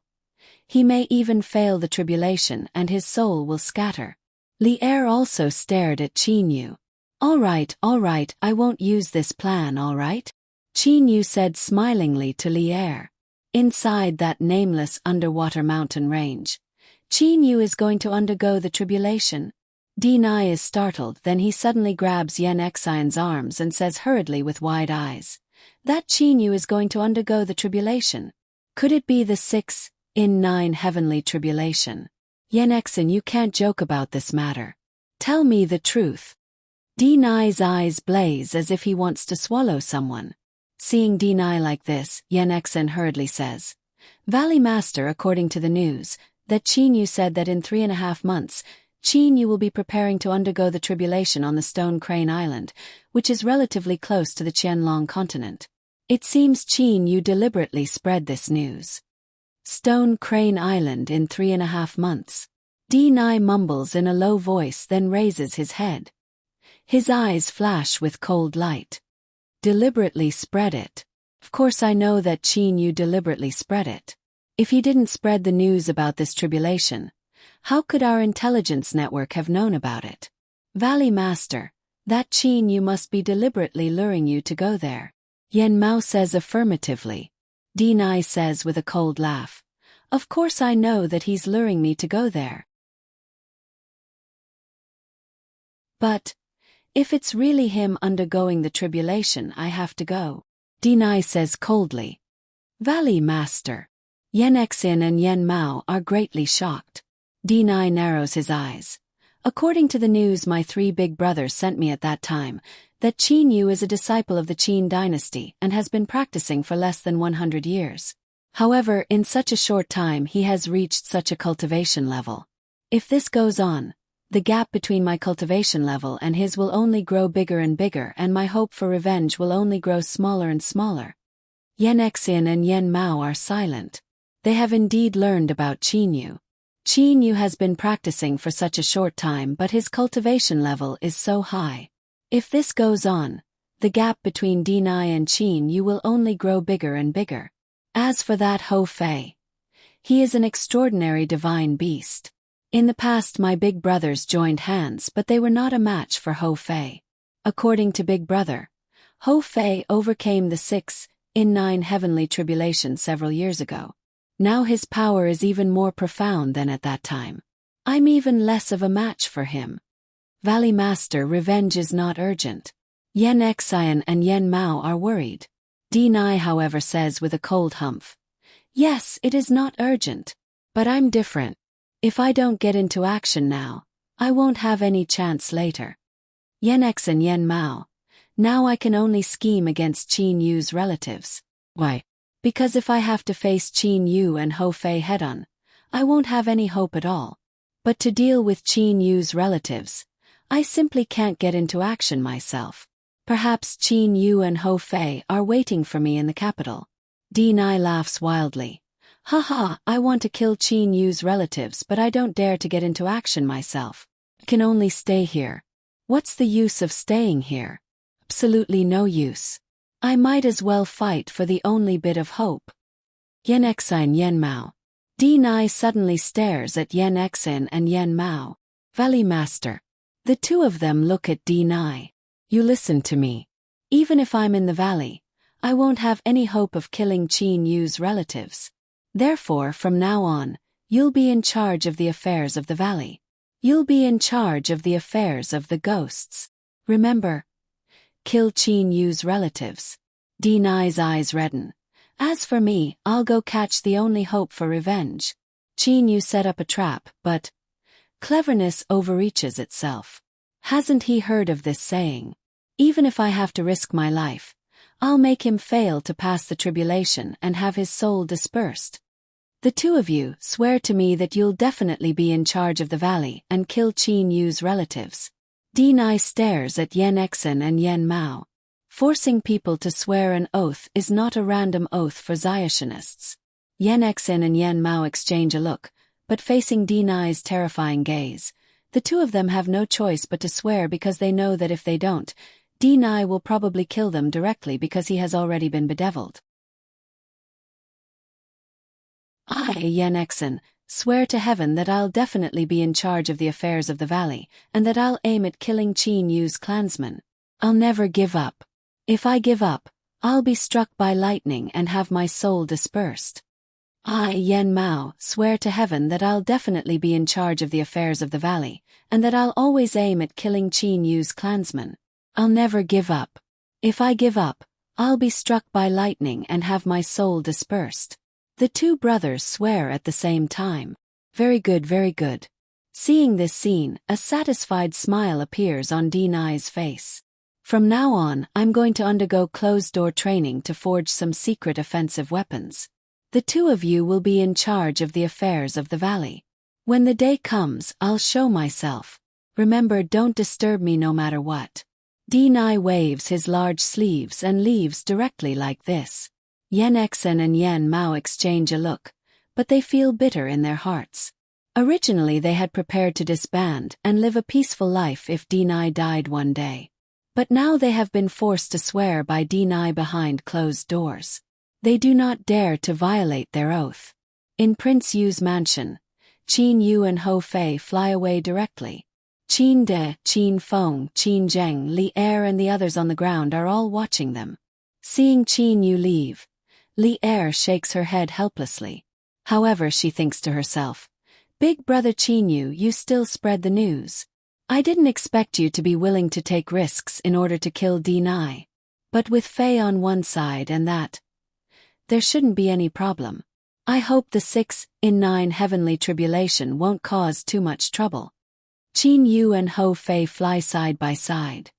he may even fail the tribulation and his soul will scatter. Li Er also stared at Qin Yu. All right, I won't use this plan, all right? Qin Yu said smilingly to Li Er. Inside that nameless underwater mountain range, Qin Yu is going to undergo the tribulation. Deny is startled, then he suddenly grabs Yen Xian's arms and says hurriedly with wide eyes, that Qin Yu is going to undergo the tribulation. Could it be the 6 in 9 heavenly tribulation? Yen Xian, you can't joke about this matter. Tell me the truth. Deny's eyes blaze as if he wants to swallow someone. Seeing Deny like this, Yen Xian hurriedly says, Valley Master, according to the news, that Qin Yu said that in 3.5 months, Qin Yu will be preparing to undergo the tribulation on the Stone Crane Island, which is relatively close to the Qianlong continent. It seems Qin Yu deliberately spread this news. Stone Crane Island in 3.5 months. Deny mumbles in a low voice, then raises his head. His eyes flash with cold light. Deliberately spread it. Of course I know that Qin Yu deliberately spread it. If he didn't spread the news about this tribulation, how could our intelligence network have known about it? Valley Master, that Qin Yu must be deliberately luring you to go there. Yen Mao says affirmatively. Deny says with a cold laugh. Of course I know that he's luring me to go there. But if it's really him undergoing the tribulation, I have to go. Deny says coldly. Valley Master. Yen Xian and Yen Mao are greatly shocked. Deny narrows his eyes. According to the news my 3 big brothers sent me at that time, that Qin Yu is a disciple of the Qin dynasty and has been practicing for less than 100 years. However, in such a short time he has reached such a cultivation level. If this goes on, the gap between my cultivation level and his will only grow bigger and bigger, and my hope for revenge will only grow smaller and smaller. Yen Xian and Yen Mao are silent. They have indeed learned about Qin Yu. Qin Yu has been practicing for such a short time, but his cultivation level is so high. If this goes on, the gap between Deny and Qin Yu will only grow bigger and bigger. As for that Hou Fei, he is an extraordinary divine beast. In the past my big brothers joined hands, but they were not a match for Hou Fei. According to Big Brother, Hou Fei overcame the 6 in 9 heavenly tribulation several years ago. Now his power is even more profound than at that time. I'm even less of a match for him. Valley Master, revenge is not urgent. Yen Xian and Yen Mao are worried. Deny, however, says with a cold humph. Yes, it is not urgent. But I'm different. If I don't get into action now, I won't have any chance later. Yen X and Yen Mao. Now I can only scheme against Qin Yu's relatives. Why? Because if I have to face Qin Yu and Hou Fei head-on, I won't have any hope at all. But to deal with Qin Yu's relatives, I simply can't get into action myself. Perhaps Qin Yu and Hou Fei are waiting for me in the capital. Deni laughs wildly. Haha, I want to kill Qin Yu's relatives, but I don't dare to get into action myself. I can only stay here. What's the use of staying here? Absolutely no use. I might as well fight for the only bit of hope. Yen Xin Yen Mao. Deni suddenly stares at Yen Xin and Yen Mao. Valley Master. The two of them look at Deni. You listen to me. Even if I'm in the valley, I won't have any hope of killing Qin Yu's relatives. Therefore, from now on, you'll be in charge of the affairs of the valley. You'll be in charge of the affairs of the ghosts. Remember, kill Qin Yu's relatives. Deni's eyes redden. As for me, I'll go catch the only hope for revenge. Qin Yu set up a trap, but cleverness overreaches itself. Hasn't he heard of this saying? Even if I have to risk my life, I'll make him fail to pass the tribulation and have his soul dispersed. The two of you swear to me that you'll definitely be in charge of the valley and kill Qin Yu's relatives. Deni stares at Yen Xin and Yen Mao. Forcing people to swear an oath is not a random oath for Ziontionists. Yen Xin and Yen Mao exchange a look, but facing Deni's terrifying gaze, the two of them have no choice but to swear because they know that if they don't, Deni will probably kill them directly because he has already been bedeviled. I, Yen Xin, swear to heaven that I'll definitely be in charge of the affairs of the valley, and that I'll aim at killing Qin Yu's clansmen. I'll never give up. If I give up, I'll be struck by lightning and have my soul dispersed. I, Yen Mao, swear to heaven that I'll definitely be in charge of the affairs of the valley, and that I'll always aim at killing Qin Yu's clansmen. I'll never give up. If I give up, I'll be struck by lightning and have my soul dispersed. The two brothers swear at the same time. Very good, very good. Seeing this scene, a satisfied smile appears on Deni's face. From now on, I'm going to undergo closed-door training to forge some secret offensive weapons. The two of you will be in charge of the affairs of the valley. When the day comes, I'll show myself. Remember, don't disturb me no matter what. Deni waves his large sleeves and leaves directly like this. Yen Xin and Yen Mao exchange a look, but they feel bitter in their hearts. Originally they had prepared to disband and live a peaceful life if Deni died one day. But now they have been forced to swear by Deni behind closed doors. They do not dare to violate their oath. In Prince Yu's mansion, Qin Yu and Hou Fei fly away directly. Qin De, Qin Feng, Qin Zheng, Li Er and the others on the ground are all watching them. Seeing Qin Yu leave, Li Er shakes her head helplessly. However, she thinks to herself, "Big brother Qin Yu, you still spread the news. I didn't expect you to be willing to take risks in order to kill Deni. But with Fei on one side and that, there shouldn't be any problem. I hope the 6 in 9 heavenly tribulation won't cause too much trouble." Qin Yu and Hou Fei fly side by side.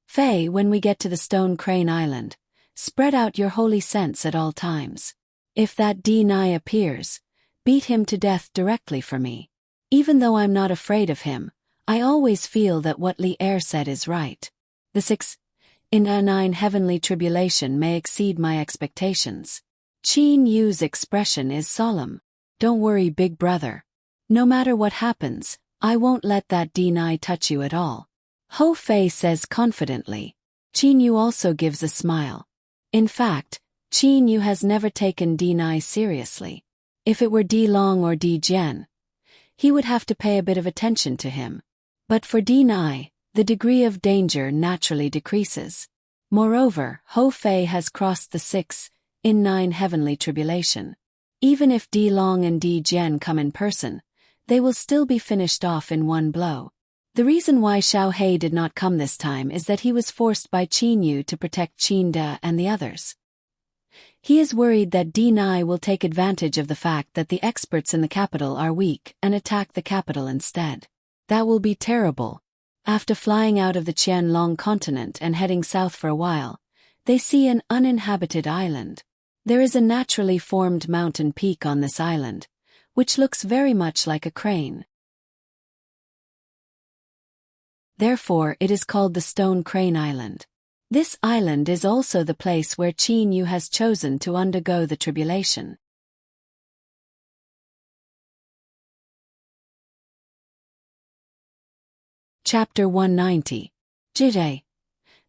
Fei, when we get to the Stone Crane Island, spread out your holy scents at all times. If that Deni appears, beat him to death directly for me. Even though I'm not afraid of him, I always feel that what Li Er said is right. The 6 in 9 heavenly tribulation may exceed my expectations. Qin Yu's expression is solemn. Don't worry, big brother. No matter what happens, I won't let that Deni touch you at all. Hou Fei says confidently. Qin Yu also gives a smile. In fact, Qin Yu has never taken Deni seriously. If it were Di Long or Di Jian, he would have to pay a bit of attention to him. But for Deni, the degree of danger naturally decreases. Moreover, Hou Fei has crossed the 6 in 9 heavenly tribulation. Even if Di Long and Di Jian come in person, they will still be finished off in one blow. The reason why Xiao He did not come this time is that he was forced by Qin Yu to protect Qin De and the others. He is worried that Deni will take advantage of the fact that the experts in the capital are weak and attack the capital instead. That will be terrible. After flying out of the Qianlong continent and heading south for a while, they see an uninhabited island. There is a naturally formed mountain peak on this island, which looks very much like a crane. Therefore, it is called the Stone Crane Island. This island is also the place where Qin Yu has chosen to undergo the tribulation. Chapter 190. Jide.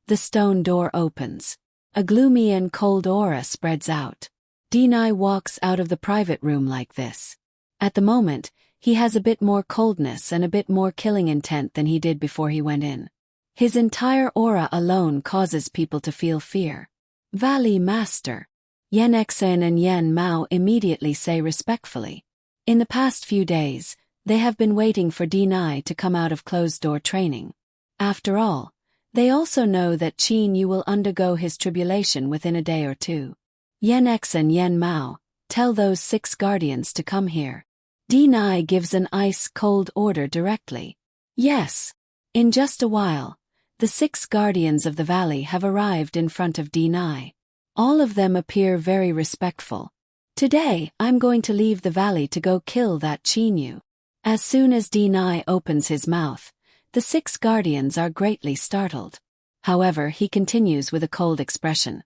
The stone door opens. A gloomy and cold aura spreads out. Denai walks out of the private room like this. At the moment, he has a bit more coldness and a bit more killing intent than he did before he went in. His entire aura alone causes people to feel fear. Valley Master. Yan Exen and Yan Mao immediately say respectfully. In the past few days, they have been waiting for Denai to come out of closed-door training. After all, they also know that Qin Yu will undergo his tribulation within a day or two. Yan X and Yan Mao, tell those 6 guardians to come here. Denai gives an ice-cold order directly. Yes. In just a while, the 6 guardians of the valley have arrived in front of Denai. All of them appear very respectful. Today, I'm going to leave the valley to go kill that Qin Yu. As soon as Denai opens his mouth, the 6 guardians are greatly startled. However, he continues with a cold expression.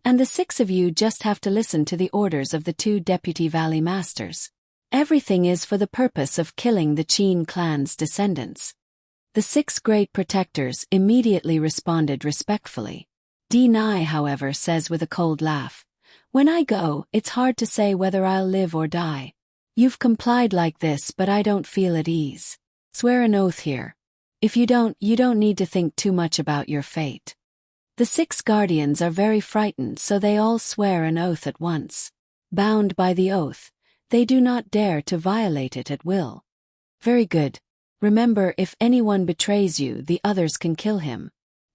And the 6 of you just have to listen to the orders of the 2 deputy valley masters. Everything is for the purpose of killing the Qin clan's descendants. The 6 great protectors immediately responded respectfully. Denai, however, says with a cold laugh, "When I go, it's hard to say whether I'll live or die. You've complied like this, but I don't feel at ease. Swear an oath here. If you don't need to think too much about your fate." The 6 guardians are very frightened, so they all swear an oath at once. Bound by the oath, they do not dare to violate it at will. Very good. Remember, if anyone betrays you, the others can kill him.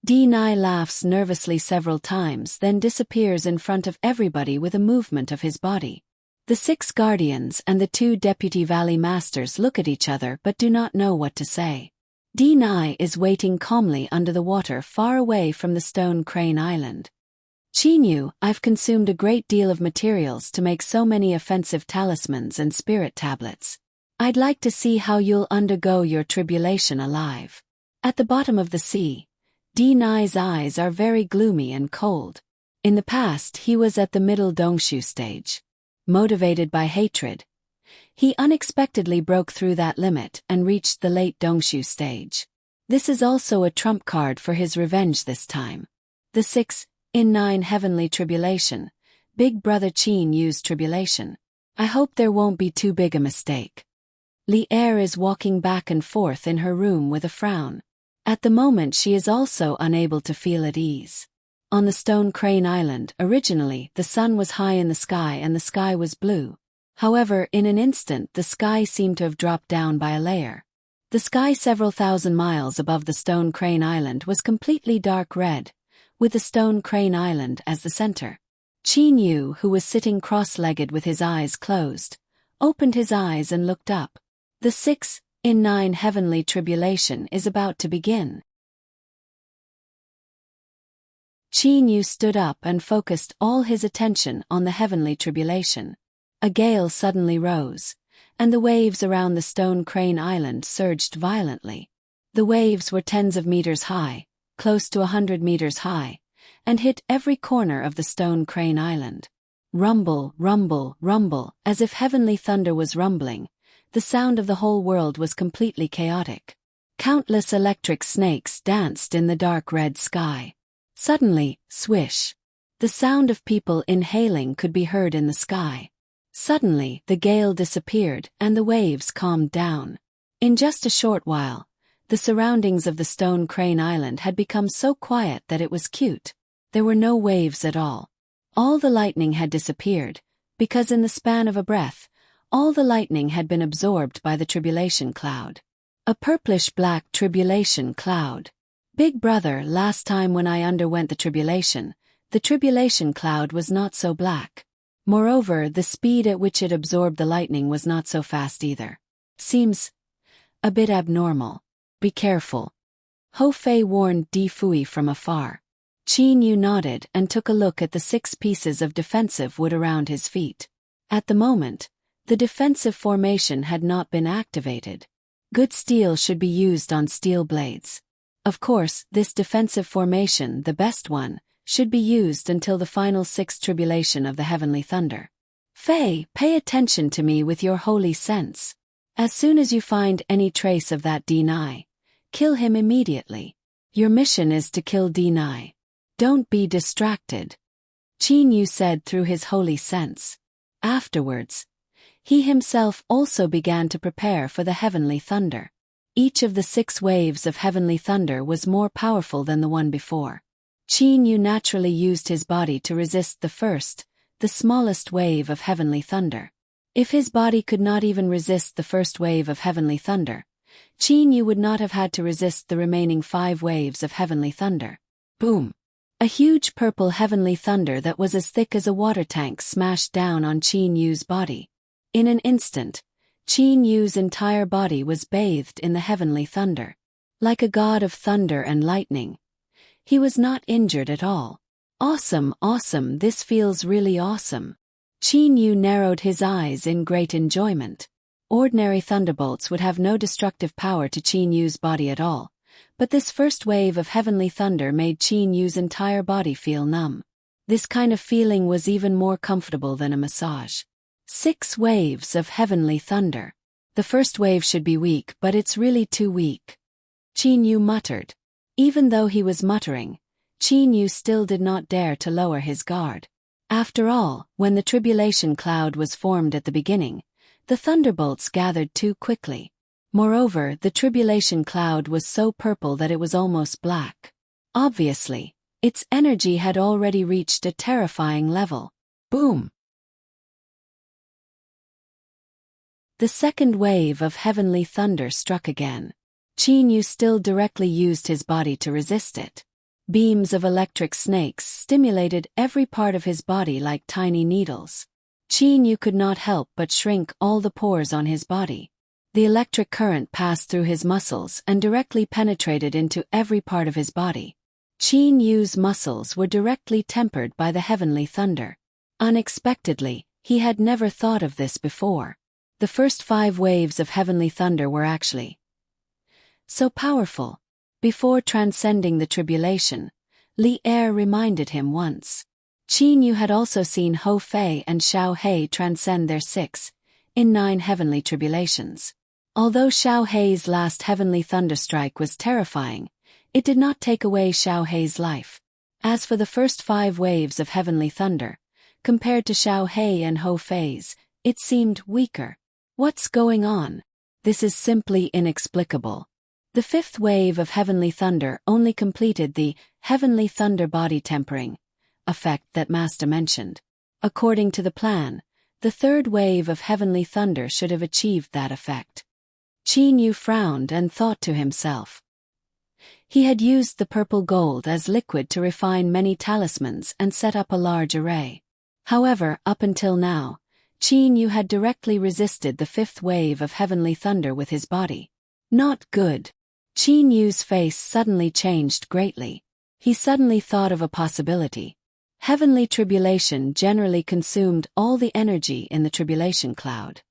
Denai laughs nervously several times, then disappears in front of everybody with a movement of his body. The 6 guardians and the 2 deputy valley masters look at each other but do not know what to say. Denai is waiting calmly under the water far away from the Stone Crane Island. "Qin Yu, I've consumed a great deal of materials to make so many offensive talismans and spirit tablets. I'd like to see how you'll undergo your tribulation alive." At the bottom of the sea, Denai's eyes are very gloomy and cold. In the past, he was at the middle Dongshu stage. Motivated by hatred, he unexpectedly broke through that limit and reached the late Dongshu stage. This is also a trump card for his revenge this time. The 6-in-9 heavenly tribulation, Big Brother Qin Yu's tribulation. I hope there won't be too big a mistake. Li Er is walking back and forth in her room with a frown. At the moment she is also unable to feel at ease. On the Stone Crane Island, originally, the sun was high in the sky and the sky was blue. However, in an instant the sky seemed to have dropped down by a layer. The sky several thousand miles above the Stone Crane Island was completely dark red, with the Stone Crane Island as the center. Qin Yu, who was sitting cross-legged with his eyes closed, opened his eyes and looked up. The 6-in-9 heavenly tribulation is about to begin. Qin Yu stood up and focused all his attention on the heavenly tribulation. A gale suddenly rose, and the waves around the Stone Crane Island surged violently. The waves were tens of meters high, close to 100 meters high, and hit every corner of the Stone Crane Island. Rumble, rumble, rumble, as if heavenly thunder was rumbling. The sound of the whole world was completely chaotic. Countless electric snakes danced in the dark red sky. Suddenly, swish. The sound of people inhaling could be heard in the sky. Suddenly, the gale disappeared and the waves calmed down. In just a short while, the surroundings of the Stone Crane Island had become so quiet that it was cute. There were no waves at all. All the lightning had disappeared, because in the span of a breath, all the lightning had been absorbed by the tribulation cloud. A purplish-black tribulation cloud. Big Brother, last time when I underwent the tribulation cloud was not so black. Moreover, the speed at which it absorbed the lightning was not so fast either. Seems a bit abnormal. Be careful. Hou Fei warned Di Fui from afar. Qin Yu nodded and took a look at the 6 pieces of defensive wood around his feet. At the moment, the defensive formation had not been activated. Good steel should be used on steel blades. Of course, this defensive formation, the best one, should be used until the final 6th tribulation of the heavenly thunder. Fei, pay attention to me with your holy sense. As soon as you find any trace of that Denai, kill him immediately. Your mission is to kill Denai. Don't be distracted. Qin Yu said through his holy sense. Afterwards, he himself also began to prepare for the heavenly thunder. Each of the 6 waves of heavenly thunder was more powerful than the one before. Qin Yu naturally used his body to resist the first, the smallest wave of heavenly thunder. If his body could not even resist the first wave of heavenly thunder, Qin Yu would not have had to resist the remaining 5 waves of heavenly thunder. Boom! A huge purple heavenly thunder that was as thick as a water tank smashed down on Qin Yu's body. In an instant, Qin Yu's entire body was bathed in the heavenly thunder. Like a god of thunder and lightning, he was not injured at all. Awesome, awesome, this feels really awesome. Qin Yu narrowed his eyes in great enjoyment. Ordinary thunderbolts would have no destructive power to Qin Yu's body at all, but this first wave of heavenly thunder made Qin Yu's entire body feel numb. This kind of feeling was even more comfortable than a massage. 6 waves of heavenly thunder. The first wave should be weak, but it's really too weak. Qin Yu muttered. Even though he was muttering, Qin Yu still did not dare to lower his guard. After all, when the tribulation cloud was formed at the beginning, the thunderbolts gathered too quickly. Moreover, the tribulation cloud was so purple that it was almost black. Obviously, its energy had already reached a terrifying level. Boom! The second wave of heavenly thunder struck again. Qin Yu still directly used his body to resist it. Beams of electric snakes stimulated every part of his body like tiny needles. Qin Yu could not help but shrink all the pores on his body. The electric current passed through his muscles and directly penetrated into every part of his body. Qin Yu's muscles were directly tempered by the heavenly thunder. Unexpectedly, he had never thought of this before. The first 5 waves of heavenly thunder were actually so powerful. Before transcending the tribulation, Li Er reminded him once. Qin Yu had also seen Hou Fei and Xiao He transcend their 6 in 9 heavenly tribulations. Although Xiao He's last heavenly thunderstrike was terrifying, it did not take away Xiao He's life. As for the first 5 waves of heavenly thunder, compared to Xiao He and Hou Fei's, it seemed weaker. What's going on? This is simply inexplicable. The 5th wave of heavenly thunder only completed the heavenly thunder body tempering effect that Master mentioned. According to the plan, the 3rd wave of heavenly thunder should have achieved that effect. Qin Yu frowned and thought to himself. He had used the purple gold as liquid to refine many talismans and set up a large array. However, up until now, Qin Yu had directly resisted the 5th wave of heavenly thunder with his body. Not good. Qin Yu's face suddenly changed greatly. He suddenly thought of a possibility. Heavenly tribulation generally consumed all the energy in the tribulation cloud.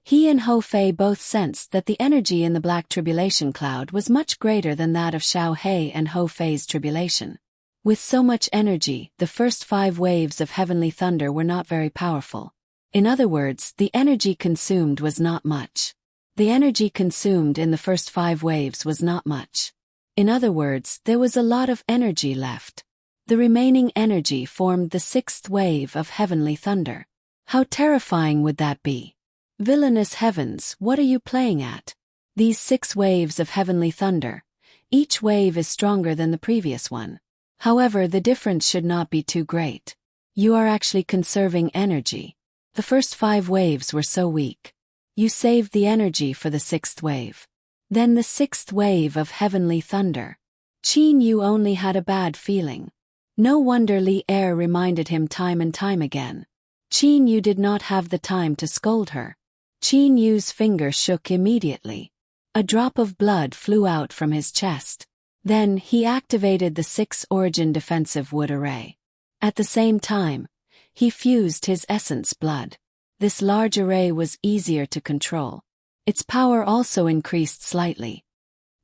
He and Hou Fei both sensed that the energy in the black tribulation cloud was much greater than that of Xiao He and Hou Fei's tribulation. With so much energy, the first 5 waves of heavenly thunder were not very powerful. In other words, the energy consumed was not much. The energy consumed in the first 5 waves was not much. In other words, there was a lot of energy left. The remaining energy formed the 6th wave of heavenly thunder. How terrifying would that be? Villainous heavens, what are you playing at? These 6 waves of heavenly thunder. Each wave is stronger than the previous one. However, the difference should not be too great. You are actually conserving energy. The first 5 waves were so weak. You saved the energy for the 6th wave. Then the 6th wave of heavenly thunder. Qin Yu only had a bad feeling. No wonder Li Er reminded him time and time again. Qin Yu did not have the time to scold her. Qin Yu's finger shook immediately. A drop of blood flew out from his chest. Then, he activated the 6 origin defensive wood array. At the same time, he fused his essence blood. This large array was easier to control. Its power also increased slightly.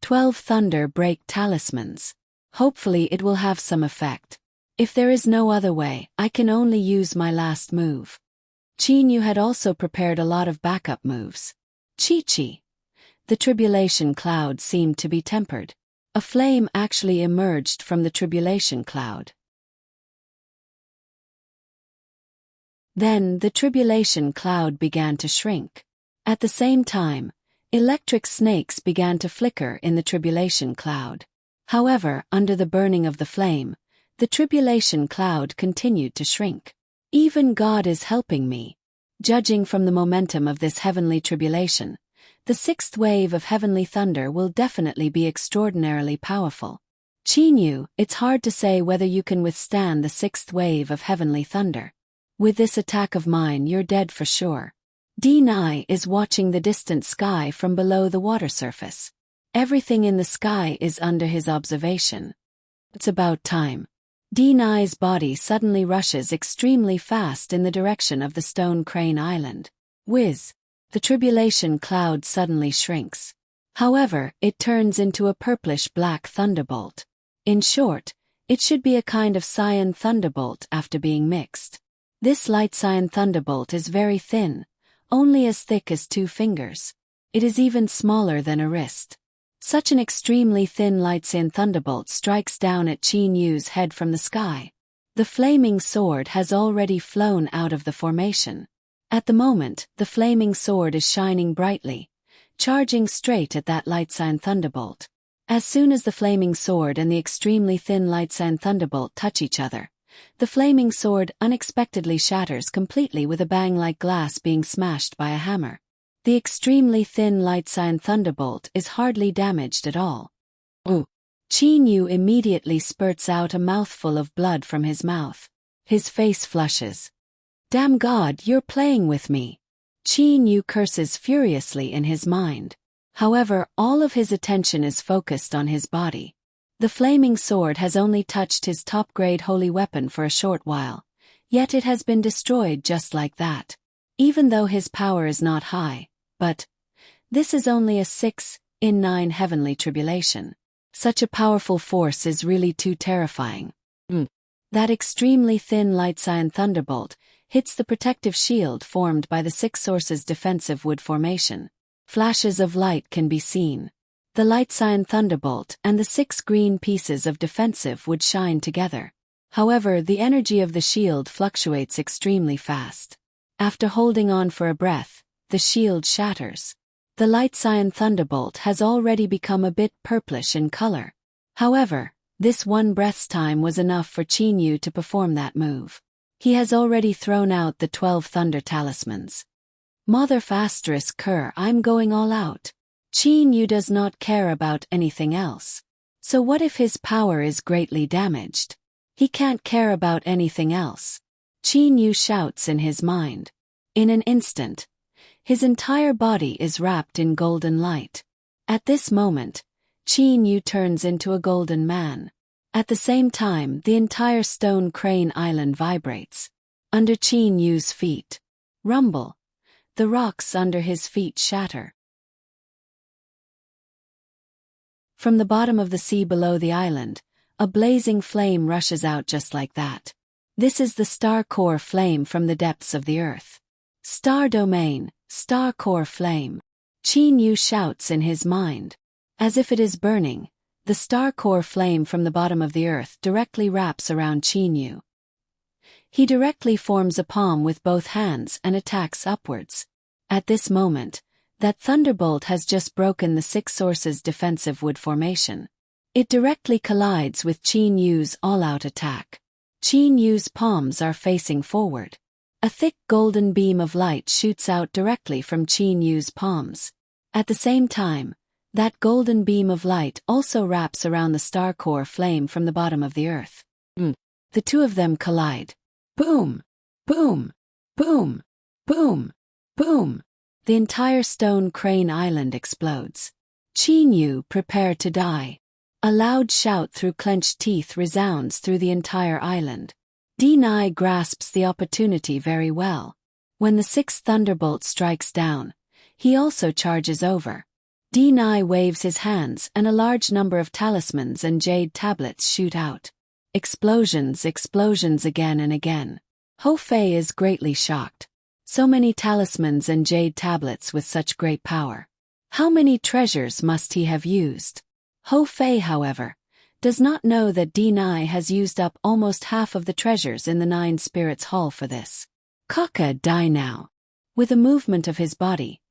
12 thunder break talismans. Hopefully it will have some effect. If there is no other way, I can only use my last move. Qin had also prepared a lot of backup moves. Chi. The tribulation cloud seemed to be tempered. A flame actually emerged from the tribulation cloud. Then the tribulation cloud began to shrink. At the same time, electric snakes began to flicker in the tribulation cloud. However, under the burning of the flame, the tribulation cloud continued to shrink. Even God is helping me. Judging from the momentum of this heavenly tribulation, the 6th wave of heavenly thunder will definitely be extraordinarily powerful. Qin, it's hard to say whether you can withstand the 6th wave of heavenly thunder. With this attack of mine, you're dead for sure. Denai is watching the distant sky from below the water surface. Everything in the sky is under his observation. It's about time. Denai's body suddenly rushes extremely fast in the direction of the Stone Crane Island. Whiz! The tribulation cloud suddenly shrinks. However, it turns into a purplish-black thunderbolt. In short, it should be a kind of cyan thunderbolt after being mixed. This light cyan thunderbolt is very thin, only as thick as 2 fingers. It is even smaller than a wrist. Such an extremely thin light cyan thunderbolt strikes down at Qin Yu's head from the sky. The flaming sword has already flown out of the formation. At the moment, the flaming sword is shining brightly, charging straight at that light cyan thunderbolt. As soon as the flaming sword and the extremely thin light cyan thunderbolt touch each other, the flaming sword unexpectedly shatters completely with a bang like glass being smashed by a hammer. The extremely thin light cyan thunderbolt is hardly damaged at all. Ooh! Qin Yu immediately spurts out a mouthful of blood from his mouth. His face flushes. Damn God, you're playing with me. Qin Yu curses furiously in his mind. However, all of his attention is focused on his body. The flaming sword has only touched his top-grade holy weapon for a short while, yet it has been destroyed just like that. Even though his power is not high, but this is only a 6 in 9 heavenly tribulation. Such a powerful force is really too terrifying. That extremely thin light cyan thunderbolt hits the protective shield formed by the 6 sources defensive wood formation. Flashes of light can be seen. The light cyan thunderbolt and the 6 green pieces of defensive wood shine together. However, the energy of the shield fluctuates extremely fast. After holding on for a breath, the shield shatters. The light cyan thunderbolt has already become a bit purplish in color. However, this one breath's time was enough for Qin Yu to perform that move. He has already thrown out the 12 thunder talismans. Mother ***, I'm going all out. Qin Yu does not care about anything else. So what if his power is greatly damaged? He can't care about anything else. Qin Yu shouts in his mind. In an instant, his entire body is wrapped in golden light. At this moment, Qin Yu turns into a golden man. At the same time, the entire Stone Crane Island vibrates. Under Qin Yu's feet. Rumble. The rocks under his feet shatter. From the bottom of the sea below the island, a blazing flame rushes out just like that. This is the star core flame from the depths of the earth. Star domain, star core flame. Qin Yu shouts in his mind. As if it is burning, the star core flame from the bottom of the earth directly wraps around Qin Yu. He directly forms a palm with both hands and attacks upwards. At this moment, that thunderbolt has just broken the 6 sources defensive wood formation. It directly collides with Qin Yu's all-out attack. Qin Yu's palms are facing forward. A thick golden beam of light shoots out directly from Qin Yu's palms. At the same time, that golden beam of light also wraps around the star core flame from the bottom of the earth. The two of them collide. Boom! Boom! Boom! Boom! Boom! The entire Stone Crane Island explodes. Qin Yu, prepare to die. A loud shout through clenched teeth resounds through the entire island. Deny grasps the opportunity very well. When the sixth thunderbolt strikes down, he also charges over. Deny waves his hands and a large number of talismans and jade tablets shoot out. Explosions again and again. Ho Fei is greatly shocked. So many talismans and jade tablets with such great power. How many treasures must he have used? Ho Fei, however, does not know that Deny has used up almost half of the treasures in the Nine Spirits Hall for this. Kaka, die now. With a movement of his body,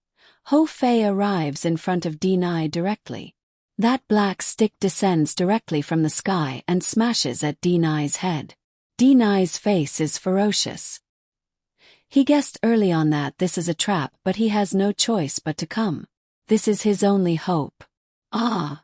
Ho Fei arrives in front of Deny directly. That black stick descends directly from the sky and smashes at Deny's head. Deny's face is ferocious. He guessed early on that this is a trap, but he has no choice but to come. This is his only hope. Ah!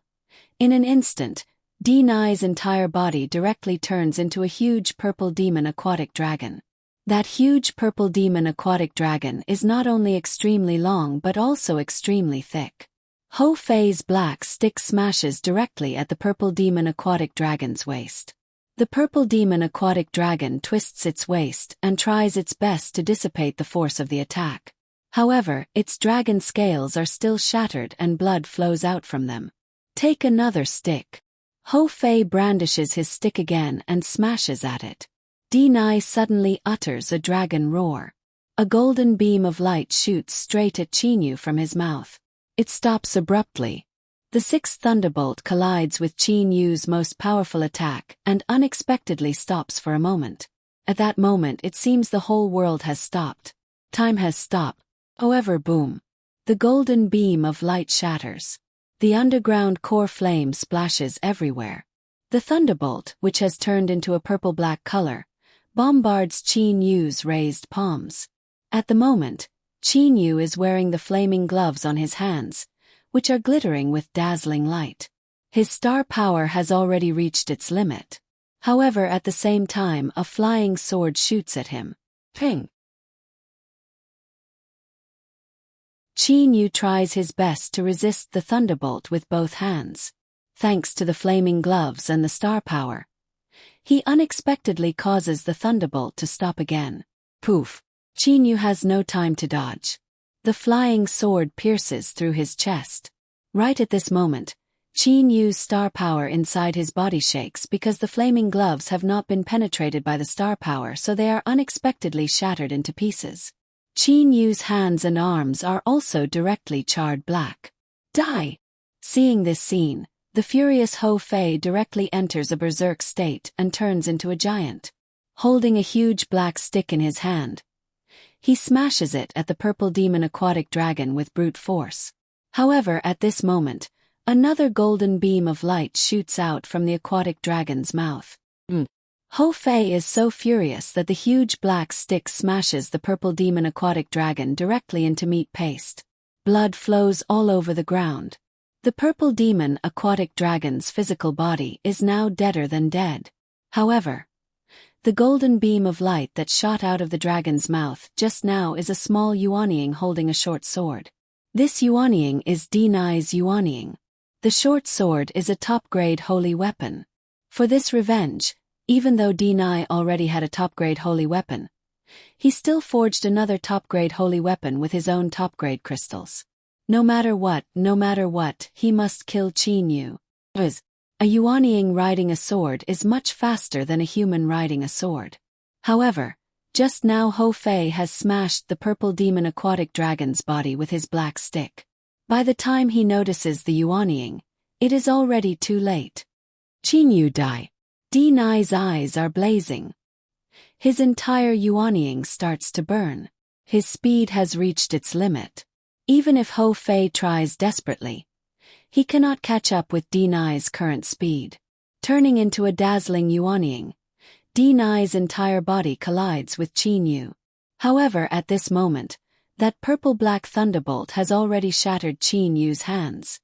In an instant, Deny's entire body directly turns into a huge purple demon aquatic dragon. That huge purple demon aquatic dragon is not only extremely long but also extremely thick. Ho Fei's black stick smashes directly at the purple demon aquatic dragon's waist. The purple demon aquatic dragon twists its waist and tries its best to dissipate the force of the attack. However, its dragon scales are still shattered and blood flows out from them. Take another stick. Ho Fei brandishes his stick again and smashes at it. Deny suddenly utters a dragon roar. A golden beam of light shoots straight at Qin Yu from his mouth. It stops abruptly. The sixth thunderbolt collides with Qin Yu's most powerful attack and unexpectedly stops for a moment. At that moment it seems the whole world has stopped. Time has stopped. However, boom. The golden beam of light shatters. The underground core flame splashes everywhere. The thunderbolt, which has turned into a purple-black color, bombards Qin Yu's raised palms. At the moment, Qin Yu is wearing the flaming gloves on his hands, which are glittering with dazzling light. His star power has already reached its limit. However, at the same time, a flying sword shoots at him. Ping! Qin Yu tries his best to resist the thunderbolt with both hands. Thanks to the flaming gloves and the star power, he unexpectedly causes the thunderbolt to stop again. Poof! Qin Yu has no time to dodge. The flying sword pierces through his chest. Right at this moment, Qin Yu's star power inside his body shakes because the flaming gloves have not been penetrated by the star power, so they are unexpectedly shattered into pieces. Qin Yu's hands and arms are also directly charred black. Die! Seeing this scene, the furious Ho Fei directly enters a berserk state and turns into a giant. Holding a huge black stick in his hand, he smashes it at the purple demon aquatic dragon with brute force. However, at this moment, another golden beam of light shoots out from the aquatic dragon's mouth. Ho Fei is so furious that the huge black stick smashes the purple demon aquatic dragon directly into meat paste. Blood flows all over the ground. The purple demon aquatic dragon's physical body is now deader than dead. However, the golden beam of light that shot out of the dragon's mouth just now is a small Yuanying holding a short sword. This Yuanying is Deny's Yuanying. The short sword is a top-grade holy weapon. For this revenge, even though Deny already had a top-grade holy weapon, he still forged another top-grade holy weapon with his own top-grade crystals. No matter what, he must kill Qin Yu. A Yuanying riding a sword is much faster than a human riding a sword. However, just now Ho Fei has smashed the purple demon aquatic dragon's body with his black stick. By the time he notices the Yuanying, it is already too late. Qin Yu die. Deny's eyes are blazing. His entire Yuanying starts to burn. His speed has reached its limit. Even if Ho Fei tries desperately, he cannot catch up with Deny's current speed. Turning into a dazzling Yuanying, Deny's entire body collides with Qin Yu. However, at this moment, that purple-black thunderbolt has already shattered Qin Yu's hands.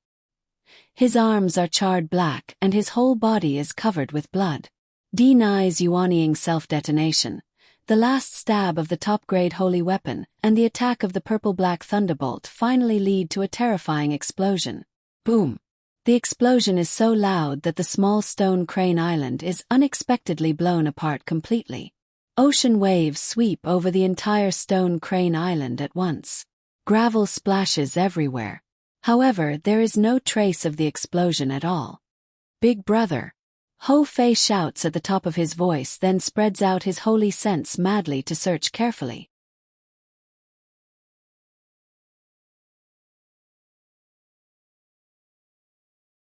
His arms are charred black and his whole body is covered with blood. Deny's Yuanying self-detonation, the last stab of the top-grade holy weapon, and the attack of the purple-black thunderbolt finally lead to a terrifying explosion. Boom! The explosion is so loud that the small stone crane island is unexpectedly blown apart completely. Ocean waves sweep over the entire stone crane island at once. Gravel splashes everywhere. However, there is no trace of the explosion at all. Big brother! Ho Fei shouts at the top of his voice, then spreads out his holy sense madly to search carefully.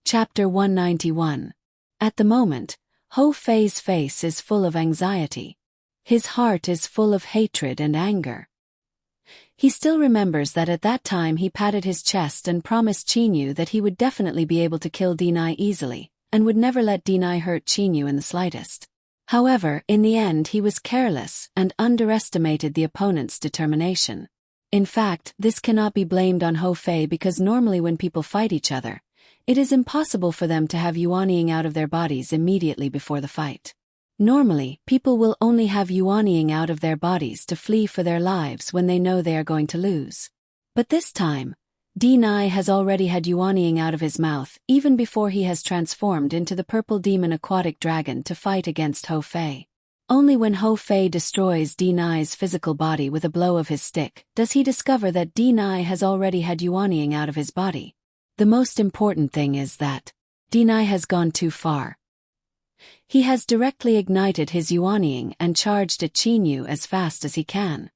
Chapter 191. At the moment, Ho Fei's face is full of anxiety. His heart is full of hatred and anger. He still remembers that at that time he patted his chest and promised Chinyu that he would definitely be able to kill Denai easily, and would never let Denai hurt Chinyu in the slightest. However, in the end he was careless and underestimated the opponent's determination. In fact, this cannot be blamed on Ho Fei because normally when people fight each other, it is impossible for them to have yuaniing out of their bodies immediately before the fight. Normally, people will only have yuaniing out of their bodies to flee for their lives when they know they are going to lose. But this time, Denai has already had yuaniing out of his mouth even before he has transformed into the purple demon aquatic dragon to fight against Ho Fei. Only when Ho Fei destroys Denai's physical body with a blow of his stick does he discover that Denai has already had yuaniing out of his body. The most important thing is that Denai has gone too far. He has directly ignited his yuaniing and charged at Chinyu as fast as he can.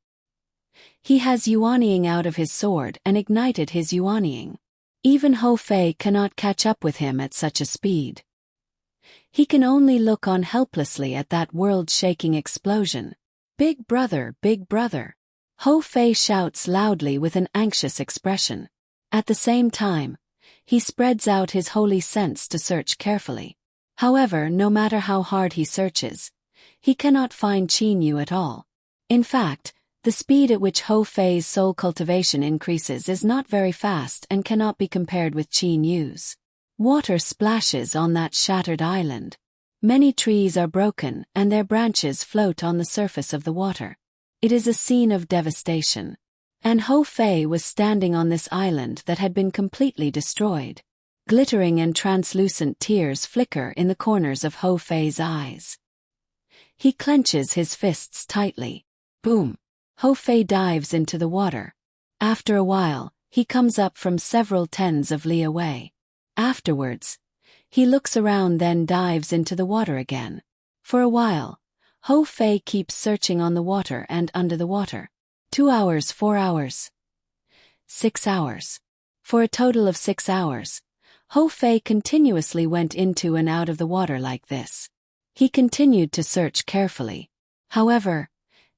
He has yuaniing out of his sword and ignited his yuaniing. Even Ho Fei cannot catch up with him at such a speed. He can only look on helplessly at that world-shaking explosion. Big brother, big brother! Ho Fei shouts loudly with an anxious expression. At the same time, he spreads out his holy sense to search carefully. However, no matter how hard he searches, he cannot find Chinyu at all. In fact, the speed at which Ho Fei's soul cultivation increases is not very fast and cannot be compared with Chinyu's. Water splashes on that shattered island. Many trees are broken and their branches float on the surface of the water. It is a scene of devastation. And Ho Fei was standing on this island that had been completely destroyed. Glittering and translucent tears flicker in the corners of Ho Fei's eyes. He clenches his fists tightly. Boom! Ho Fei dives into the water. After a while, he comes up from several tens of li away. Afterwards, he looks around, then dives into the water again. For a while, Ho Fei keeps searching on the water and under the water. 2 hours, 4 hours, 6 hours. For a total of 6 hours, Ho Fei continuously went into and out of the water like this. He continued to search carefully. However,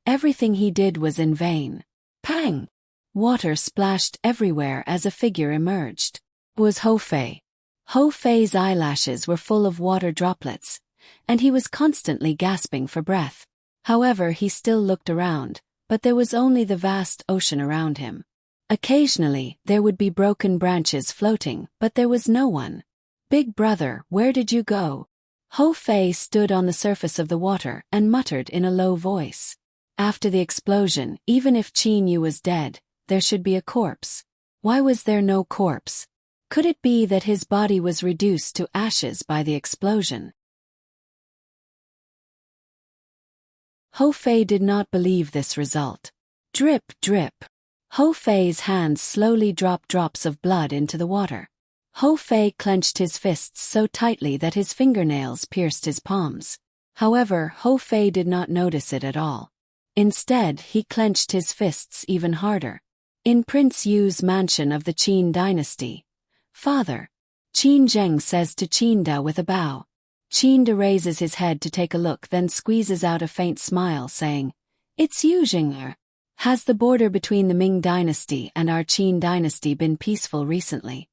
everything he did was in vain. Pang! Water splashed everywhere as a figure emerged. It was Ho Fei. Ho Fei's eyelashes were full of water droplets, and he was constantly gasping for breath. However, he still looked around, but there was only the vast ocean around him. Occasionally, there would be broken branches floating, but there was no one. Big brother, where did you go? Ho Fei stood on the surface of the water and muttered in a low voice. After the explosion, even if Chinyu was dead, there should be a corpse. Why was there no corpse? Could it be that his body was reduced to ashes by the explosion? Ho Fei did not believe this result. Drip, drip. Ho Fei's hands slowly dropped drops of blood into the water. Ho Fei clenched his fists so tightly that his fingernails pierced his palms. However, Ho Fei did not notice it at all. Instead, he clenched his fists even harder. In Prince Yu's mansion of the Qin dynasty, "Father," Qin Zheng says to Qinda with a bow. Qinda raises his head to take a look, then squeezes out a faint smile, saying, "It's Yu Zheng. Has the border between the Ming dynasty and our Qin dynasty been peaceful recently?"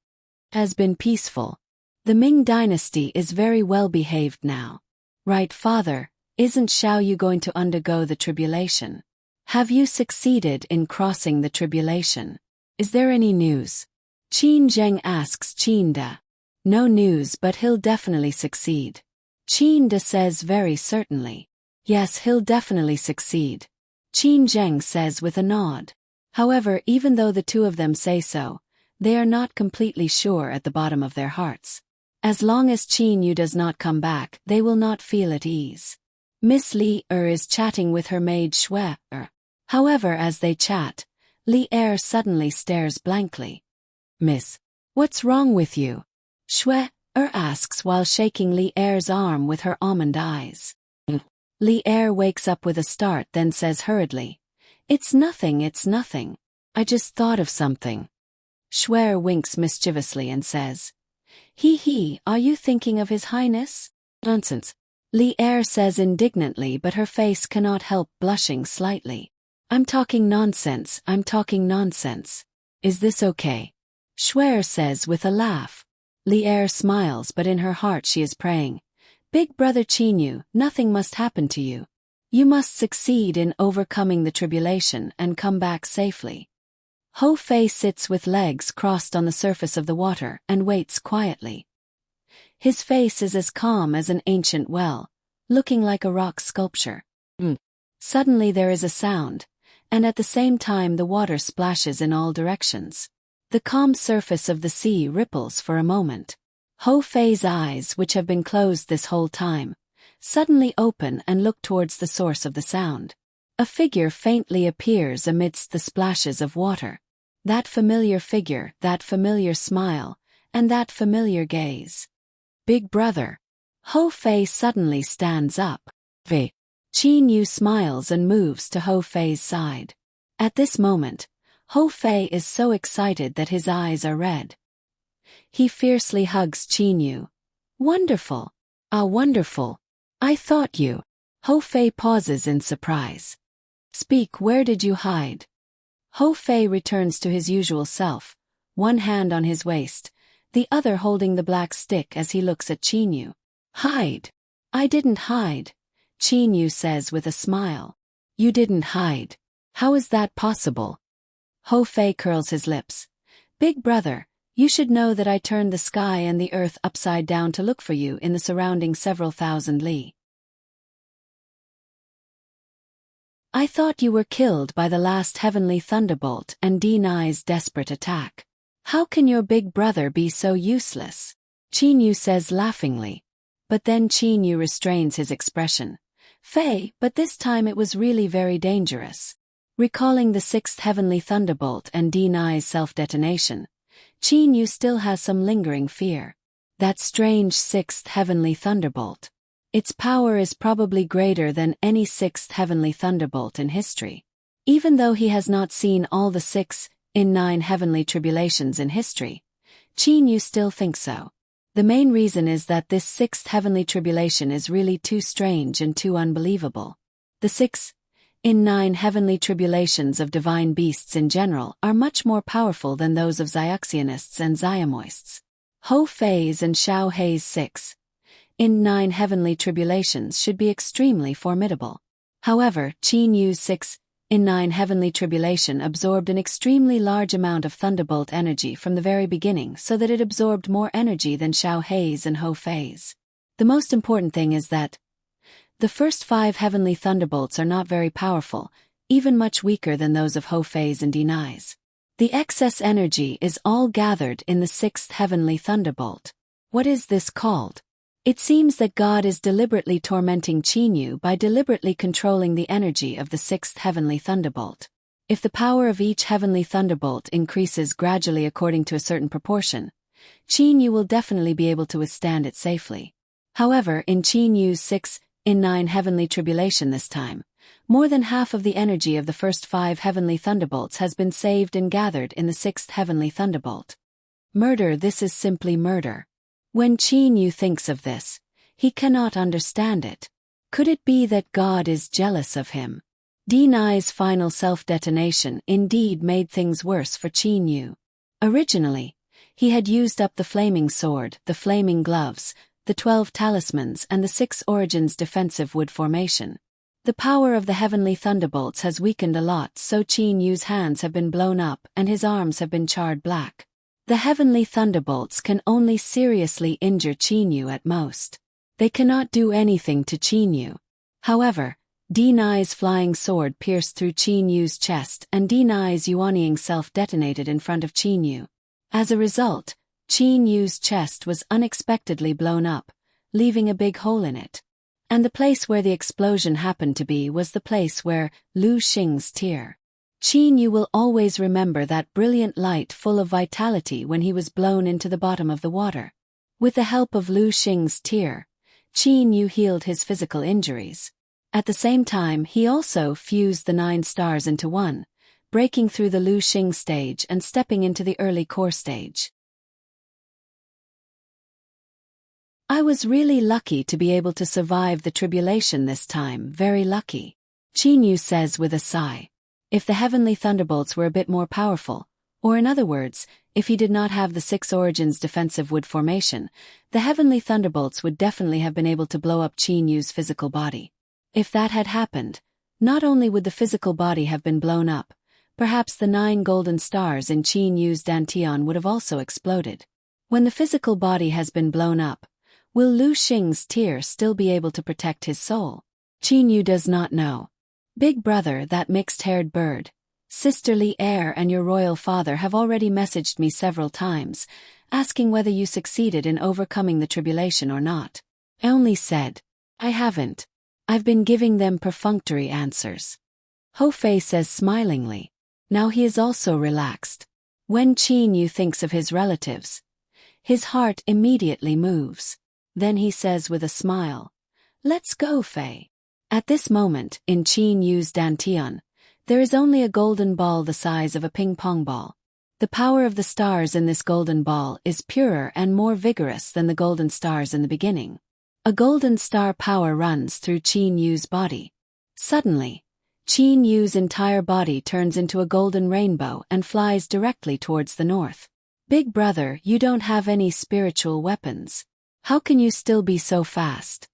"Has been peaceful. The Ming dynasty is very well behaved now." "Right, father. Isn't Xiao Yu going to undergo the tribulation? Have you succeeded in crossing the tribulation? Is there any news?" Qin Zheng asks Qinda. "No news, but he'll definitely succeed." Qinda says very certainly. "Yes, he'll definitely succeed." Qin Zheng says with a nod. However, even though the two of them say so, they are not completely sure at the bottom of their hearts. As long as Qin Yu does not come back, they will not feel at ease. Miss Li is chatting with her maid Shui. However, as they chat, Li suddenly stares blankly. Miss, what's wrong with you? Shui asks while shaking Li's arm with her almond eyes. Li wakes up with a start, then says hurriedly, It's nothing. I just thought of something. Shui winks mischievously and says, He, are you thinking of His Highness? Nonsense. Li says indignantly, but her face cannot help blushing slightly. I'm talking nonsense. Is this okay? Shui says with a laugh. Li smiles, but in her heart she is praying, Big brother Qin Yu, nothing must happen to you. You must succeed in overcoming the tribulation and come back safely. Ho Fei sits with legs crossed on the surface of the water and waits quietly. His face is as calm as an ancient well, looking like a rock sculpture. Suddenly there is a sound, and at the same time the water splashes in all directions. The calm surface of the sea ripples for a moment. Ho Fei's eyes, which have been closed this whole time, suddenly open and look towards the source of the sound. A figure faintly appears amidst the splashes of water. That familiar figure, that familiar smile, and that familiar gaze. Big brother. Ho Fei suddenly stands up. Qin Yu smiles and moves to Ho Fei's side. At this moment, Ho Fei is so excited that his eyes are red. He fiercely hugs Qin Yu. Wonderful. Wonderful. I thought you. Ho Fei pauses in surprise. Speak, where did you hide? Ho Fei returns to his usual self, one hand on his waist, the other holding the black stick as he looks at Qin Yu. Hide? I didn't hide, Qin Yu says with a smile. You didn't hide. How is that possible? Ho Fei curls his lips. Big brother, you should know that I turned the sky and the earth upside down to look for you in the surrounding several thousand li. I thought you were killed by the last heavenly thunderbolt and Denai's desperate attack. How can your big brother be so useless? Qin Yu says laughingly. But then Qin Yu restrains his expression. Fei, but this time it was really very dangerous. Recalling the sixth heavenly thunderbolt and Denai's self-detonation, Qin Yu still has some lingering fear. That strange sixth heavenly thunderbolt. Its power is probably greater than any sixth heavenly thunderbolt in history. Even though he has not seen all the 6 in 9 heavenly tribulations in history, Qin Yu still thinks so. The main reason is that this sixth heavenly tribulation is really too strange and too unbelievable. The 6 in 9 heavenly tribulations of divine beasts in general are much more powerful than those of Xiaxianists and Xiamoists. Ho Fei's and Xiao Hei's 6 in 9 heavenly tribulations should be extremely formidable. However, Qin Yu's 6 in 9 heavenly tribulation absorbed an extremely large amount of thunderbolt energy from the very beginning, so that it absorbed more energy than Xiao Hei's and Ho Fei's. The most important thing is that the first 5 heavenly thunderbolts are not very powerful, even much weaker than those of Ho Fei's and Denai's. The excess energy is all gathered in the 6th heavenly thunderbolt. What is this called? It seems that God is deliberately tormenting Qin Yu by deliberately controlling the energy of the 6th heavenly thunderbolt. If the power of each heavenly thunderbolt increases gradually according to a certain proportion, Qin Yu will definitely be able to withstand it safely. However, in Qin Yu's 6 in 9 heavenly tribulation this time, more than half of the energy of the first 5 heavenly thunderbolts has been saved and gathered in the 6th heavenly thunderbolt. Murder, this is simply murder. When Qin Yu thinks of this, he cannot understand it. Could it be that God is jealous of him? Denai's final self-detonation indeed made things worse for Qin Yu. Originally, he had used up the flaming sword, the flaming gloves, the 12 talismans and the 6 origins defensive wood formation. The power of the heavenly thunderbolts has weakened a lot, so Qin Yu's hands have been blown up and his arms have been charred black. The heavenly thunderbolts can only seriously injure Qin Yu at most. They cannot do anything to Qin Yu. However, Denai's flying sword pierced through Qin Yu's chest and Denai's yuanying self detonated in front of Qin Yu. As a result, Qin Yu's chest was unexpectedly blown up, leaving a big hole in it. And the place where the explosion happened to be was the place where Lu Xing's tear. Qin Yu will always remember that brilliant light full of vitality when he was blown into the bottom of the water. With the help of Lu Xing's tear, Qin Yu healed his physical injuries. At the same time, he also fused the 9 stars into one, breaking through the Lu Xing stage and stepping into the early core stage. I was really lucky to be able to survive the tribulation this time, very lucky. Qin Yu says with a sigh. If the heavenly thunderbolts were a bit more powerful, or in other words, if he did not have the 6 origins defensive wood formation, the heavenly thunderbolts would definitely have been able to blow up Qin Yu's physical body. If that had happened, not only would the physical body have been blown up, perhaps the 9 golden stars in Qin Yu's dantian would have also exploded. When the physical body has been blown up, will Lu Xing's tear still be able to protect his soul? Qin Yu does not know. Big brother, that mixed-haired bird, sisterly heir and your royal father have already messaged me several times, asking whether you succeeded in overcoming the tribulation or not. I only said, I haven't. I've been giving them perfunctory answers. Ho Fei says smilingly. Now he is also relaxed. When Qin Yu thinks of his relatives, his heart immediately moves. Then he says with a smile, Let's go, Fei. At this moment, in Qin Yu's dantian, there is only a golden ball the size of a ping-pong ball. The power of the stars in this golden ball is purer and more vigorous than the golden stars in the beginning. A golden star power runs through Qin Yu's body. Suddenly, Qin Yu's entire body turns into a golden rainbow and flies directly towards the north. Big brother, you don't have any spiritual weapons. How can you still be so fast?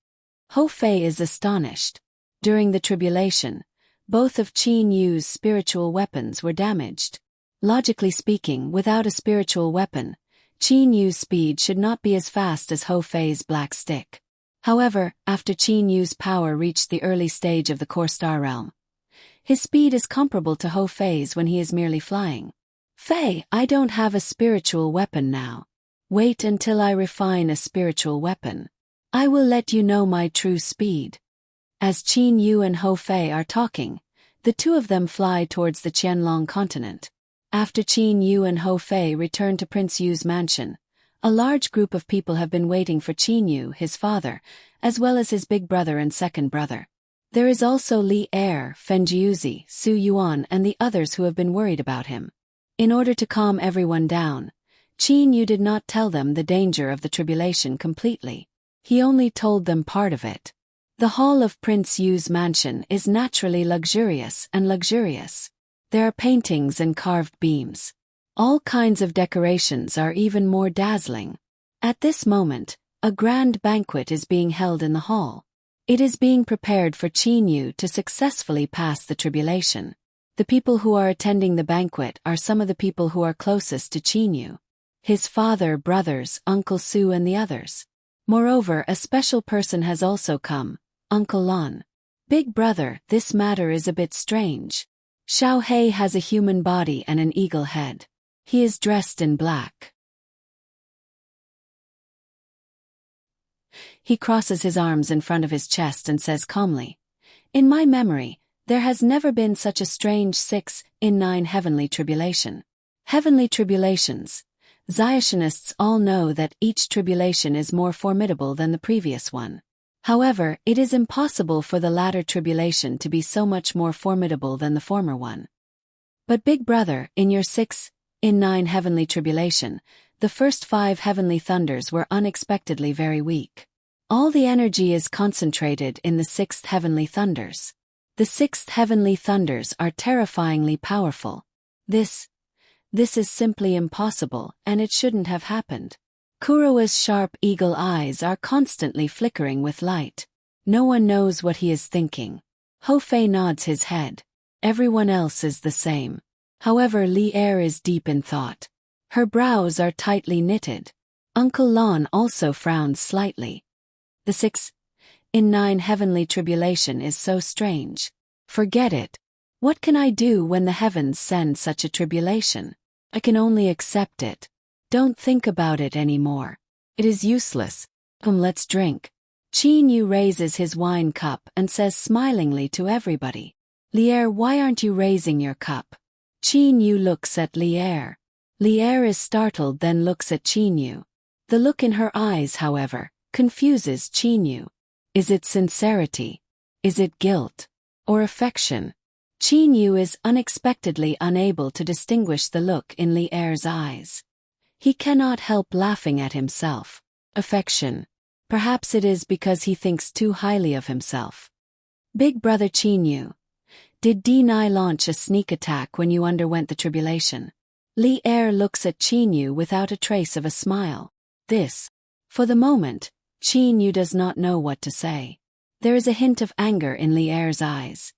Ho Fei is astonished. During the tribulation, both of Qin Yu's spiritual weapons were damaged. Logically speaking, without a spiritual weapon, Qin Yu's speed should not be as fast as Ho Fei's black stick. However, after Qin Yu's power reached the early stage of the core star realm, his speed is comparable to Ho Fei's when he is merely flying. Fei, I don't have a spiritual weapon now. Wait until I refine a spiritual weapon. I will let you know my true speed. As Qin Yu and Ho Fei are talking, the two of them fly towards the Qianlong continent. After Qin Yu and Ho Fei return to Prince Yu's mansion, a large group of people have been waiting for Qin Yu, his father, as well as his big brother and second brother. There is also Li Er, Fenjiuzi, Su Yuan and the others who have been worried about him. In order to calm everyone down, Qin Yu did not tell them the danger of the tribulation completely. He only told them part of it. The hall of Prince Yu's mansion is naturally luxurious and luxurious. There are paintings and carved beams. All kinds of decorations are even more dazzling. At this moment, a grand banquet is being held in the hall. It is being prepared for Qin Yu to successfully pass the tribulation. The people who are attending the banquet are some of the people who are closest to Qin Yu. His father, brothers, Uncle Su and the others. Moreover, a special person has also come, Uncle Lon. Big brother, this matter is a bit strange. Xiao Hei has a human body and an eagle head. He is dressed in black. He crosses his arms in front of his chest and says calmly, In my memory, there has never been such a strange 6 in 9 heavenly tribulation. Heavenly tribulations. Ziationists all know that each tribulation is more formidable than the previous one. However, it is impossible for the latter tribulation to be so much more formidable than the former one. But Big Brother, in your 6 in 9 heavenly tribulation, the first 5 heavenly thunders were unexpectedly very weak. All the energy is concentrated in the 6th heavenly thunders. The 6th heavenly thunders are terrifyingly powerful. This is simply impossible, and it shouldn't have happened. Kurowa's sharp eagle eyes are constantly flickering with light. No one knows what he is thinking. Ho Fei nods his head. Everyone else is the same. However, Li Er is deep in thought. Her brows are tightly knitted. Uncle Lon also frowns slightly. The 6 in 9 heavenly tribulation is so strange. Forget it. What can I do when the heavens send such a tribulation? I can only accept it. Don't think about it anymore. It is useless. Let's drink. Qin Yu raises his wine cup and says smilingly to everybody, Lier, why aren't you raising your cup? Qin Yu looks at Lier. Lier is startled, then looks at Qin Yu. The look in her eyes, however, confuses Qin Yu. Is it sincerity? Is it guilt? Or affection? Qin Yu is unexpectedly unable to distinguish the look in Lier's eyes. He cannot help laughing at himself. Affection. Perhaps it is because he thinks too highly of himself. Big brother Qin Yu. Did D9 launch a sneak attack when you underwent the tribulation? Lier looks at Qin Yu without a trace of a smile. For the moment, Qin Yu does not know what to say. There is a hint of anger in Lier's eyes.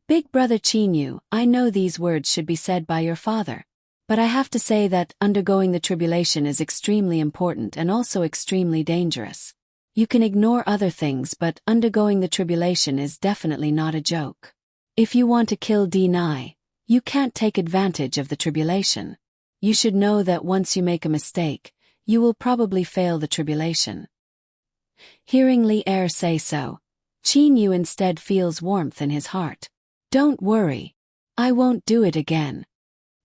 Big brother Qin Yu, I know these words should be said by your father. But I have to say that undergoing the tribulation is extremely important and also extremely dangerous. You can ignore other things, but undergoing the tribulation is definitely not a joke. If you want to kill D9, you can't take advantage of the tribulation. You should know that once you make a mistake, you will probably fail the tribulation. Hearing Lier say so, Qin Yu instead feels warmth in his heart. Don't worry. I won't do it again.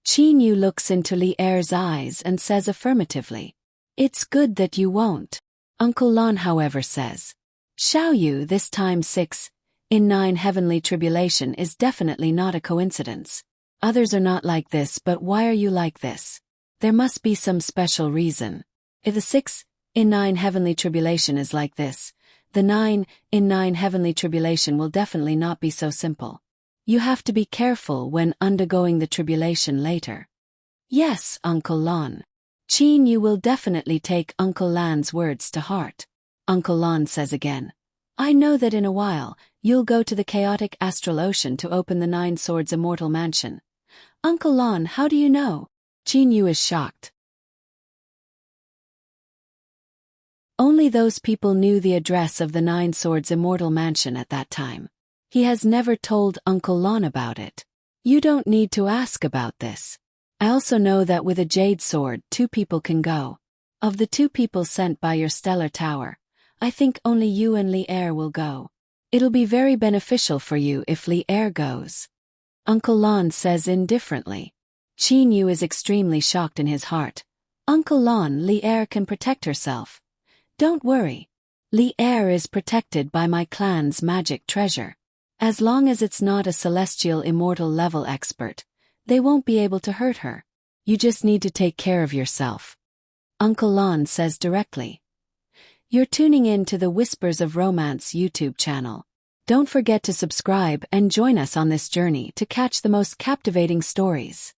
Qin Yu looks into Lier's eyes and says affirmatively. It's good that you won't. Uncle Lon, however, says. Xiao Yu, this time 6 in 9 heavenly tribulation is definitely not a coincidence. Others are not like this, but why are you like this? There must be some special reason. If the 6 in 9 heavenly tribulation is like this, the 9 in 9 heavenly tribulation will definitely not be so simple. You have to be careful when undergoing the tribulation later. Yes, Uncle Lon. Qin Yu will definitely take Uncle Lan's words to heart. Uncle Lon says again, I know that in a while, you'll go to the chaotic astral ocean to open the 9 Swords Immortal Mansion. Uncle Lon, how do you know? Qin Yu is shocked. Only those people knew the address of the 9 Swords Immortal Mansion at that time. He has never told Uncle Lon about it. You don't need to ask about this. I also know that with a jade sword 2 people can go. Of the 2 people sent by your stellar tower, I think only you and Lier will go. It'll be very beneficial for you if Lier goes. Uncle Lon says indifferently. Qin Yu is extremely shocked in his heart. Uncle Lon, Lier can protect herself. Don't worry. Lier is protected by my clan's magic treasure. As long as it's not a celestial immortal level expert, they won't be able to hurt her. You just need to take care of yourself. Uncle Lon says directly. You're tuning in to the Whispers of Romance YouTube channel. Don't forget to subscribe and join us on this journey to catch the most captivating stories.